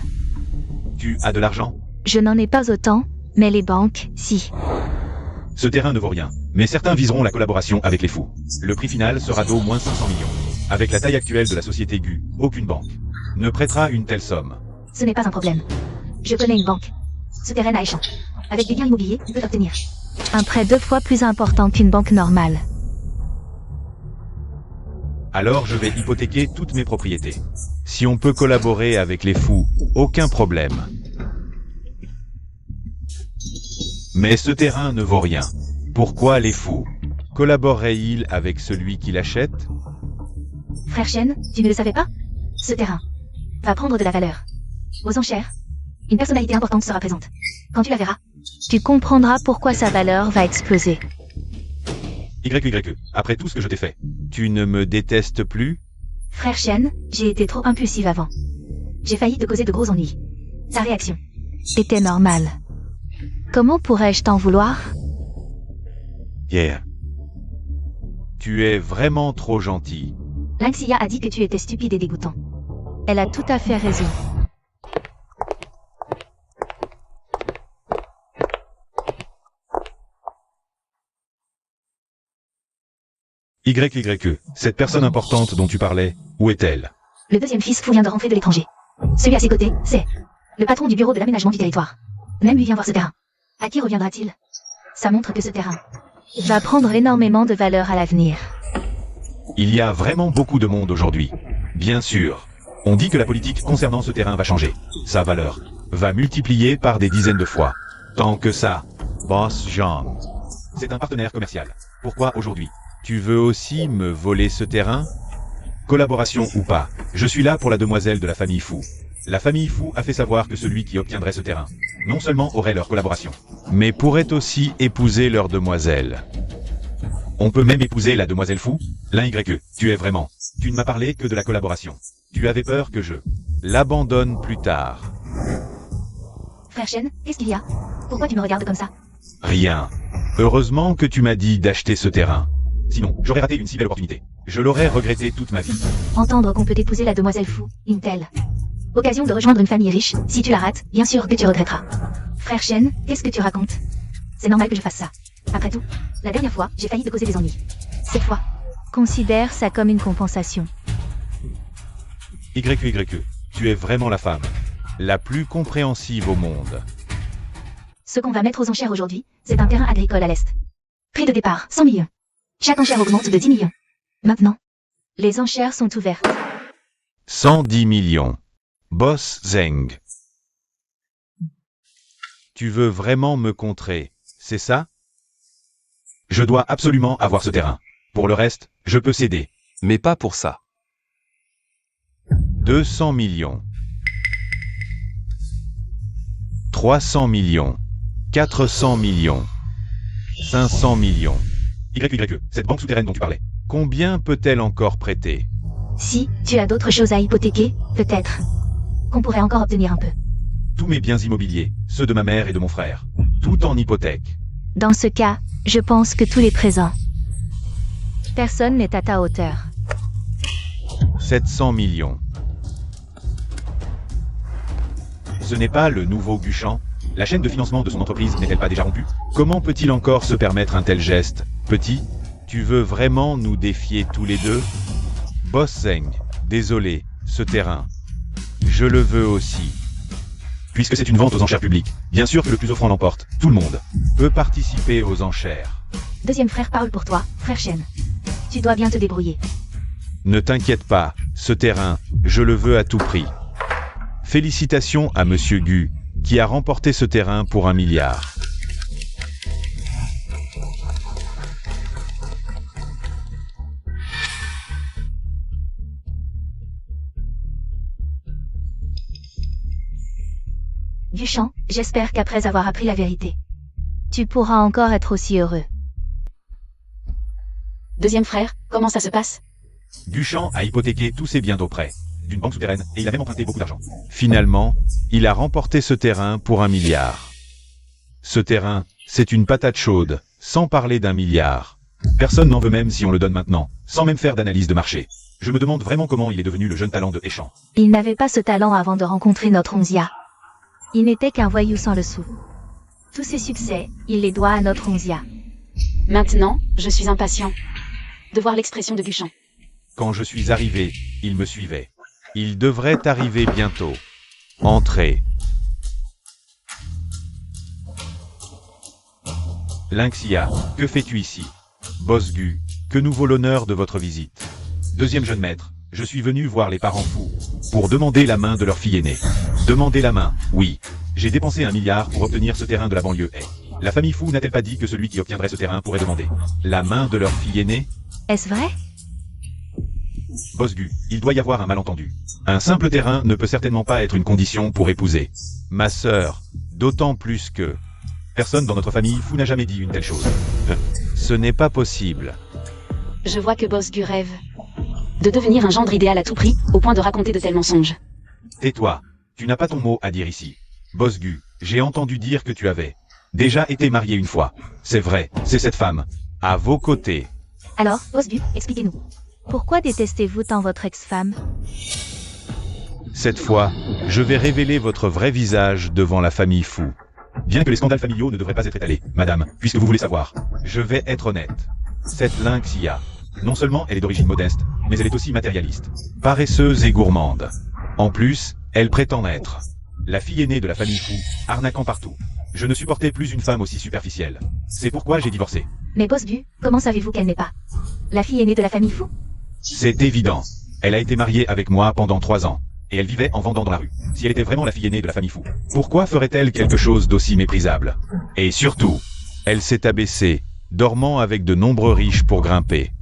Tu as de l'argent? Je n'en ai pas autant, mais les banques, si. Ce terrain ne vaut rien, mais certains viseront la collaboration avec les fous. Le prix final sera d'au moins 500 millions. Avec la taille actuelle de la société GU, aucune banque ne prêtera une telle somme. Ce n'est pas un problème. Je connais une banque. Ce terrain à Échamps. Avec des biens immobiliers, on peut obtenir un prêt 2 fois plus important qu'une banque normale. Alors je vais hypothéquer toutes mes propriétés. Si on peut collaborer avec les fous, aucun problème. Mais ce terrain ne vaut rien. Pourquoi les fous collaboreraient-ils avec celui qui l'achète? Frère Chen, tu ne le savais pas? Ce terrain va prendre de la valeur. Aux enchères, une personnalité importante sera présente. Quand tu la verras, tu comprendras pourquoi sa valeur va exploser. YYE, après tout ce que je t'ai fait, tu ne me détestes plus? Frère Chen, j'ai été trop impulsive avant. J'ai failli te causer de gros ennuis. Sa réaction était normale. Comment pourrais-je t'en vouloir? Yeah. Tu es vraiment trop gentil. Lingxia a dit que tu étais stupide et dégoûtant. Elle a tout à fait raison. YYE, cette personne importante dont tu parlais, où est-elle? Le deuxième fils fou vient de rentrer de l'étranger. Celui à ses côtés, c'est le patron du bureau de l'aménagement du territoire. Même lui vient voir ce terrain. À qui reviendra-t-il? Ça montre que ce terrain va prendre énormément de valeur à l'avenir. Il y a vraiment beaucoup de monde aujourd'hui. Bien sûr. On dit que la politique concernant ce terrain va changer. Sa valeur va multiplier par des dizaines de fois. Tant que ça, Boss Jean. C'est un partenaire commercial. Pourquoi aujourd'hui? Tu veux aussi me voler ce terrain? Collaboration ou pas, je suis là pour la demoiselle de la famille Fou. La famille Fou a fait savoir que celui qui obtiendrait ce terrain, non seulement aurait leur collaboration, mais pourrait aussi épouser leur demoiselle. On peut même épouser la demoiselle Fou? L'YE, tu es vraiment. Tu ne m'as parlé que de la collaboration. Tu avais peur que je l'abandonne plus tard. Frère Chen, qu'est-ce qu'il y a? Pourquoi tu me regardes comme ça? Rien. Heureusement que tu m'as dit d'acheter ce terrain. Sinon, j'aurais raté une si belle opportunité. Je l'aurais regretté toute ma vie. Entendre qu'on peut épouser la demoiselle Fou, une telle occasion de rejoindre une famille riche, si tu la rates, bien sûr que tu regretteras. Frère Chen, qu'est-ce que tu racontes? C'est normal que je fasse ça. Après tout, la dernière fois, j'ai failli te causer des ennuis. Cette fois, considère ça comme une compensation. YYE, tu es vraiment la femme la plus compréhensive au monde. Ce qu'on va mettre aux enchères aujourd'hui, c'est un terrain agricole à l'est. Prix de départ, 100 millions. Chaque enchère augmente de 10 millions. Maintenant, les enchères sont ouvertes. 110 millions. Boss Zeng. Tu veux vraiment me contrer, c'est ça? Je dois absolument avoir ce terrain. Pour le reste, je peux céder. Mais pas pour ça. 200 millions. 300 millions. 400 millions. 500 millions. YYE, cette banque souterraine dont tu parlais. Combien peut-elle encore prêter? Si tu as d'autres choses à hypothéquer, peut-être qu'on pourrait encore obtenir un peu. Tous mes biens immobiliers, ceux de ma mère et de mon frère. Tout en hypothèque. Dans ce cas, je pense que tous les présents. Personne n'est à ta hauteur. 700 millions. Ce n'est pas le nouveau Guchan? La chaîne de financement de son entreprise n'est-elle pas déjà rompue? Comment peut-il encore se permettre un tel geste? Petit, tu veux vraiment nous défier tous les deux? Boss Zeng, désolé, ce terrain. Je le veux aussi. Puisque c'est une vente aux enchères publiques, bien sûr que le plus offrant l'emporte. Tout le monde peut participer aux enchères. Deuxième frère parle pour toi, frère Chen. Tu dois bien te débrouiller. Ne t'inquiète pas, ce terrain, je le veux à tout prix. Félicitations à Monsieur Gu, qui a remporté ce terrain pour 1 milliard. Guchan, j'espère qu'après avoir appris la vérité, tu pourras encore être aussi heureux. Deuxième frère, comment ça se passe? Duchamp a hypothéqué tous ses biens d'auprès d'une banque souterraine et il a même emprunté beaucoup d'argent. Finalement, il a remporté ce terrain pour 1 milliard. Ce terrain, c'est une patate chaude, sans parler d'1 milliard. Personne n'en veut même si on le donne maintenant, sans même faire d'analyse de marché. Je me demande vraiment comment il est devenu le jeune talent de Échamp. Il n'avait pas ce talent avant de rencontrer notre Onzia. Il n'était qu'un voyou sans le sou. Tous ses succès, il les doit à notre Onzia. Maintenant, je suis impatient de voir l'expression de Duchamp. Quand je suis arrivé, il me suivait. Il devrait arriver bientôt. Entrez. Lynxia, que fais-tu ici? Bosgu, que nous vaut l'honneur de votre visite? Deuxième jeune maître, je suis venu voir les parents fous, pour demander la main de leur fille aînée. Demander la main, oui. J'ai dépensé 1 milliard pour obtenir ce terrain de la banlieue est. La famille fou n'a-t-elle pas dit que celui qui obtiendrait ce terrain pourrait demander la main de leur fille aînée? Est-ce vrai? Bosgu, il doit y avoir un malentendu. Un simple terrain ne peut certainement pas être une condition pour épouser ma sœur, d'autant plus que personne dans notre famille fou n'a jamais dit une telle chose. Ce n'est pas possible. Je vois que Bosgu rêve de devenir un gendre idéal à tout prix, au point de raconter de tels mensonges. Tais-toi, tu n'as pas ton mot à dire ici. Bosgu, j'ai entendu dire que tu avais déjà été marié une fois. C'est vrai, c'est cette femme, à vos côtés. Alors, Bosgu, expliquez-nous. Pourquoi détestez-vous tant votre ex-femme? Cette fois, je vais révéler votre vrai visage devant la famille fou. Bien que les scandales familiaux ne devraient pas être étalés, madame, puisque vous voulez savoir, je vais être honnête. Cette Lynxia, non seulement elle est d'origine modeste, mais elle est aussi matérialiste, paresseuse et gourmande. En plus, elle prétend être la fille aînée de la famille fou, arnaquant partout. Je ne supportais plus une femme aussi superficielle. C'est pourquoi j'ai divorcé. Mais Bosgu, comment savez-vous qu'elle n'est pas la fille aînée de la famille fou? C'est évident. Elle a été mariée avec moi pendant 3 ans. Et elle vivait en vendant dans la rue. Si elle était vraiment la fille aînée de la famille fou, pourquoi ferait-elle quelque chose d'aussi méprisable? Et surtout, elle s'est abaissée, dormant avec de nombreux riches pour grimper.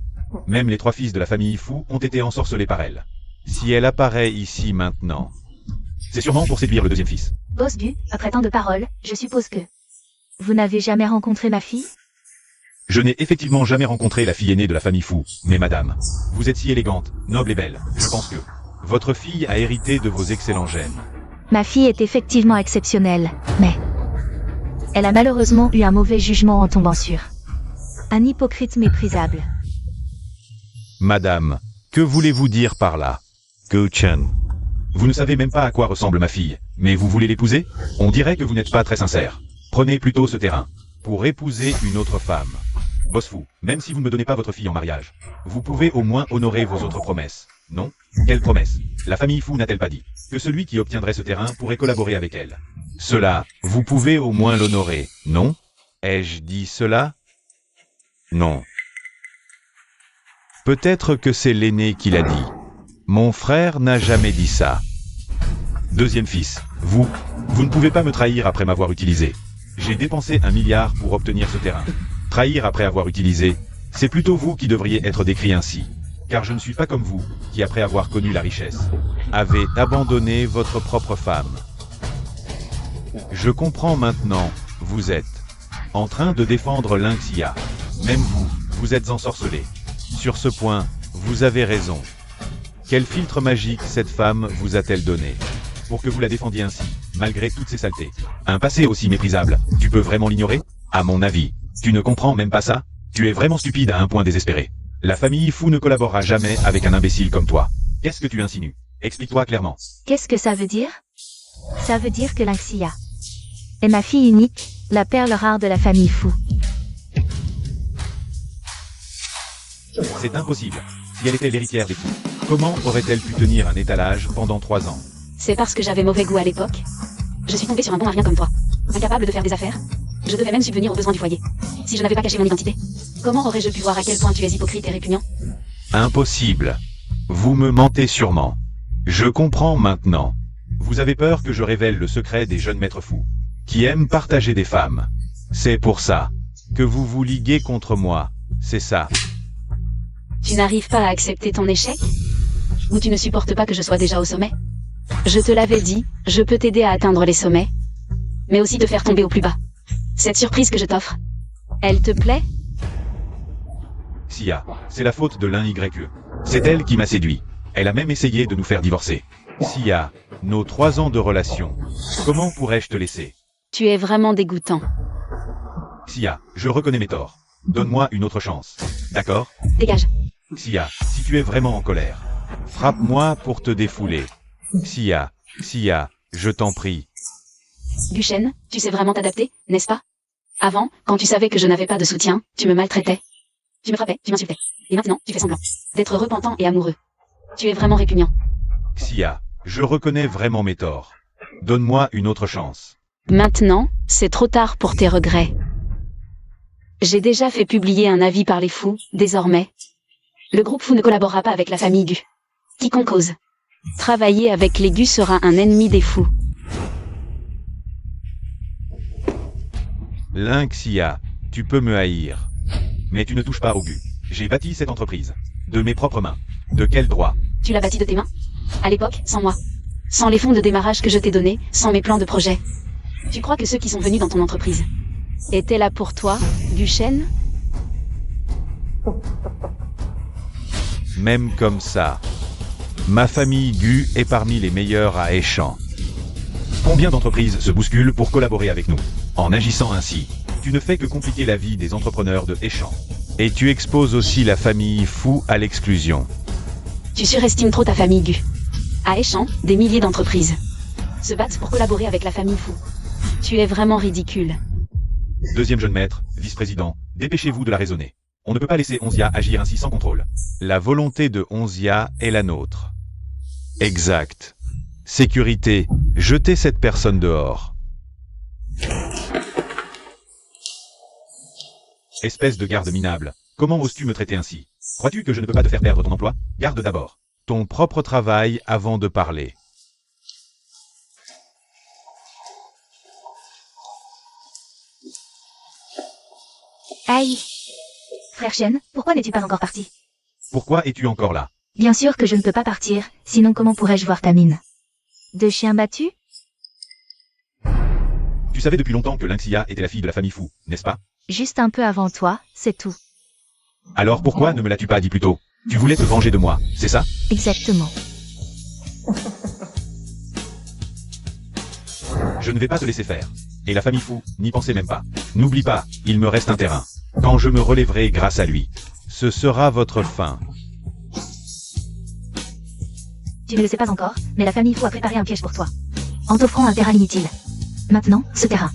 Même les 3 fils de la famille fou ont été ensorcelés par elle. Si elle apparaît ici maintenant, c'est sûrement pour séduire le 2e fils. Bosgu, après tant de paroles, je suppose que vous n'avez jamais rencontré ma fille? Je n'ai effectivement jamais rencontré la fille aînée de la famille fou, mais madame, vous êtes si élégante, noble et belle, je pense que votre fille a hérité de vos excellents gènes. Ma fille est effectivement exceptionnelle, mais elle a malheureusement eu un mauvais jugement en tombant sur un hypocrite méprisable. Madame, que voulez-vous dire par là? Que Chen. Vous ne savez même pas à quoi ressemble ma fille, mais vous voulez l'épouser? On dirait que vous n'êtes pas très sincère. Prenez plutôt ce terrain pour épouser une autre femme. Boss fou, même si vous ne me donnez pas votre fille en mariage, vous pouvez au moins honorer vos autres promesses, non? Quelle promesse? La famille fou n'a-t-elle pas dit que celui qui obtiendrait ce terrain pourrait collaborer avec elle? Cela, vous pouvez au moins l'honorer, non? Ai-je dit cela? Non. Peut-être que c'est l'aîné qui l'a dit. Mon frère n'a jamais dit ça. 2e fils, vous ne pouvez pas me trahir après m'avoir utilisé. J'ai dépensé 1 milliard pour obtenir ce terrain. Trahir après avoir utilisé, c'est plutôt vous qui devriez être décrit ainsi. Car je ne suis pas comme vous, qui après avoir connu la richesse, avez abandonné votre propre femme. Je comprends maintenant, vous êtes en train de défendre Lynxia. Même vous, vous êtes ensorcelé. Sur ce point, vous avez raison. Quel filtre magique cette femme vous a-t-elle donné pour que vous la défendiez ainsi, malgré toutes ces saletés? Un passé aussi méprisable, tu peux vraiment l'ignorer? À mon avis, tu ne comprends même pas ça? Tu es vraiment stupide à un point désespéré. La famille fou ne collaborera jamais avec un imbécile comme toi. Qu'est-ce que tu insinues? Explique-toi clairement. Qu'est-ce que ça veut dire? Ça veut dire que Lynxia est ma fille unique, la perle rare de la famille fou. C'est impossible. Si elle était l'héritière des fous, comment aurait-elle pu tenir un étalage pendant 3 ans? C'est parce que j'avais mauvais goût à l'époque. Je suis tombée sur un bon à rien comme toi. Incapable de faire des affaires. Je devais même subvenir aux besoins du foyer. Si je n'avais pas caché mon identité, comment aurais-je pu voir à quel point tu es hypocrite et répugnant? Impossible. Vous me mentez sûrement. Je comprends maintenant. Vous avez peur que je révèle le secret des jeunes maîtres fous, qui aiment partager des femmes. C'est pour ça que vous vous liguez contre moi, c'est ça. Tu n'arrives pas à accepter ton échec? Ou tu ne supportes pas que je sois déjà au sommet? Je te l'avais dit, je peux t'aider à atteindre les sommets, mais aussi te faire tomber au plus bas. Cette surprise que je t'offre, elle te plaît? Sia, c'est la faute de l'un YE. C'est elle qui m'a séduit. Elle a même essayé de nous faire divorcer. Sia, nos 3 ans de relation. Comment pourrais-je te laisser? Tu es vraiment dégoûtant. Sia, je reconnais mes torts. Donne-moi une autre chance. D'accord? Dégage. Sia, si tu es vraiment en colère, frappe-moi pour te défouler. Sia, je t'en prie. Guchen, tu sais vraiment t'adapter, n'est-ce pas? Avant, quand tu savais que je n'avais pas de soutien, tu me maltraitais. Tu me frappais, tu m'insultais. Et maintenant, tu fais semblant d'être repentant et amoureux. Tu es vraiment répugnant. Sia, je reconnais vraiment mes torts. Donne-moi une autre chance. Maintenant, c'est trop tard pour tes regrets. J'ai déjà fait publier un avis par les fous, désormais. Le groupe fou ne collaborera pas avec la famille Gu. Quiconque ose travailler avec les Gu sera un ennemi des fous. Lynx Sia, tu peux me haïr. Mais tu ne touches pas au Gu. J'ai bâti cette entreprise. De mes propres mains. De quel droit? Tu l'as bâti de tes mains? À l'époque, sans moi. Sans les fonds de démarrage que je t'ai donnés, sans mes plans de projet. Tu crois que ceux qui sont venus dans ton entreprise étaient là pour toi, Guchen? Même comme ça. Ma famille Gu est parmi les meilleures à Échamps. Combien d'entreprises se bousculent pour collaborer avec nous? En agissant ainsi, tu ne fais que compliquer la vie des entrepreneurs de Échamps. Et tu exposes aussi la famille Fou à l'exclusion. Tu surestimes trop ta famille Gu. À Échamps, des milliers d'entreprises se battent pour collaborer avec la famille Fou. Tu es vraiment ridicule. Deuxième jeune maître, vice-président, dépêchez-vous de la raisonner. On ne peut pas laisser Onzia agir ainsi sans contrôle. La volonté de Onzia est la nôtre. Exact. Sécurité, jetez cette personne dehors. Espèce de garde minable, comment oses-tu me traiter ainsi? Crois-tu que je ne peux pas te faire perdre ton emploi? Garde d'abord ton propre travail avant de parler. Aïe. Frère Shen, pourquoi n'es-tu pas encore parti? Pourquoi es-tu encore là? Bien sûr que je ne peux pas partir, sinon comment pourrais-je voir ta mine? De chien battu? Tu savais depuis longtemps que Lynxia était la fille de la famille Fou, n'est-ce pas? Juste un peu avant toi, c'est tout. Alors pourquoi ne me l'as-tu pas dit plus tôt? Tu voulais te venger de moi, c'est ça? Exactement. Je ne vais pas te laisser faire. Et la famille Fou, n'y pensez même pas. N'oublie pas, il me reste un terrain. Quand je me relèverai grâce à lui, ce sera votre fin. Tu ne le sais pas encore, mais la famille Fou a préparé un piège pour toi. En t'offrant un terrain inutile. Maintenant, ce terrain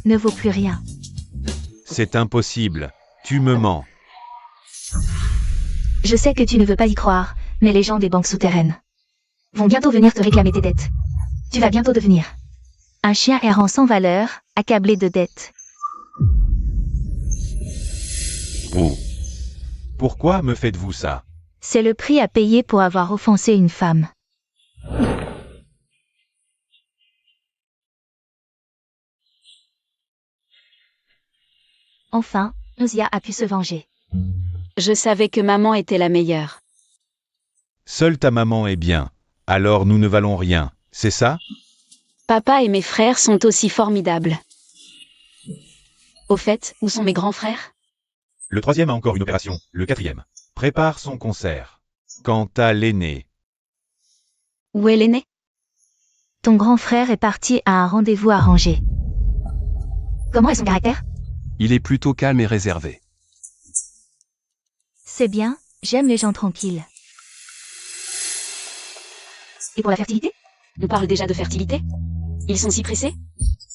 ne vaut plus rien. C'est impossible. Tu me mens. Je sais que tu ne veux pas y croire, mais les gens des banques souterraines vont bientôt venir te réclamer tes dettes. Tu vas bientôt devenir un chien errant sans valeur, accablé de dettes. Vous. Pourquoi me faites-vous ça? C'est le prix à payer pour avoir offensé une femme. Enfin, Onzia a pu se venger. Je savais que maman était la meilleure. Seule ta maman est bien. Alors nous ne valons rien, c'est ça? Papa et mes frères sont aussi formidables. Au fait, où sont mes grands frères? Le troisième a encore une opération, le quatrième prépare son concert. Quant à l'aîné, Où est l'aîné? Ton grand frère est parti à un rendez-vous arrangé. Comment est son caractère? Il est plutôt calme et réservé. C'est bien, j'aime les gens tranquilles. Et pour la fertilité? On parle déjà de fertilité? Ils sont si pressés?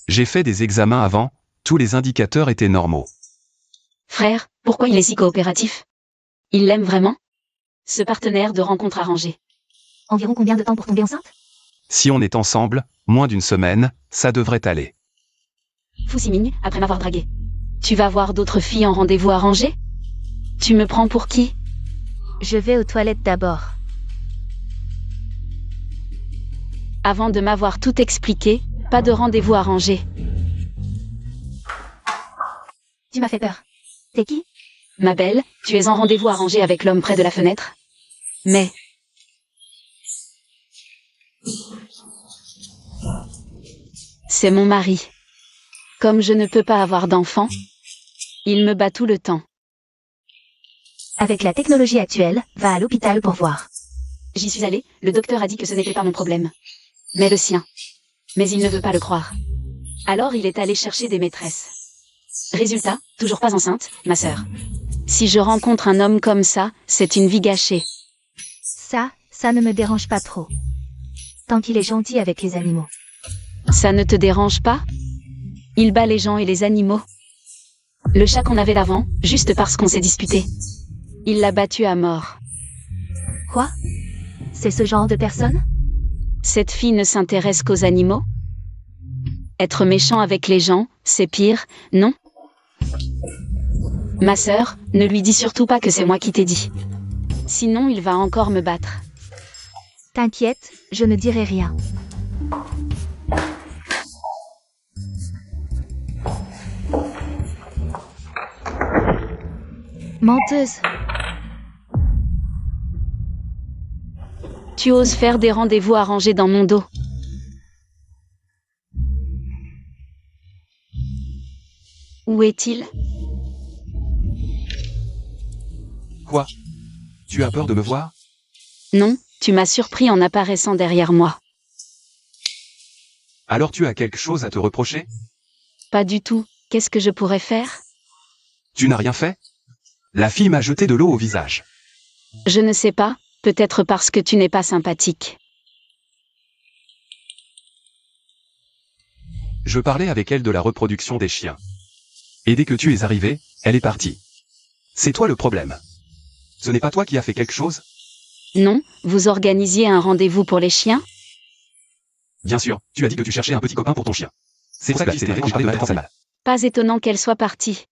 J'ai fait des examens avant, tous les indicateurs étaient normaux. Frère, pourquoi il est si coopératif? Il l'aime vraiment? Ce partenaire de rencontre arrangé. Environ combien de temps pour tomber enceinte? Si on est ensemble, moins d'une semaine, ça devrait aller. Fu Siming, après m'avoir dragué. Tu vas voir d'autres filles en rendez-vous arrangé? Tu me prends pour qui? Je vais aux toilettes d'abord. Avant de m'avoir tout expliqué, pas de rendez-vous arrangé. Tu m'as fait peur. T'es qui? Ma belle, tu es en rendez-vous arrangé avec l'homme près de la fenêtre. Mais... c'est mon mari. Comme je ne peux pas avoir d'enfant, il me bat tout le temps. Avec la technologie actuelle, va à l'hôpital pour voir. J'y suis allée, le docteur a dit que ce n'était pas mon problème. Mais le sien. Mais il ne veut pas le croire. Alors il est allé chercher des maîtresses. Résultat, toujours pas enceinte, ma sœur. Si je rencontre un homme comme ça, c'est une vie gâchée. Ça ne me dérange pas trop. Tant qu'il est gentil avec les animaux. Ça ne te dérange pas? Il bat les gens et les animaux. Le chat qu'on avait d'avant, juste parce qu'on s'est disputé. Il l'a battu à mort. Quoi? C'est ce genre de personne? Cette fille ne s'intéresse qu'aux animaux? Être méchant avec les gens, c'est pire, non? Ma sœur, ne lui dis surtout pas que c'est moi qui t'ai dit. Sinon il va encore me battre. T'inquiète, je ne dirai rien. Menteuse. Tu oses faire des rendez-vous arrangés dans mon dos. Où est-il? Quoi? Tu as peur de me voir? Non, tu m'as surpris en apparaissant derrière moi. Alors tu as quelque chose à te reprocher? Pas du tout, qu'est-ce que je pourrais faire? Tu n'as rien fait? La fille m'a jeté de l'eau au visage. Je ne sais pas, peut-être parce que tu n'es pas sympathique. Je parlais avec elle de la reproduction des chiens. Et dès que tu es arrivé, elle est partie. C'est toi le problème. Ce n'est pas toi qui as fait quelque chose? Non, vous organisiez un rendez-vous pour les chiens? Bien sûr, tu as dit que tu cherchais un petit copain pour ton chien. C'est pour ça qu'il s'est énervé quand j'ai parlé de maltraitance animale. Pas étonnant qu'elle soit partie.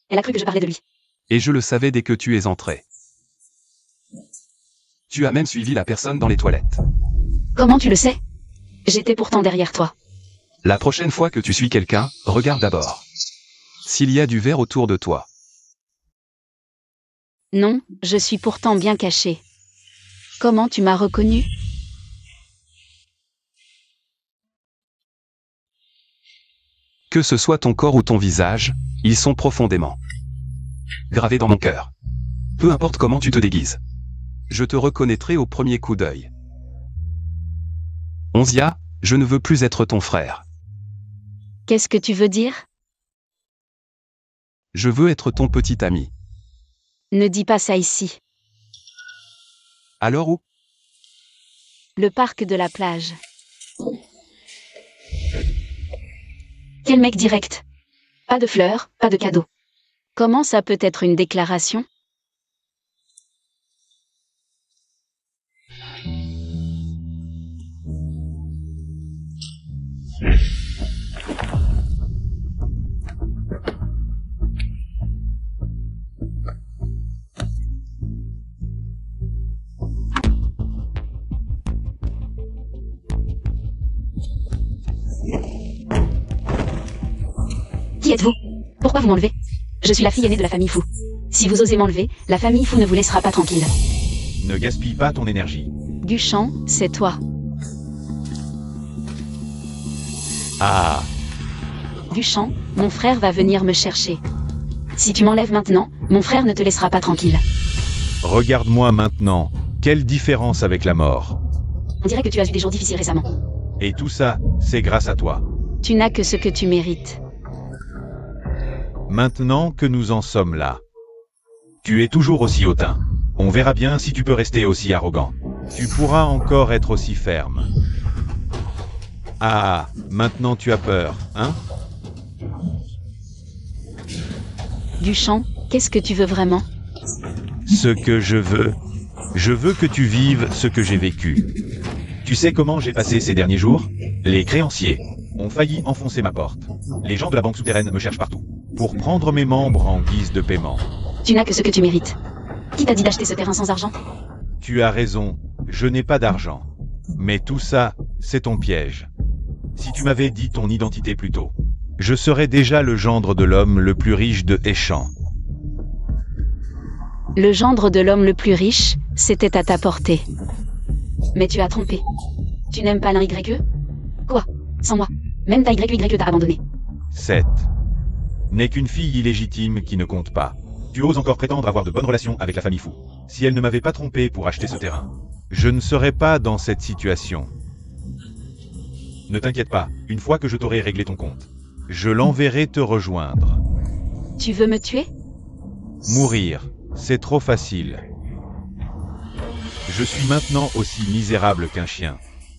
Elle a cru que je parlais de lui. Et je le savais dès que tu es entré. Tu as même suivi la personne dans les toilettes. Comment tu le sais? J'étais pourtant derrière toi. La prochaine fois que tu suis quelqu'un, regarde d'abord. S'il y a du verre autour de toi. Non, je suis pourtant bien cachée. Comment tu m'as reconnu? Que ce soit ton corps ou ton visage, ils sont profondément gravés dans mon cœur. Peu importe comment tu te déguises. Je te reconnaîtrai au premier coup d'œil. Onzia, je ne veux plus être ton frère. Qu'est-ce que tu veux dire? Je veux être ton petit ami. Ne dis pas ça ici. Alors où? Le parc de la plage. Quel mec direct. Pas de fleurs, pas de cadeaux. Comment ça peut être une déclaration? Qui êtes-vous? Pourquoi vous m'enlevez? Je suis la fille aînée de la famille Fou. Si vous osez m'enlever, la famille Fou ne vous laissera pas tranquille. Ne gaspille pas ton énergie. Duchamp, c'est toi. Ah, Duchamp, mon frère va venir me chercher. Si tu m'enlèves maintenant, mon frère ne te laissera pas tranquille. regarde-moi maintenant. Quelle différence avec la mort. On dirait que tu as eu des jours difficiles récemment. Et tout ça, c'est grâce à toi. Tu n'as que ce que tu mérites. Maintenant que nous en sommes là. Tu es toujours aussi hautain. On verra bien si tu peux rester aussi arrogant. Tu pourras encore être aussi ferme. Ah, maintenant tu as peur, hein? Duchamp, qu'est-ce que tu veux vraiment? Ce que je veux que tu vives ce que j'ai vécu. Tu sais comment j'ai passé ces derniers jours? Les créanciers ont failli enfoncer ma porte. Les gens de la banque souterraine me cherchent partout, pour prendre mes membres en guise de paiement. Tu n'as que ce que tu mérites. Qui t'a dit d'acheter ce terrain sans argent? Tu as raison, je n'ai pas d'argent. Mais tout ça, c'est ton piège. Si tu m'avais dit ton identité plus tôt, je serais déjà le gendre de l'homme le plus riche de Échamps. Le gendre de l'homme le plus riche, c'était à ta portée. Mais tu as trompé. Tu n'aimes pas l'un YE? Quoi? Sans moi. Même ta YE t'a abandonné. 7. N'est qu'une fille illégitime qui ne compte pas. Tu oses encore prétendre avoir de bonnes relations avec la famille Fou. Si elle ne m'avait pas trompé pour acheter ce terrain, je ne serais pas dans cette situation. Ne t'inquiète pas, une fois que je t'aurai réglé ton compte, je l'enverrai te rejoindre. Tu veux me tuer? Mourir, c'est trop facile. Je suis maintenant aussi misérable qu'un chien.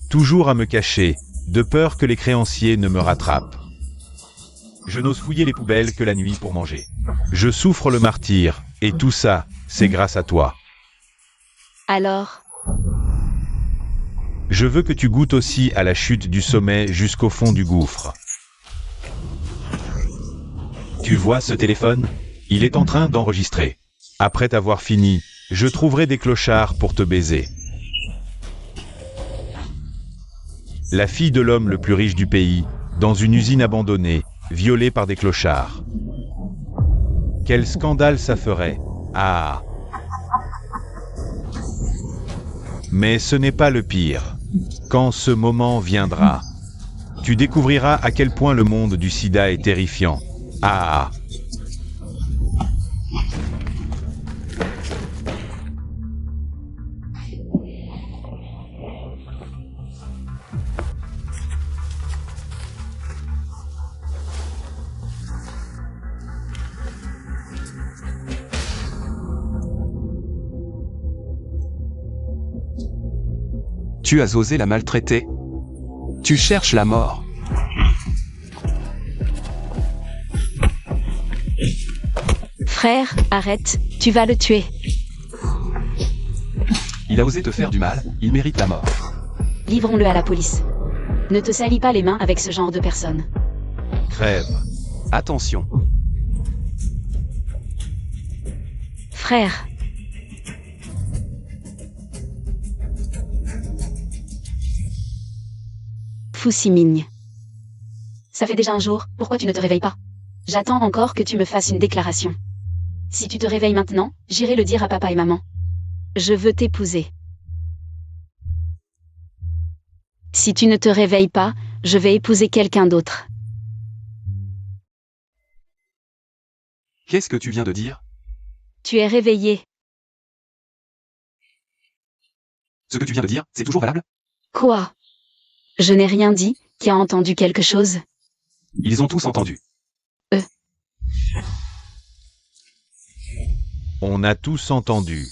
Toujours à me cacher, de peur que les créanciers ne me rattrapent. Je n'ose fouiller les poubelles que la nuit pour manger. Je souffre le martyre, et tout ça, c'est grâce à toi. Alors, Je veux que tu goûtes aussi à la chute du sommet jusqu'au fond du gouffre. Tu vois ce téléphone? Il est en train d'enregistrer. Après t'avoir fini, je trouverai des clochards pour te baiser. La fille de l'homme le plus riche du pays, dans une usine abandonnée, violée par des clochards. Quel scandale ça ferait! Ah! Mais ce n'est pas le pire. Quand ce moment viendra, tu découvriras à quel point le monde du sida est terrifiant. Ah! Tu as osé la maltraiter? Tu cherches la mort. frère, arrête, tu vas le tuer. Il a osé te faire du mal, il mérite la mort. Livrons-le à la police. Ne te salis pas les mains avec ce genre de personnes. Crève. Attention. Frère. Fou Simigne. Ça fait déjà un jour, pourquoi tu ne te réveilles pas? J'attends encore que tu me fasses une déclaration. Si tu te réveilles maintenant, j'irai le dire à papa et maman. Je veux t'épouser. Si tu ne te réveilles pas, je vais épouser quelqu'un d'autre. Qu'est-ce que tu viens de dire? Tu es réveillé. Ce que tu viens de dire, c'est toujours valable? Quoi? Je n'ai rien dit, qui a entendu quelque chose? Ils ont tous entendu. On a tous entendu.